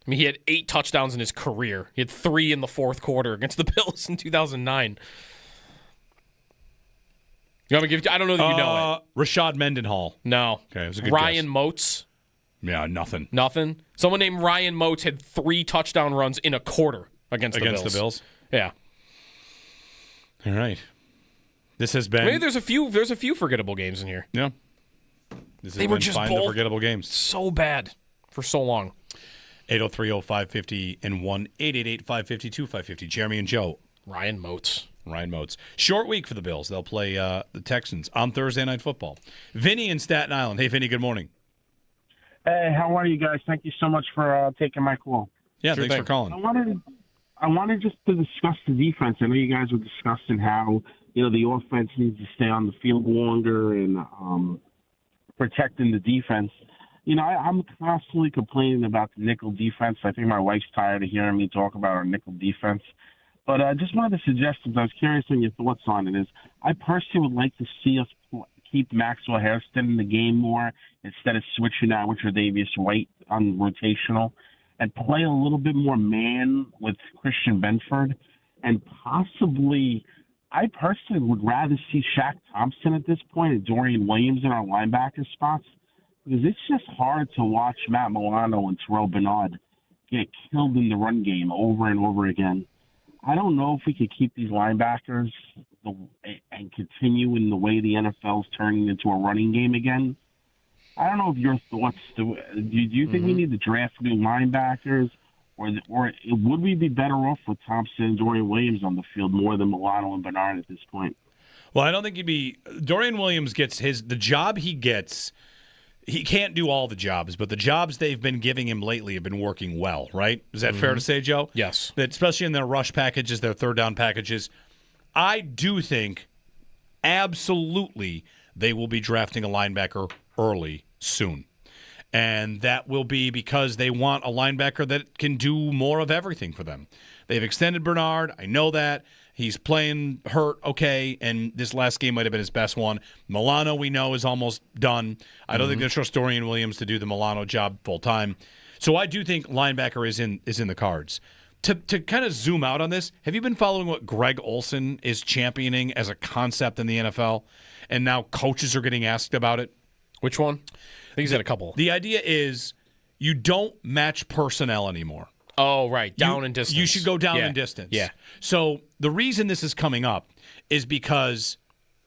mean, he had 8 touchdowns in his career. He had 3 in the fourth quarter against the Bills in 2009. You want me to give it? I don't know that you know it. Rashad Mendenhall. No. Okay, it was a good Ryan guess. Moats. Yeah, nothing. Someone named Ryan Moats had 3 touchdown runs in a quarter against the Bills. Yeah. All right. This has been. Maybe there's a few forgettable games in here. Yeah. They were just both both forgettable games. So bad for so long. 803-0550 and 1-888-550-2550. Jeremy and Joe. Ryan Moats. Short week for the Bills. They'll play the Texans on Thursday Night Football. Vinny in Staten Island. Hey, Vinny, good morning. Hey, how are you guys? Thank you so much for taking my call. Yeah, thanks for calling. I wanted just to discuss the defense. I know you guys were discussing how, the offense needs to stay on the field longer and protecting the defense. I'm constantly complaining about the nickel defense. I think my wife's tired of hearing me talk about our nickel defense. But I just wanted to suggest, I was curious on your thoughts on it, is I personally would like to see us keep Maxwell Hairston in the game more instead of switching out with Tre'Davious White on rotational and play a little bit more man with Christian Benford and possibly, I personally would rather see Shaq Thompson at this point and Dorian Williams in our linebacker spots, because it's just hard to watch Matt Milano and Terrell Bernard get killed in the run game over and over again. I don't know if we could keep these linebackers and continue in the way the NFL is turning into a running game again. I don't know if your thoughts. Do you think we need to draft new linebackers, or would we be better off with Thompson and Dorian Williams on the field more than Milano and Bernard at this point? Well, I don't think Dorian Williams gets the job he gets. He can't do all the jobs, but the jobs they've been giving him lately have been working well, right? Is that fair to say, Joe? Yes. That especially in their rush packages, their third down packages. I do think absolutely they will be drafting a linebacker early soon. And that will be because they want a linebacker that can do more of everything for them. They've extended Bernard. I know that. He's playing hurt, okay, and this last game might have been his best one. Milano, we know, is almost done. I don't think they trust Dorian Williams to do the Milano job full-time. So I do think linebacker is in the cards. To kind of zoom out on this, have you been following what Greg Olson is championing as a concept in the NFL? And now coaches are getting asked about it. Which one? I think he's had a couple. The idea is you don't match personnel anymore. Oh, right. Down in distance. You should go down in distance. Yeah. So the reason this is coming up is because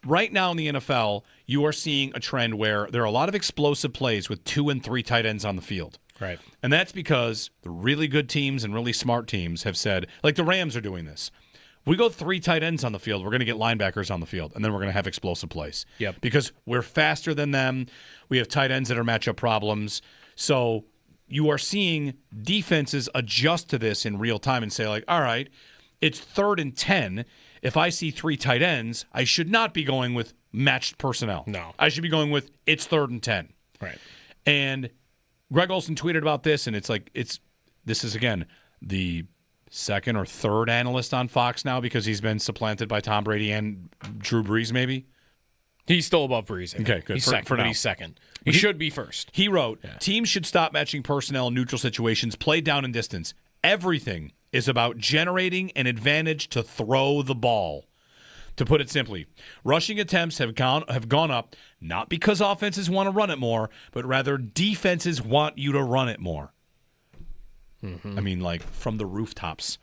right now in the NFL, you are seeing a trend where there are a lot of explosive plays with 2 and 3 tight ends on the field. Right. And that's because the really good teams and really smart teams have said, like the Rams are doing this. We go 3 tight ends on the field, we're going to get linebackers on the field, and then we're going to have explosive plays. Yep. Because we're faster than them. We have tight ends that are matchup problems. So you are seeing defenses adjust to this in real time and say, like, all right, it's 3rd and 10. If I see 3 tight ends, I should not be going with matched personnel. No. I should be going with it's 3rd and 10. Right. And Greg Olson tweeted about this, and it's like this is, again, the 2nd or 3rd analyst on Fox now because he's been supplanted by Tom Brady and Drew Brees, maybe. He's still above Brees. Okay, good. He's For second, now. He's second. He should be first. He wrote, teams should stop matching personnel in neutral situations, play down and distance. Everything is about generating an advantage to throw the ball. To put it simply, rushing attempts have gone up not because offenses want to run it more, but rather defenses want you to run it more. I mean, like from the rooftops.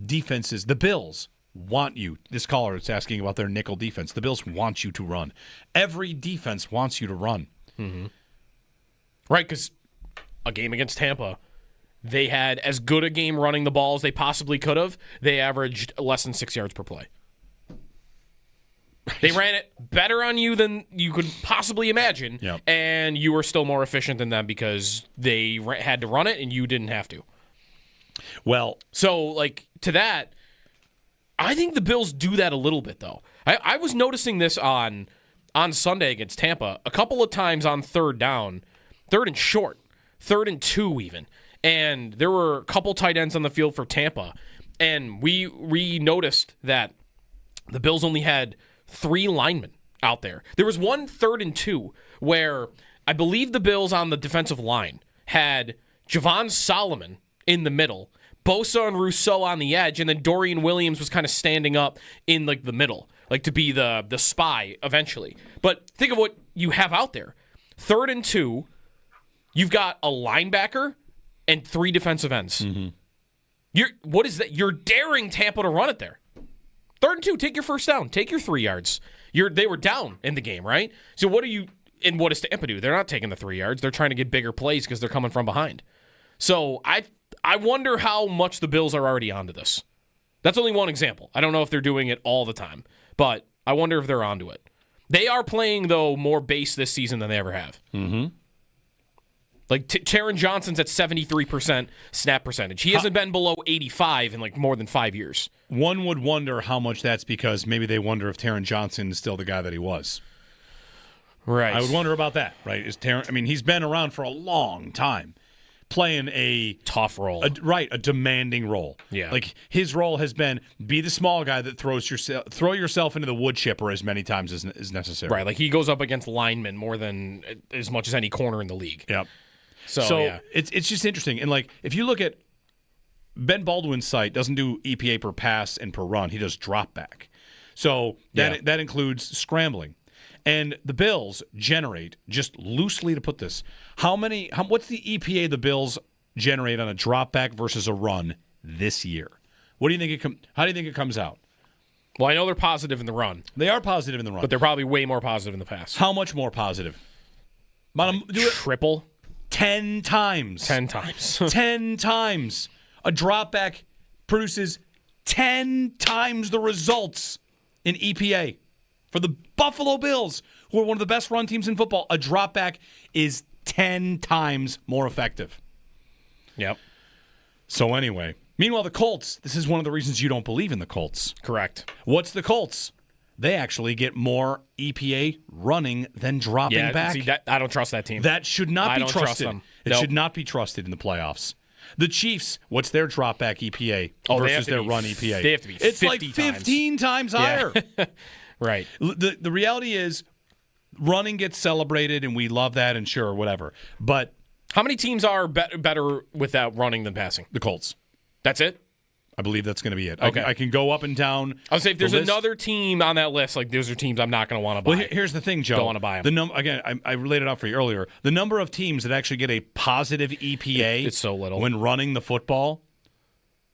Defenses, the Bills want you. This caller is asking about their nickel defense. The Bills want you to run. Every defense wants you to run. Right, because a game against Tampa, they had as good a game running the ball as they possibly could have. They averaged less than 6 yards per play. They ran it better on you than you could possibly imagine, and you were still more efficient than them because they had to run it and you didn't have to. Well, so like to that, I think the Bills do that a little bit though. I was noticing this on Sunday against Tampa a couple of times on 3rd down, 3rd and short, 3rd and 2 even, and there were a couple tight ends on the field for Tampa, and we noticed that the Bills only had 3 linemen out there. There was one 3rd and 2 where I believe the Bills on the defensive line had Javon Solomon in the middle, Bosa and Rousseau on the edge, and then Dorian Williams was kind of standing up in like the middle, like to be the spy eventually. But think of what you have out there. 3rd and 2, you've got a linebacker and 3 defensive ends. What is that? You're daring Tampa to run it there. 3rd and 2, take your first down. Take your 3 yards. They were down in the game, right? So what does Tampa do? They're not taking the 3 yards. They're trying to get bigger plays because they're coming from behind. So I wonder how much the Bills are already onto this. That's only one example. I don't know if they're doing it all the time, but I wonder if they're onto it. They are playing, though, more base this season than they ever have. Like, Taron Johnson's at 73% snap percentage. He hasn't been below 85 in, like, more than 5 years. One would wonder how much that's because maybe they wonder if Taron Johnson is still the guy that he was. Right. I would wonder about that, right? He's been around for a long time, playing a tough role. A demanding role. Yeah. Like, his role has been be the small guy that throw yourself into the wood chipper as many times as necessary. Right, like he goes up against linemen more than as much as any corner in the league. Yep. So yeah. It's just interesting. And, like, if you look at Ben Baldwin's site doesn't do EPA per pass and per run. He does drop back. So that includes scrambling. And the Bills generate, just loosely to put this, what's the EPA the Bills generate on a drop back versus a run this year? What do you think how do you think it comes out? Well, I know they're positive in the run. They are positive in the run. But they're probably way more positive in the pass. How much more positive? Triple? 10 times. 10 times. 10 times. A drop back produces 10 times the results in EPA. For the Buffalo Bills, who are one of the best run teams in football, a drop back is 10 times more effective. Yep. So anyway, meanwhile, the Colts, this is one of the reasons you don't believe in the Colts. Correct. What's the Colts? They actually get more EPA running than dropping back. See, I don't trust that team. That should not be trusted. Trust them. It should not be trusted in the playoffs. The Chiefs, what's their drop back EPA versus their run EPA? They have to be 50 It's like 15 times higher. Right. The reality is running gets celebrated, and we love that, and sure, whatever. But how many teams are better without running than passing? The Colts. That's it? I believe that's going to be it. Okay. I can go up and down. I would say if there's another team on that list, like those are teams I'm not going to want to buy. Well, here's the thing, Joe. Don't want to buy them. Again, I laid it out for you earlier. The number of teams that actually get a positive EPA it's so little when running the football.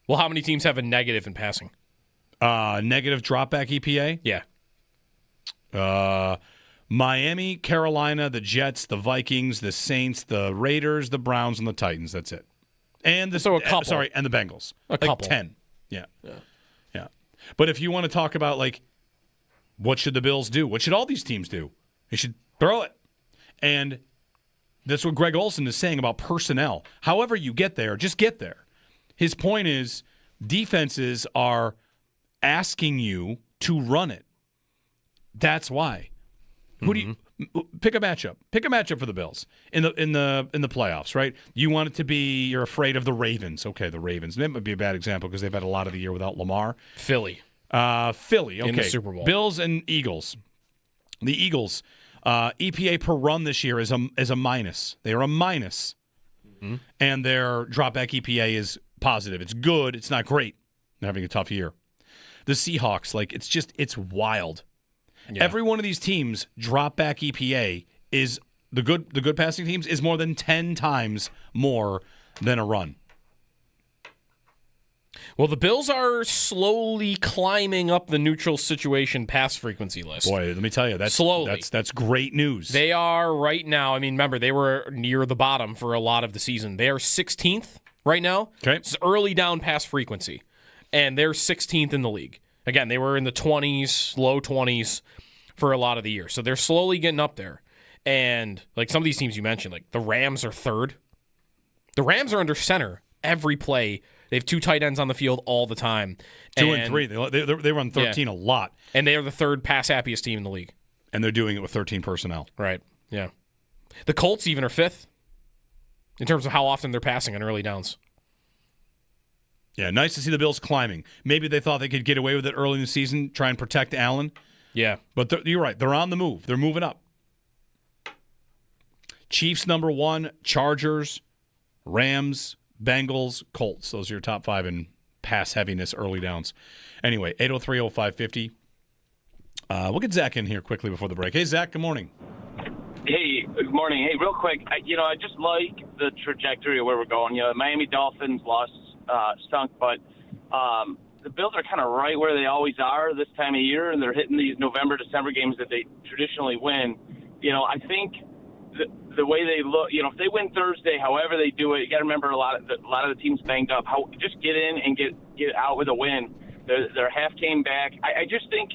Well, how many teams have a negative in passing? Negative dropback EPA? Yeah. Miami, Carolina, the Jets, the Vikings, the Saints, the Raiders, the Browns, and the Titans. That's it. And so a couple. And the Bengals. A couple. 10. Yeah. But if you want to talk about, like, what should the Bills do? What should all these teams do? They should throw it. And that's what Greg Olson is saying about personnel. However you get there, just get there. His point is defenses are asking you to run it. That's why. Who do you pick a matchup? Pick a matchup for the Bills in the playoffs, right? You want it to be you're afraid of the Ravens. Okay, the Ravens. That might be a bad example because they've had a lot of the year without Lamar. Philly. Okay. In the Super Bowl. Bills and Eagles. The Eagles EPA per run this year is a minus. They are a minus. Mm-hmm. And their dropback EPA is positive. It's good. It's not great. They're having a tough year. The Seahawks, it's wild. Yeah. Every one of these teams' drop back EPA is the good passing teams is more than 10 times more than a run. Well, the Bills are slowly climbing up the neutral situation pass frequency list. Boy, let me tell you, that's great news. They are right now. I mean, remember they were near the bottom for a lot of the season. They are 16th right now. Okay, it's early down pass frequency, and they're 16th in the league. Again, they were in the 20s, low 20s for a lot of the year. So they're slowly getting up there. And like some of these teams you mentioned, like the Rams are third. The Rams are under center every play. They have two tight ends on the field all the time. 2 and 3. They run 13 a lot. And they are the third pass happiest team in the league. And they're doing it with 13 personnel. Right, yeah. The Colts even are fifth in terms of how often they're passing on early downs. Yeah, nice to see the Bills climbing. Maybe they thought they could get away with it early in the season, try and protect Allen. Yeah. But you're right. They're on the move. They're moving up. Chiefs number 1, Chargers, Rams, Bengals, Colts. Those are your top 5 in pass heaviness early downs. Anyway, 803-0550. We'll get Zach in here quickly before the break. Hey, Zach, good morning. Hey, good morning. Hey, real quick, I just like the trajectory of where we're going. Miami Dolphins lost stunk, but the Bills are kind of right where they always are this time of year, and they're hitting these November, December games that they traditionally win. I think the way they look, if they win Thursday, however they do it, you got to remember a lot of the teams banged up. Just get in and get out with a win. They're half game back. I just think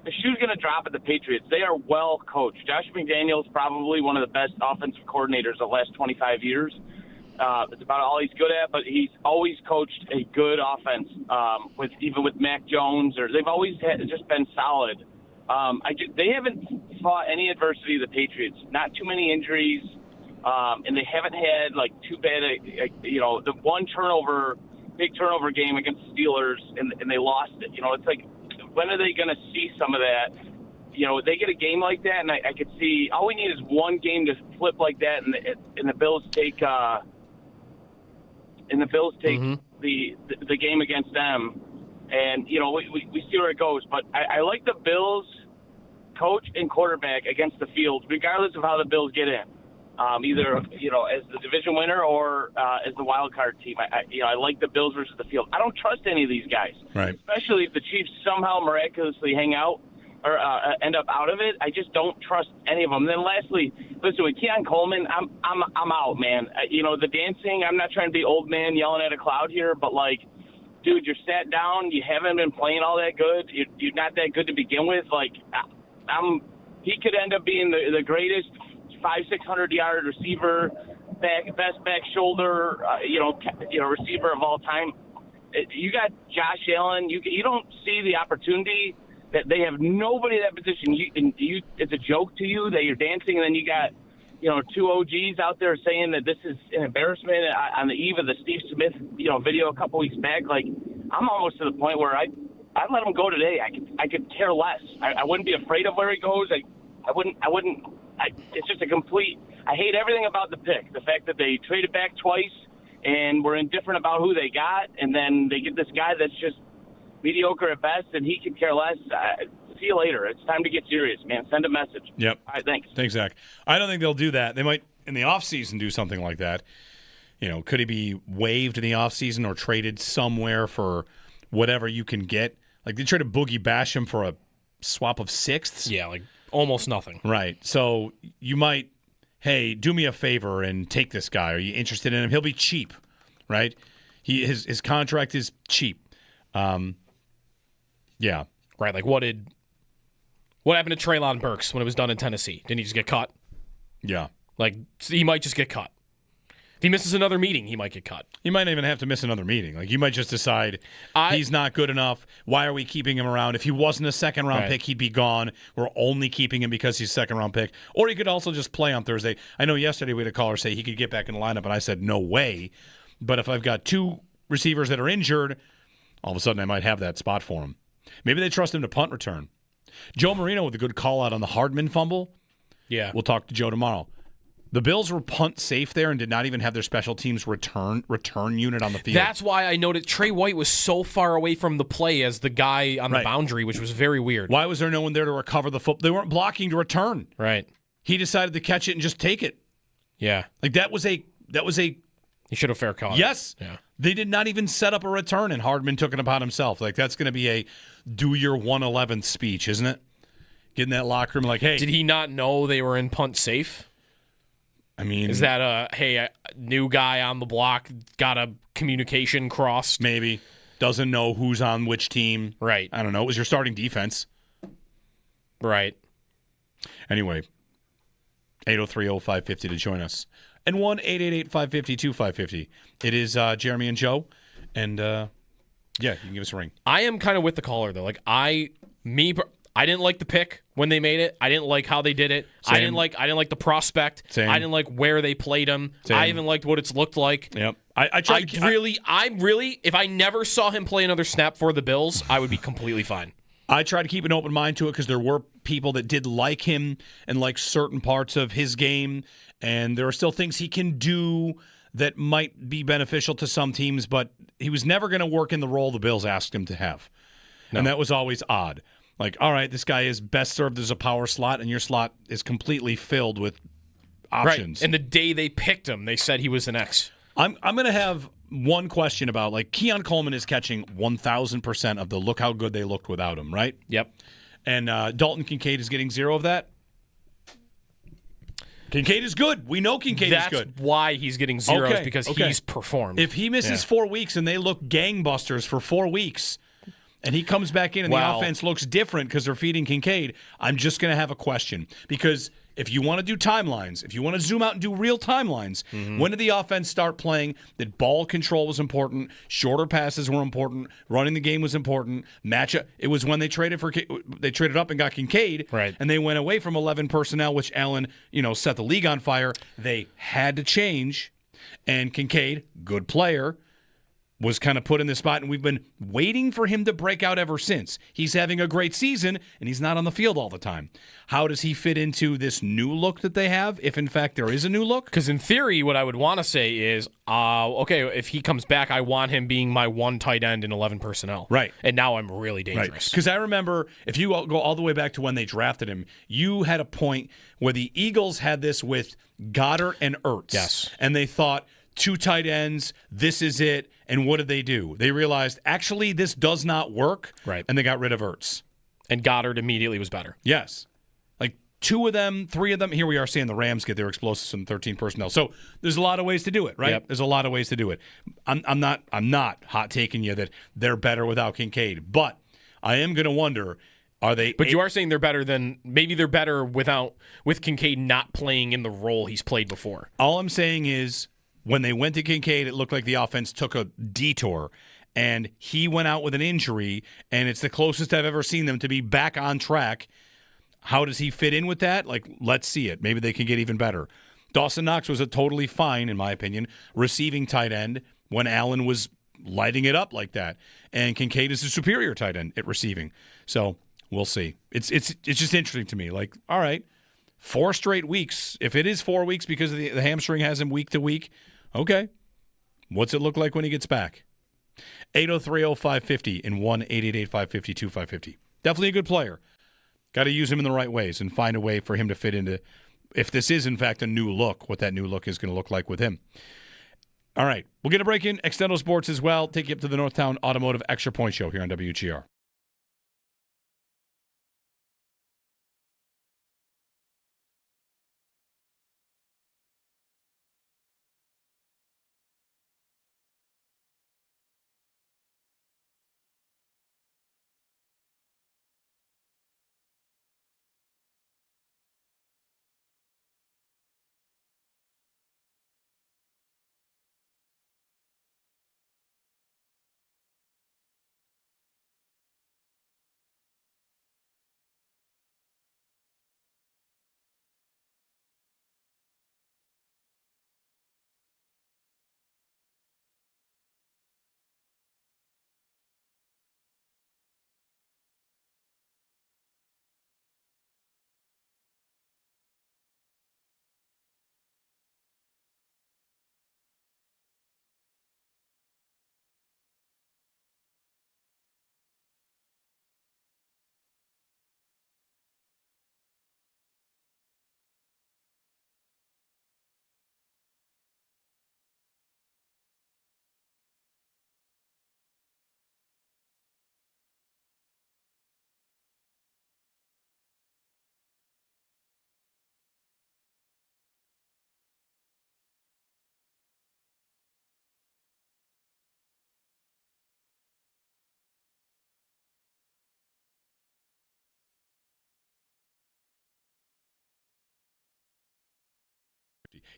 the shoe's going to drop at the Patriots. They are well coached. Josh McDaniels probably one of the best offensive coordinators of the last 25 years. It's about all he's good at, but he's always coached a good offense. Even with Mac Jones, they've always just been solid. They haven't fought any adversity. The Patriots, not too many injuries, and they haven't had too bad. The one big turnover game against the Steelers, and they lost it. It's like, when are they going to see some of that? They get a game like that, and I could see all we need is one game to flip like that, and the Bills take and the Bills take the game against them, and we see where it goes. But I like the Bills coach and quarterback against the field, regardless of how the Bills get in. Either as the division winner or as the wild card team. I like the Bills versus the field. I don't trust any of these guys, right? Especially if the Chiefs somehow miraculously hang out or end up out of it. I just don't trust any of them. And then lastly, listen, with Keon Coleman, I'm out, man. The dancing. I'm not trying to be old man yelling at a cloud here, but like, dude, you're sat down. You haven't been playing all that good. You're not that good to begin with. Like, he could end up being the greatest 500-600 yard receiver, best back shoulder, receiver of all time. You got Josh Allen. You don't see the opportunity that they have nobody in that position. It's a joke to you that you're dancing, and then you got two OGs out there saying that this is an embarrassment on the eve of the Steve Smith video a couple weeks back. Like, I'm almost to the point where I'd let him go today. I could care less. I wouldn't be afraid of where he goes. I wouldn't. It's just a complete. I hate everything about the pick. The fact that they traded back twice and were indifferent about who they got, and then they get this guy that's just mediocre at best, and he can care less. See you later. It's time to get serious, man. Send a message. Yep. All right, thanks. Thanks, Zach. I don't think they'll do that. They might, in the offseason, do something like that. Could he be waived in the offseason or traded somewhere for whatever you can get? Like, they traded Boogie Basham for a swap of sixths? Yeah, like almost nothing. Right. So you might, hey, do me a favor and take this guy. Are you interested in him? He'll be cheap, right? His contract is cheap. Yeah. Right. Like, what happened to Treylon Burks when it was done in Tennessee? Didn't he just get cut? Yeah. Like, he might just get cut. If he misses another meeting, he might get cut. He might not even have to miss another meeting. Like, you might just decide he's not good enough. Why are we keeping him around? If he wasn't a second-round pick, he'd be gone. We're only keeping him because he's a second-round pick. Or he could also just play on Thursday. I know yesterday we had a caller say he could get back in the lineup, and I said, no way. But if I've got two receivers that are injured, all of a sudden I might have that spot for him. Maybe they trust him to punt return. Joe Marino with a good call-out on the Hardman fumble. Yeah. We'll talk to Joe tomorrow. The Bills were punt safe there and did not even have their special teams return unit on the field. That's why I noted Trey White was so far away from the play as the guy on the boundary, which was very weird. Why was there no one there to recover the football? They weren't blocking to return. Right. He decided to catch it and just take it. Yeah. Like that was a He should have fair caught it. Yes. Yeah. They did not even set up a return, and Hardman took it upon himself. Like, that's going to be a do your 111th speech, isn't it? Get in that locker room like, hey. Did he not know they were in punt safe? I mean. Is that a new guy on the block, got a communication crossed? Maybe. Doesn't know who's on which team. Right. I don't know. It was your starting defense. Right. Anyway, 803-0550 to join us. And 1-888-550-2550. It is Jeremy and Joe. And, yeah, you can give us a ring. I am kind of with the caller, though. Like, I didn't like the pick when they made it. I didn't like how they did it. Same. I didn't like the prospect. Same. I didn't like where they played him. Same. I even liked what it's looked like. Yep. I really, if I never saw him play another snap for the Bills, I would be completely fine. I tried to keep an open mind to it because there were people that did like him and like certain parts of his game, and there are still things he can do that might be beneficial to some teams, but he was never going to work in the role the Bills asked him to have. No. And that was always odd. Like, all right, this guy is best served as a power slot, and your slot is completely filled with options. Right. And the day they picked him, they said he was an X. I'm going to have one question about, like, Keon Coleman is catching 1,000% of the look how good they looked without him, right? Yep. And Dalton Kincaid is getting 0 of that? Kincaid is good. We know Kincaid is good. That's why he's getting zeros, because he's performed. If he misses 4 weeks and they look gangbusters for 4 weeks, and he comes back in and the offense looks different because they're feeding Kincaid, I'm just going to have a question. Because if you want to do timelines, if you want to zoom out and do real timelines, when did the offense start playing that ball control was important, shorter passes were important, running the game was important, matchup? It was when they traded up and got Kincaid, right? And they went away from 11 personnel, which Allen, set the league on fire. They had to change, and Kincaid, good player, was kind of put in this spot, and we've been waiting for him to break out ever since. He's having a great season, and he's not on the field all the time. How does he fit into this new look that they have, if in fact there is a new look? Because in theory, what I would want to say is, okay, if he comes back, I want him being my one tight end in 11 personnel. Right. And now I'm really dangerous. Because I remember, if you go all the way back to when they drafted him, you had a point where the Eagles had this with Goddard and Ertz. Yes. And they thought, 2 tight ends, this is it. And what did they do? They realized, actually, this does not work. Right. And they got rid of Ertz. And Goddard immediately was better. Yes. Like 2 of them, 3 of them. Here we are seeing the Rams get their explosives from 13 personnel. So there's a lot of ways to do it, right? Yep. There's a lot of ways to do it. I'm not hot taking you that they're better without Kincaid. But I am going to wonder, are they... But you are saying they're better than... Maybe they're better with Kincaid not playing in the role he's played before. All I'm saying is, when they went to Kincaid, it looked like the offense took a detour, and he went out with an injury, and it's the closest I've ever seen them to be back on track. How does he fit in with that? Like, let's see it. Maybe they can get even better. Dawson Knox was a totally fine, in my opinion, receiving tight end when Allen was lighting it up like that. And Kincaid is a superior tight end at receiving. So we'll see. It's just interesting to me. Like, all right, 4 straight weeks. If it is 4 weeks because the hamstring has him week to week, okay. What's it look like when he gets back? 803-0550 and 1-888-550-2550. Definitely a good player. Got to use him in the right ways and find a way for him to fit into, if this is, in fact, a new look, what that new look is going to look like with him. All right. We'll get a break in. Extendo Sports as well. Take you up to the Northtown Automotive Extra Point Show here on WGR.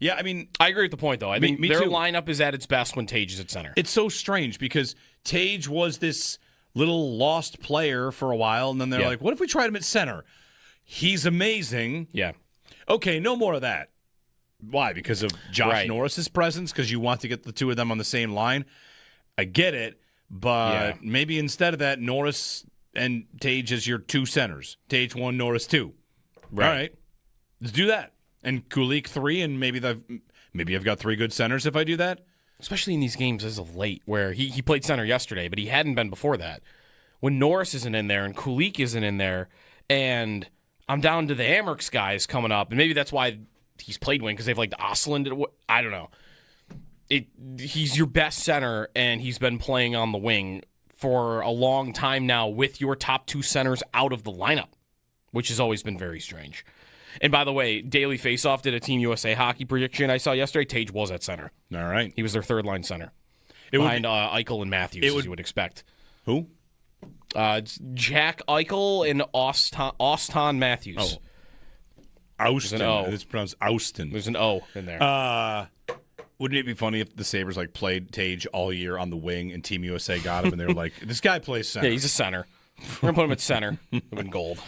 Yeah, I mean, I agree with the point, though. I think me their too. lineup is at its best when Tage is at center. It's so strange because Tage was this little lost player for a while, and then they're like, what if we tried him at center? He's amazing. Yeah. Okay, no more of that. Why? Because of Josh Norris's presence? Because you want to get the 2 of them on the same line? I get it, but maybe instead of that, Norris and Tage as your 2 centers. Tage 1, Norris 2. Right. All right. Let's do that. And Kulik 3, and maybe I've got 3 good centers if I do that. Especially in these games as of late, where he played center yesterday, but he hadn't been before that. When Norris isn't in there and Kulik isn't in there, and I'm down to the Amerks guys coming up, and maybe that's why he's played wing, because they've like the Osland. I don't know. He's your best center, and he's been playing on the wing for a long time now with your top 2 centers out of the lineup, which has always been very strange. And by the way, Daily Faceoff did a Team USA hockey prediction I saw yesterday. Tage was at center. All right. He was their 3rd-line center. Behind Eichel and Matthews, as you would expect. Who? It's Jack Eichel and Auston Matthews. Oh. Austin. There's an O. It's pronounced Austin. There's an O in there. Wouldn't it be funny if the Sabres played Tage all year on the wing and Team USA got him and they were like, this guy plays center. Yeah, he's a center. We're going to put him at center. It would been gold.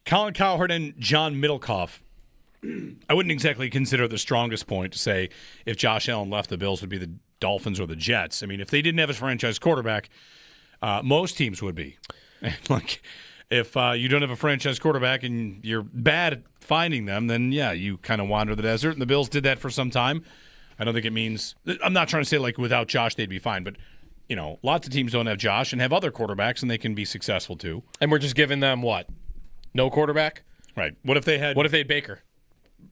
Colin Cowherd and John Middlecoff. I wouldn't exactly consider the strongest point to say if Josh Allen left, the Bills would be the Dolphins or the Jets. I mean, if they didn't have a franchise quarterback, most teams would be. Like, if you don't have a franchise quarterback and you're bad at finding them, then, yeah, you kind of wander the desert. And the Bills did that for some time. I don't think it means – I'm not trying to say, like, without Josh they'd be fine. But, you know, lots of teams don't have Josh and have other quarterbacks, and they can be successful too. And we're just giving them what? No quarterback? Right. What if they had Baker?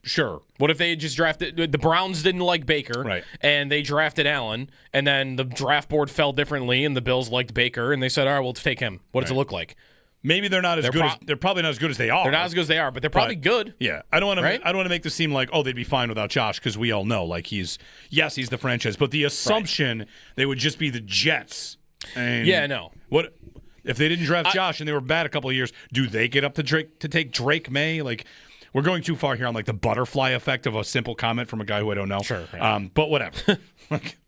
Sure. What if they had just drafted – the Browns didn't like Baker, right, and they drafted Allen, and then the draft board fell differently, and the Bills liked Baker, and they said, all right, we'll take him. What does it look like? Maybe they're not as good. They're probably not as good as they are. They're not as good as they are, but they're probably good. Yeah, I don't want to. Right? I don't want to make this seem like they'd be fine without Josh, because we all know he's the franchise, but the assumption they would just be the Jets. And yeah, no. What if they didn't draft Josh and they were bad a couple of years? Do they get up to take Drake May? Like, we're going too far here on like the butterfly effect of a simple comment from a guy who I don't know. Sure. Right. But whatever. Like,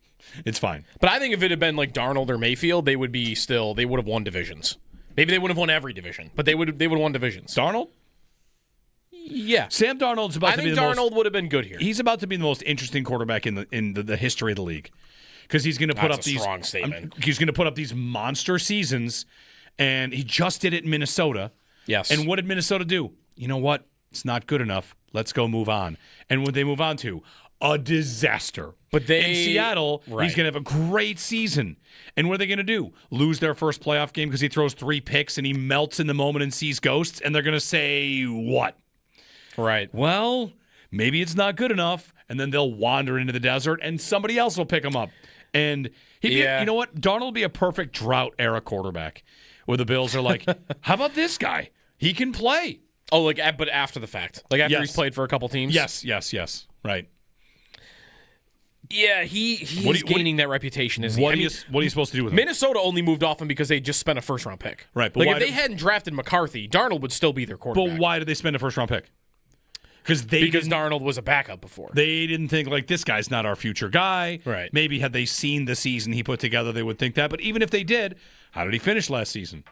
it's fine. But I think if it had been like Darnold or Mayfield, they would have won divisions. Maybe they wouldn't have won every division, but they would have won divisions. Darnold? Yeah. Sam Darnold's about to be the most... I think Darnold would have been good here. He's about to be the most interesting quarterback in the history of the league. Because he's going to put up these... strong statement. He's going to put up these monster seasons, and he just did it in Minnesota. Yes. And what did Minnesota do? You know what? It's not good enough. Let's go move on. And what they move on to? A disaster. But in Seattle, he's going to have a great season. And what are they going to do? Lose their first playoff game because he throws 3 picks and he melts in the moment and sees ghosts? And they're going to say, what? Right. Well, maybe it's not good enough. And then they'll wander into the desert and somebody else will pick him up. And you know what? Darnold will be a perfect drought-era quarterback where the Bills are like, how about this guy? He can play. Oh, but after the fact. Like after he's played for a couple teams? Yes. Right. Yeah, he's gaining that reputation, isn't he? What are you supposed to do with him? Minnesota only moved off him because they just spent a first-round pick. Right. But if they hadn't drafted McCarthy, Darnold would still be their quarterback. But why did they spend a first-round pick? Because Darnold was a backup before. They didn't think, like, this guy's not our future guy. Right. Maybe had they seen the season he put together, they would think that. But even if they did, how did he finish last season?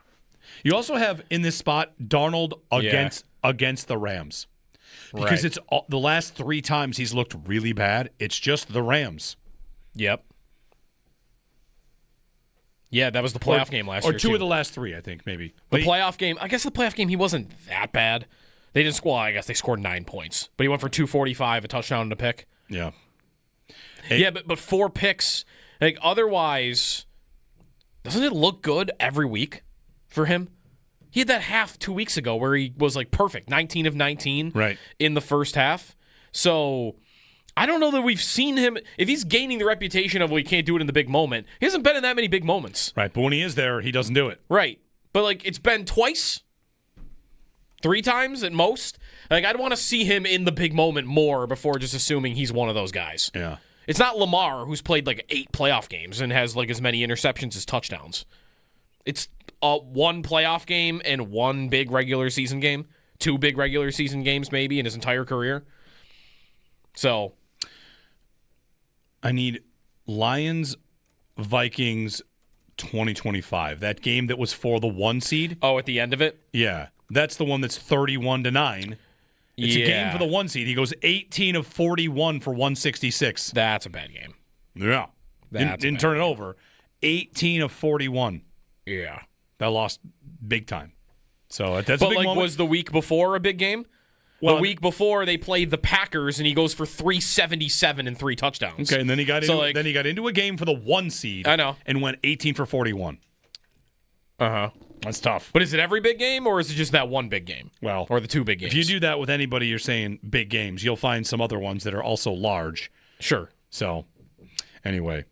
You also have in this spot Darnold against the Rams. Because it's the last 3 times he's looked really bad, it's just the Rams. Yep. Yeah, that was the playoff game last year. Or 2 of the last 3, I think, maybe. The playoff game, I guess the playoff game, he wasn't that bad. They didn't score, I guess they scored 9 points. But he went for 245, a touchdown and a pick. Yeah. Yeah, but 4 picks. Like, otherwise, doesn't it look good every week for him? He had that half 2 weeks ago where he was, like, perfect. 19 of 19 in the first half. So I don't know that we've seen him. If he's gaining the reputation of, he can't do it in the big moment, he hasn't been in that many big moments. Right, but when he is there, he doesn't do it. Right. But, like, it's been twice, 3 times at most. Like, I'd want to see him in the big moment more before just assuming he's one of those guys. Yeah. It's not Lamar, who's played, like, 8 playoff games and has, like, as many interceptions as touchdowns. It's 1 playoff game and 1 big regular season game. 2 big regular season games, maybe, in his entire career. So I need Lions, Vikings 2025. That game that was for the 1 seed. Oh, at the end of it? Yeah. That's the one that's 31-9. It's a game for the 1 seed. He goes 18 of 41 for 166. That's a bad game. Yeah. Didn't turn it over. 18 of 41. Yeah. That lost big time. So that's a big moment. Was the week before a big game? Well, the week before they played the Packers and he goes for 377 and 3 touchdowns. Okay, and then he got into a game for the 1 seed. I know. And went 18 for 41. Uh-huh. That's tough. But is it every big game or is it just that 1 big game? Well, or the 2 big games? If you do that with anybody you're saying big games, you'll find some other ones that are also large. Sure. So, anyway,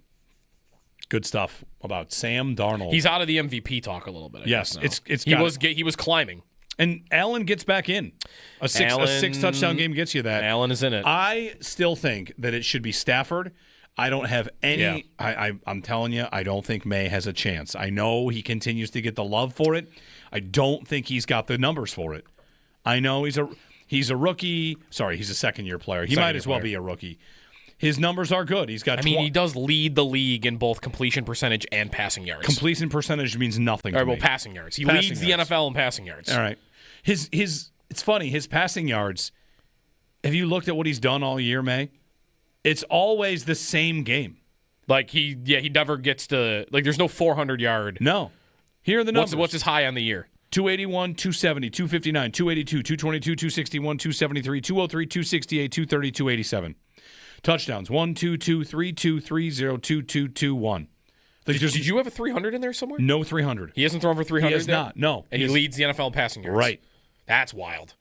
good stuff about Sam Darnold. He's out of the MVP talk a little bit. Yes, he was climbing. And Allen gets back in. A 6 touchdown game gets you that. Allen is in it. I still think that it should be Stafford. I don't have any. Yeah. I'm telling you, I don't think May has a chance. I know he continues to get the love for it. I don't think he's got the numbers for it. I know he's a rookie. Sorry, he's a second-year player. He might as well be a rookie. His numbers are good. He's got. He does lead the league in both completion percentage and passing yards. Completion percentage means nothing to me. Passing yards. He leads the NFL in passing yards. All right. It's funny. His passing yards. Have you looked at what he's done all year, May? It's always the same game. Like he never gets to there's no 400-yard. No. Here are the numbers. What's his high on the year? 281, 270, 259, 282, 222, 261, 273, 203, 268, 230, 287. Touchdowns 1, 2, 2, 3, 2, 3, 0, 2, 2, 2, 1. Did you have a 300 in there somewhere? No 300. He hasn't thrown for 300. He has not. No. And he leads the NFL in passing yards. Right. That's wild.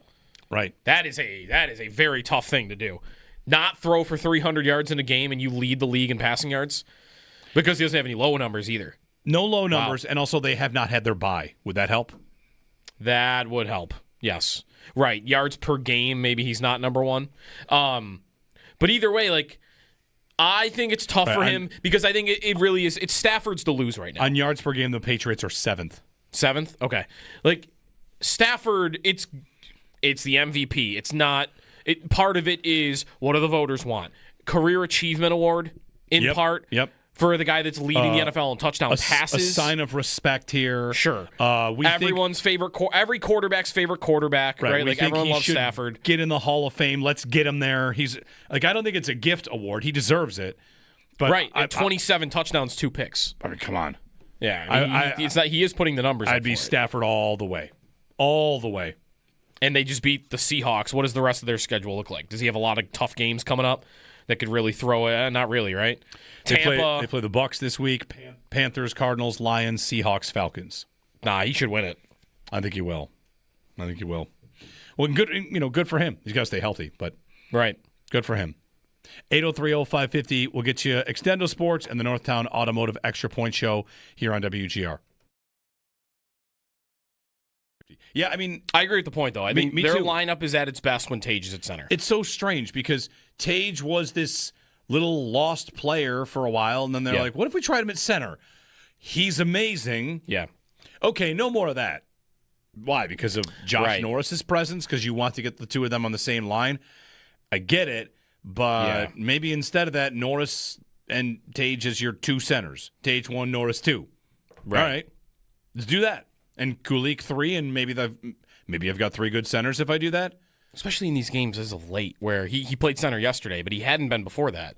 Right. That is a very tough thing to do. Not throw for 300 yards in a game and you lead the league in passing yards because he doesn't have any low numbers either. No low numbers, and also they have not had their bye. Would that help? That would help. Yes. Right. Yards per game, maybe he's not number one. But either way, I think it's tough for him because I think it really is. It's Stafford's to lose right now. On yards per game, the Patriots are 7th. 7th? Okay. Stafford, it's the MVP. It's not. Part of it is what do the voters want? Career Achievement Award in part. Yep. For the guy that's leading the NFL in touchdown passes. A sign of respect here. Sure. Everyone's favorite, every quarterback's favorite quarterback, right? Everyone loves Stafford. Get in the Hall of Fame. Let's get him there. He's I don't think it's a gift award. He deserves it. But right. 27 touchdowns, 2 picks. Come on. Yeah. He is putting the numbers. I'd be Stafford all the way. All the way. And they just beat the Seahawks. What does the rest of their schedule look like? Does he have a lot of tough games coming up that could really throw it? Not really, right? They play the Bucs this week. Panthers, Cardinals, Lions, Seahawks, Falcons. Nah, he should win it. I think he will. Well, good for him. He's got to stay healthy, but right. Good for him. 803-0550 will get you Extendo Sports and the Northtown Automotive Extra Point Show here on WGR. Yeah, I agree with the point, though. I think their lineup is at its best when Tage is at center. It's so strange because Tage was this little lost player for a while, and then they're like, what if we tried him at center? He's amazing. Yeah. Okay, no more of that. Why? Because of Josh Norris's presence? Because you want to get the two of them on the same line? I get it, but maybe instead of that, Norris and Tage as your 2 centers. Tage 1, Norris 2. Right. All right. Let's do that. And Kulik 3, and maybe I've got 3 good centers if I do that. Especially in these games as of late, where he played center yesterday, but he hadn't been before that.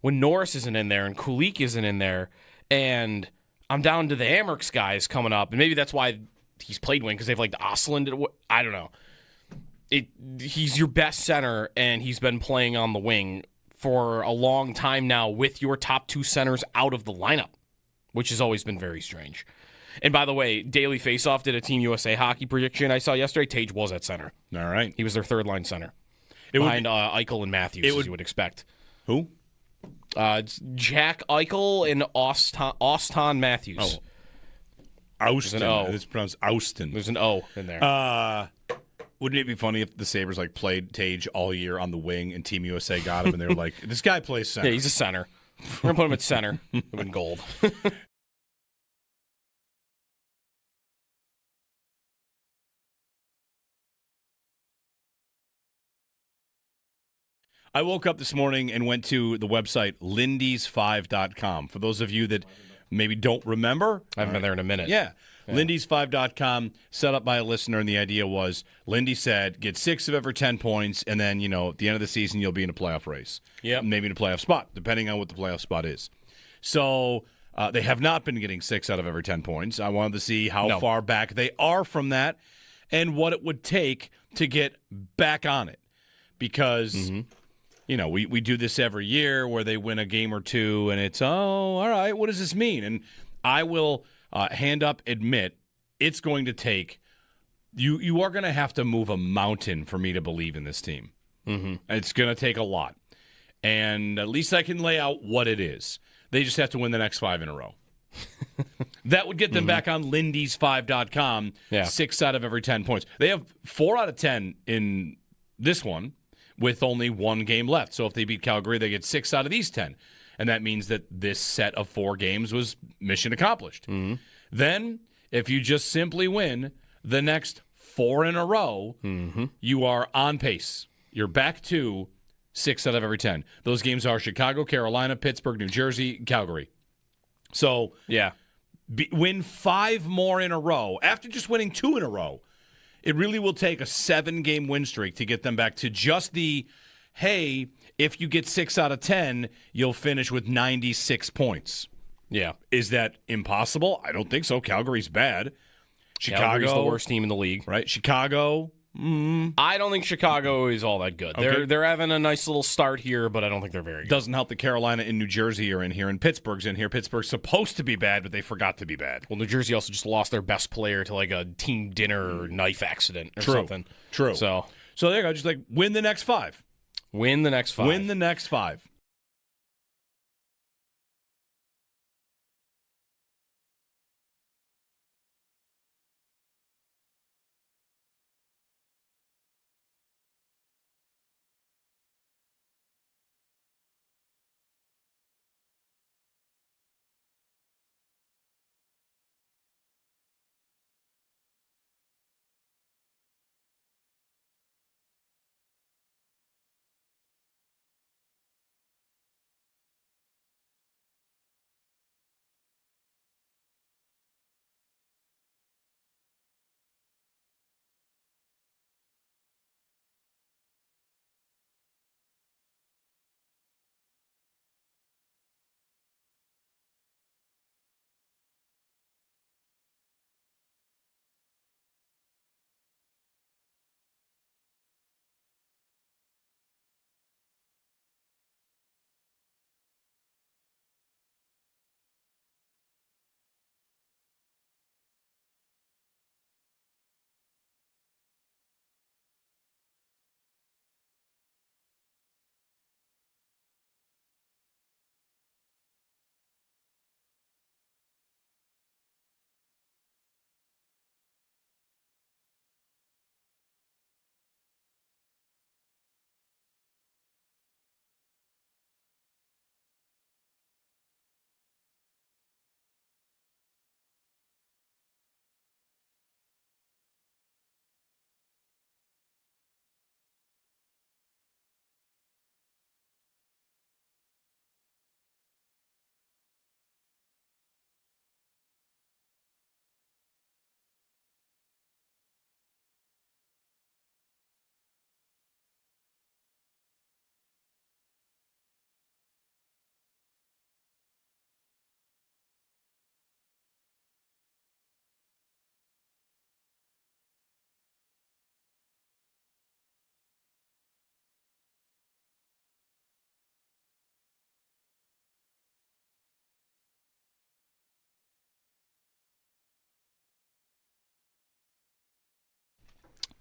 When Norris isn't in there and Kulik isn't in there, and I'm down to the Amerks guys coming up, and maybe that's why he's played wing, because they've the Osland. I don't know. He's your best center, and he's been playing on the wing for a long time now with your top 2 centers out of the lineup, which has always been very strange. And by the way, Daily Faceoff did a Team USA hockey prediction I saw yesterday. Tage was at center. All right. He was their third-line center. Behind Eichel and Matthews, as you would expect. Who? It's Jack Eichel and Auston Matthews. Oh. Austin. It's pronounced Austin. There's an O in there. Wouldn't it be funny if the Sabres played Tage all year on the wing and Team USA got him and they were like, this guy plays center. Yeah, he's a center. We're going to put him at center. He'll win gold. I woke up this morning and went to the website lindys5.com. For those of you that maybe don't remember. I haven't been there in a minute. Yeah. Lindys5.com, set up by a listener, and the idea was Lindy said, get 6 of every 10 points, and then, at the end of the season, you'll be in a playoff race. Yeah. Maybe in a playoff spot, depending on what the playoff spot is. So they have not been getting 6 out of every 10 points. I wanted to see how far back they are from that and what it would take to get back on it. Because... we do this every year where they win a game or two, and it's, all right, what does this mean? And I will hand up admit it's going to take you are going to have to move a mountain for me to believe in this team. Mm-hmm. It's going to take a lot. And at least I can lay out what it is. They just have to win the next 5 in a row. That would get them back on lindys5.com, 6 out of every 10 points. They have 4 out of 10 in this one, with only 1 game left. So if they beat Calgary, they get 6 out of these 10. And that means that this set of 4 games was mission accomplished. Mm-hmm. Then, if you just simply win the next 4 in a row, you are on pace. You're back to 6 out of every 10. Those games are Chicago, Carolina, Pittsburgh, New Jersey, Calgary. So, yeah, win 5 more in a row. After just winning 2 in a row, it really will take a 7-game win streak to get them back to just the, hey, if you get 6 out of 10, you'll finish with 96 points. Yeah. Is that impossible? I don't think so. Calgary's bad. Calgary's the worst team in the league. Right? Chicago. I don't think Chicago is all that good. Okay. They're having a nice little start here, but I don't think they're very good. Doesn't help that Carolina and New Jersey are in here, and Pittsburgh's in here. Pittsburgh's supposed to be bad, but they forgot to be bad. Well, New Jersey also just lost their best player to like a team dinner or knife accident or something. True. So there you go. Just like win the next 5. Win the next 5. Win the next 5.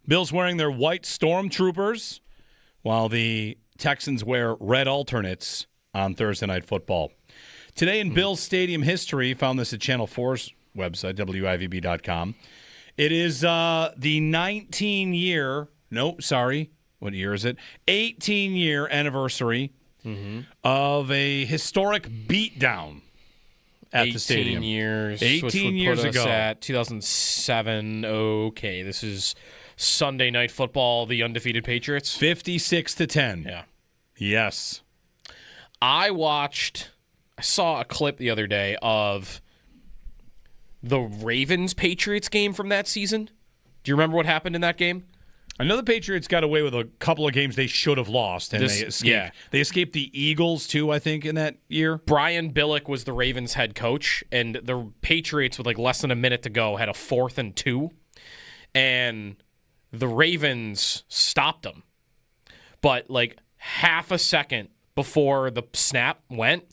Bills wearing their white Stormtroopers, while the Texans wear red alternates on Thursday Night Football. Today in Bills Stadium history, found this at Channel 4's website, WIVB.com. It is the 19-year, what year is it? 18-year anniversary of a historic beatdown at the stadium. 18 years. 18 which would years put us ago. at 2007. Okay, this is Sunday Night Football, the undefeated Patriots. 56-10. Yeah. Yes. I saw a clip the other day of the Ravens-Patriots game from that season. Do you remember what happened in that game? I know the Patriots got away with a couple of games they should have lost, and they escaped. Yeah. They escaped the Eagles, too, I think, in that year. Brian Billick was the Ravens head coach, and the Patriots, with like less than a minute to go, had a 4th and 2. And the Ravens stopped them. But like half a second before the snap went,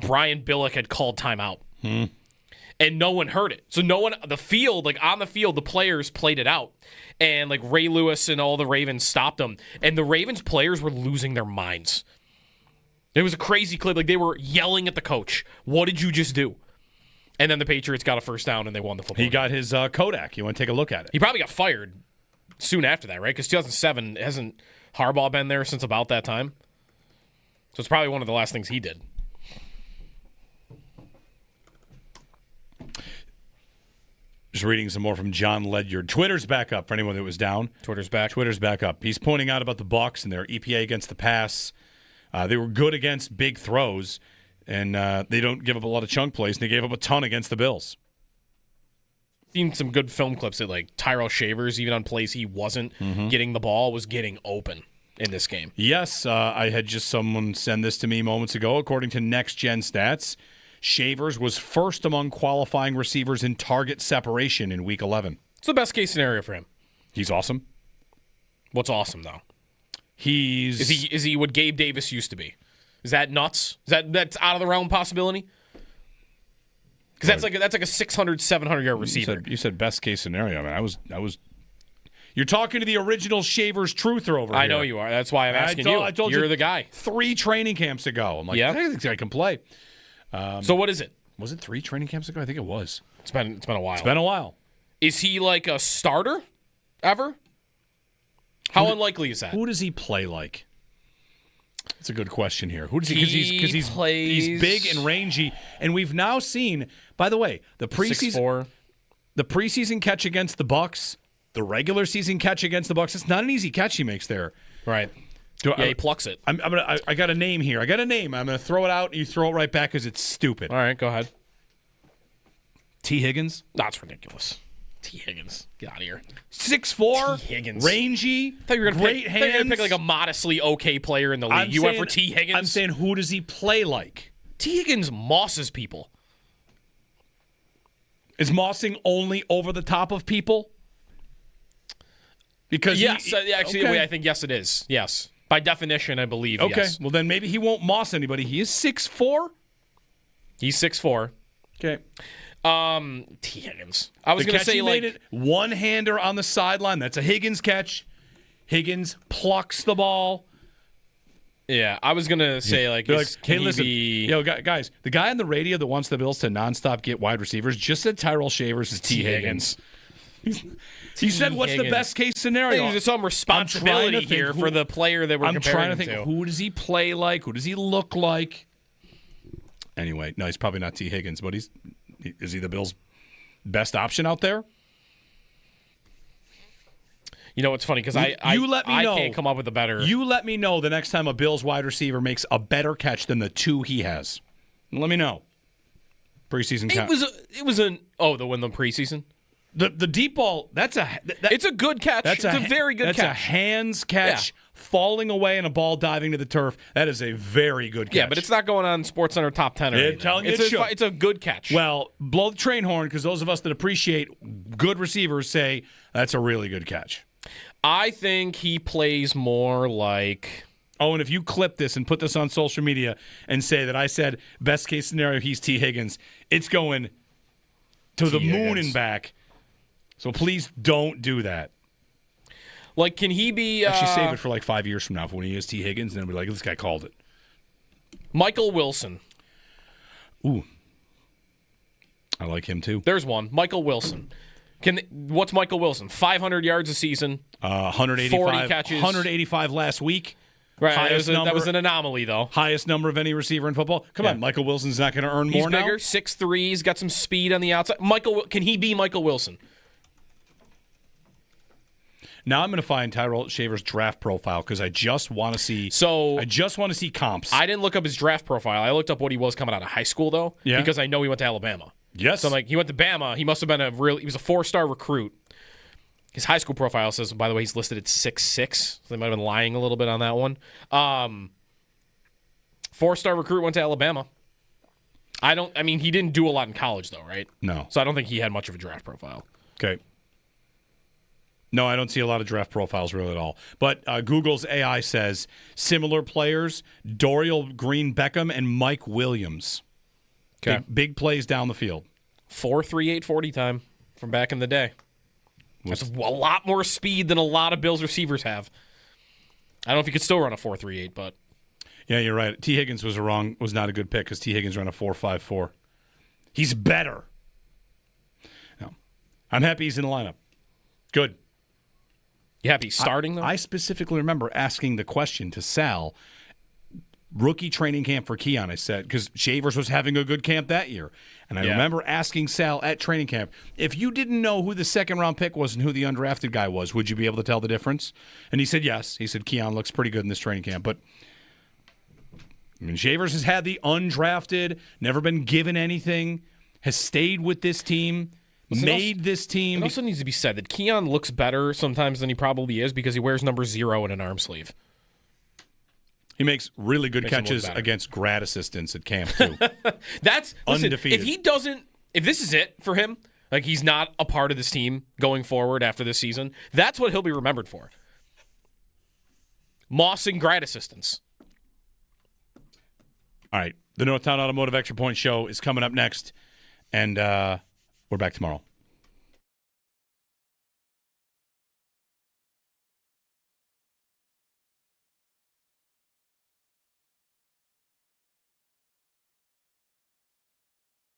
Brian Billick had called timeout. And no one heard it. So no one, on the field, the players played it out. And like Ray Lewis and all the Ravens stopped them. And the Ravens players were losing their minds. It was a crazy clip. Like they were yelling at the coach. What did you just do? And then the Patriots got a first down and they won the football He got his Kodak. You want to take a look at it? He probably got fired soon after that, right? Because 2007, hasn't Harbaugh been there since about that time? So it's probably one of the last things he did. Just reading some more from John Ledyard. Twitter's back up for anyone that was down. Twitter's back. Twitter's back up. He's pointing out about the Bucs and their EPA against the pass. They were good against big throws, and they don't give up a lot of chunk plays, and they gave up a ton against the Bills. Seen some good film clips that like Tyrell Shavers, even on plays he wasn't getting the ball, was getting open in this game. Yes, I had just someone send this to me moments ago. According to Next Gen Stats, Shavers was first among qualifying receivers in target separation in Week 11. It's the best case scenario for him. He's awesome. What's awesome though? Is he what Gabe Davis used to be? Is that nuts? That's out of the realm possibility? Because that's like a 600, 700-yard receiver. You said best case scenario. I mean, I was. You're talking to the original Shavers truther over here. I know you are. That's why I'm asking you. I told You're you the guy. 3 training camps ago. I'm like, I think this guy can play. So what is it? Was it 3 training camps ago? I think it was. It's been a while. It's been a while. Is he like a starter ever? How unlikely is that? Who does he play like? That's a good question here. Who does he? Because he's big and rangy, and we've now seen. By the way, the preseason catch against the Bucs, the regular season catch against the Bucs. It's not an easy catch he makes there. Right. He plucks it. I got a name here. I got a name. I'm going to throw it out, and you throw it right back because it's stupid. All right, go ahead. T. Higgins? That's ridiculous. T. Higgins. Get out of here. 6'4", T. Higgins. Rangy, I thought you were gonna great hands. I thought you were going to pick like a modestly okay player in the league. You went for T. Higgins? I'm saying, who does he play like? T. Higgins mosses people. Is mossing only over the top of people? Because yes, I think yes, it is. Yes. By definition, I believe, okay. yes. Well, then maybe he won't moss anybody. He is 6'4"? He's 6'4". Okay. T. Higgins. I was going to say, made it one-hander on the sideline. That's a Higgins catch. Higgins plucks the ball. Yeah, I was going to say, hey, listen, guys, the guy on the radio that wants the Bills to nonstop get wide receivers just said Tyrell Shavers is T. Higgins. He said, what's the best case scenario? There's some responsibility here for the player that we're comparing him to. I'm trying to think, who does he play like? Who does he look like? Anyway, no, he's probably not T. Higgins, but is he the Bills' best option out there? You know, it's funny because I can't come up with a better. You let me know the next time a Bills wide receiver makes a better catch than the 2 he has. Let me know. Preseason catch. It was the preseason. The deep ball, it's a good catch. It's a very good catch. That's a hands catch, falling away and a ball diving to the turf. That is a very good catch. Yeah, but it's not going on SportsCenter top 10 or anything. Telling you it's a good catch. Well, blow the train horn because those of us that appreciate good receivers say that's a really good catch. I think he plays more like... Oh, and if you clip this and put this on social media and say that I said best case scenario he's T. Higgins, it's going to the moon and back. So please don't do that. Like, can he be... Actually, save it for like 5 years from now for when he is T. Higgins, and then we'll be like, this guy called it. Michael Wilson. Ooh. I like him too. There's one. Michael Wilson. What's Michael Wilson? 500 yards a season. 185. 40 catches. 185 last week. Right. That was an anomaly, though. Highest number of any receiver in football. Come on, Michael Wilson's not going to earn more now? He's bigger, 6'3". He's got some speed on the outside. Can he be Michael Wilson? Now I'm going to find Tyrell Shavers' draft profile because I just want to see. I just want to see comps. I didn't look up his draft profile. I looked up what he was coming out of high school, though, because I know he went to Alabama. Yes. So I'm like, he went to Bama. He must have been he was a 4-star recruit. His high school profile says, by the way, he's listed at 6'6". So they might have been lying a little bit on that one. 4-star recruit, went to Alabama. He didn't do a lot in college, though, right? No. So I don't think he had much of a draft profile. Okay. No, I don't see a lot of draft profiles really at all. But Google's AI says similar players, Dorial Green-Beckham and Mike Williams. Okay. Big plays down the field. 4.38 40 time from back in the day. That's a lot more speed than a lot of Bills receivers have. I don't know if he could still run a 4.38, but... Yeah, you're right. T. Higgins was not a good pick because T. Higgins ran a 4.54. He's better. No. I'm happy he's in the lineup. Good. You happy starting, though? I specifically remember asking the question to Sal, rookie training camp for Keon, I said, because Shavers was having a good camp that year. And I remember asking Sal at training camp, if you didn't know who the second-round pick was and who the undrafted guy was, would you be able to tell the difference? And he said yes. He said Keon looks pretty good in this training camp. But, I mean, Shavers has had the undrafted, never been given anything, has stayed with this team, this team. It also needs to be said that Keon looks better sometimes than he probably is because he wears number 0 in an arm sleeve. He makes really good catches against grad assistants at camp, too. That's undefeated. If this is it for him, like he's not a part of this team going forward after this season, that's what he'll be remembered for. Mossing grad assistants. All right. The Northtown Automotive Extra Point Show is coming up next, and we're back tomorrow.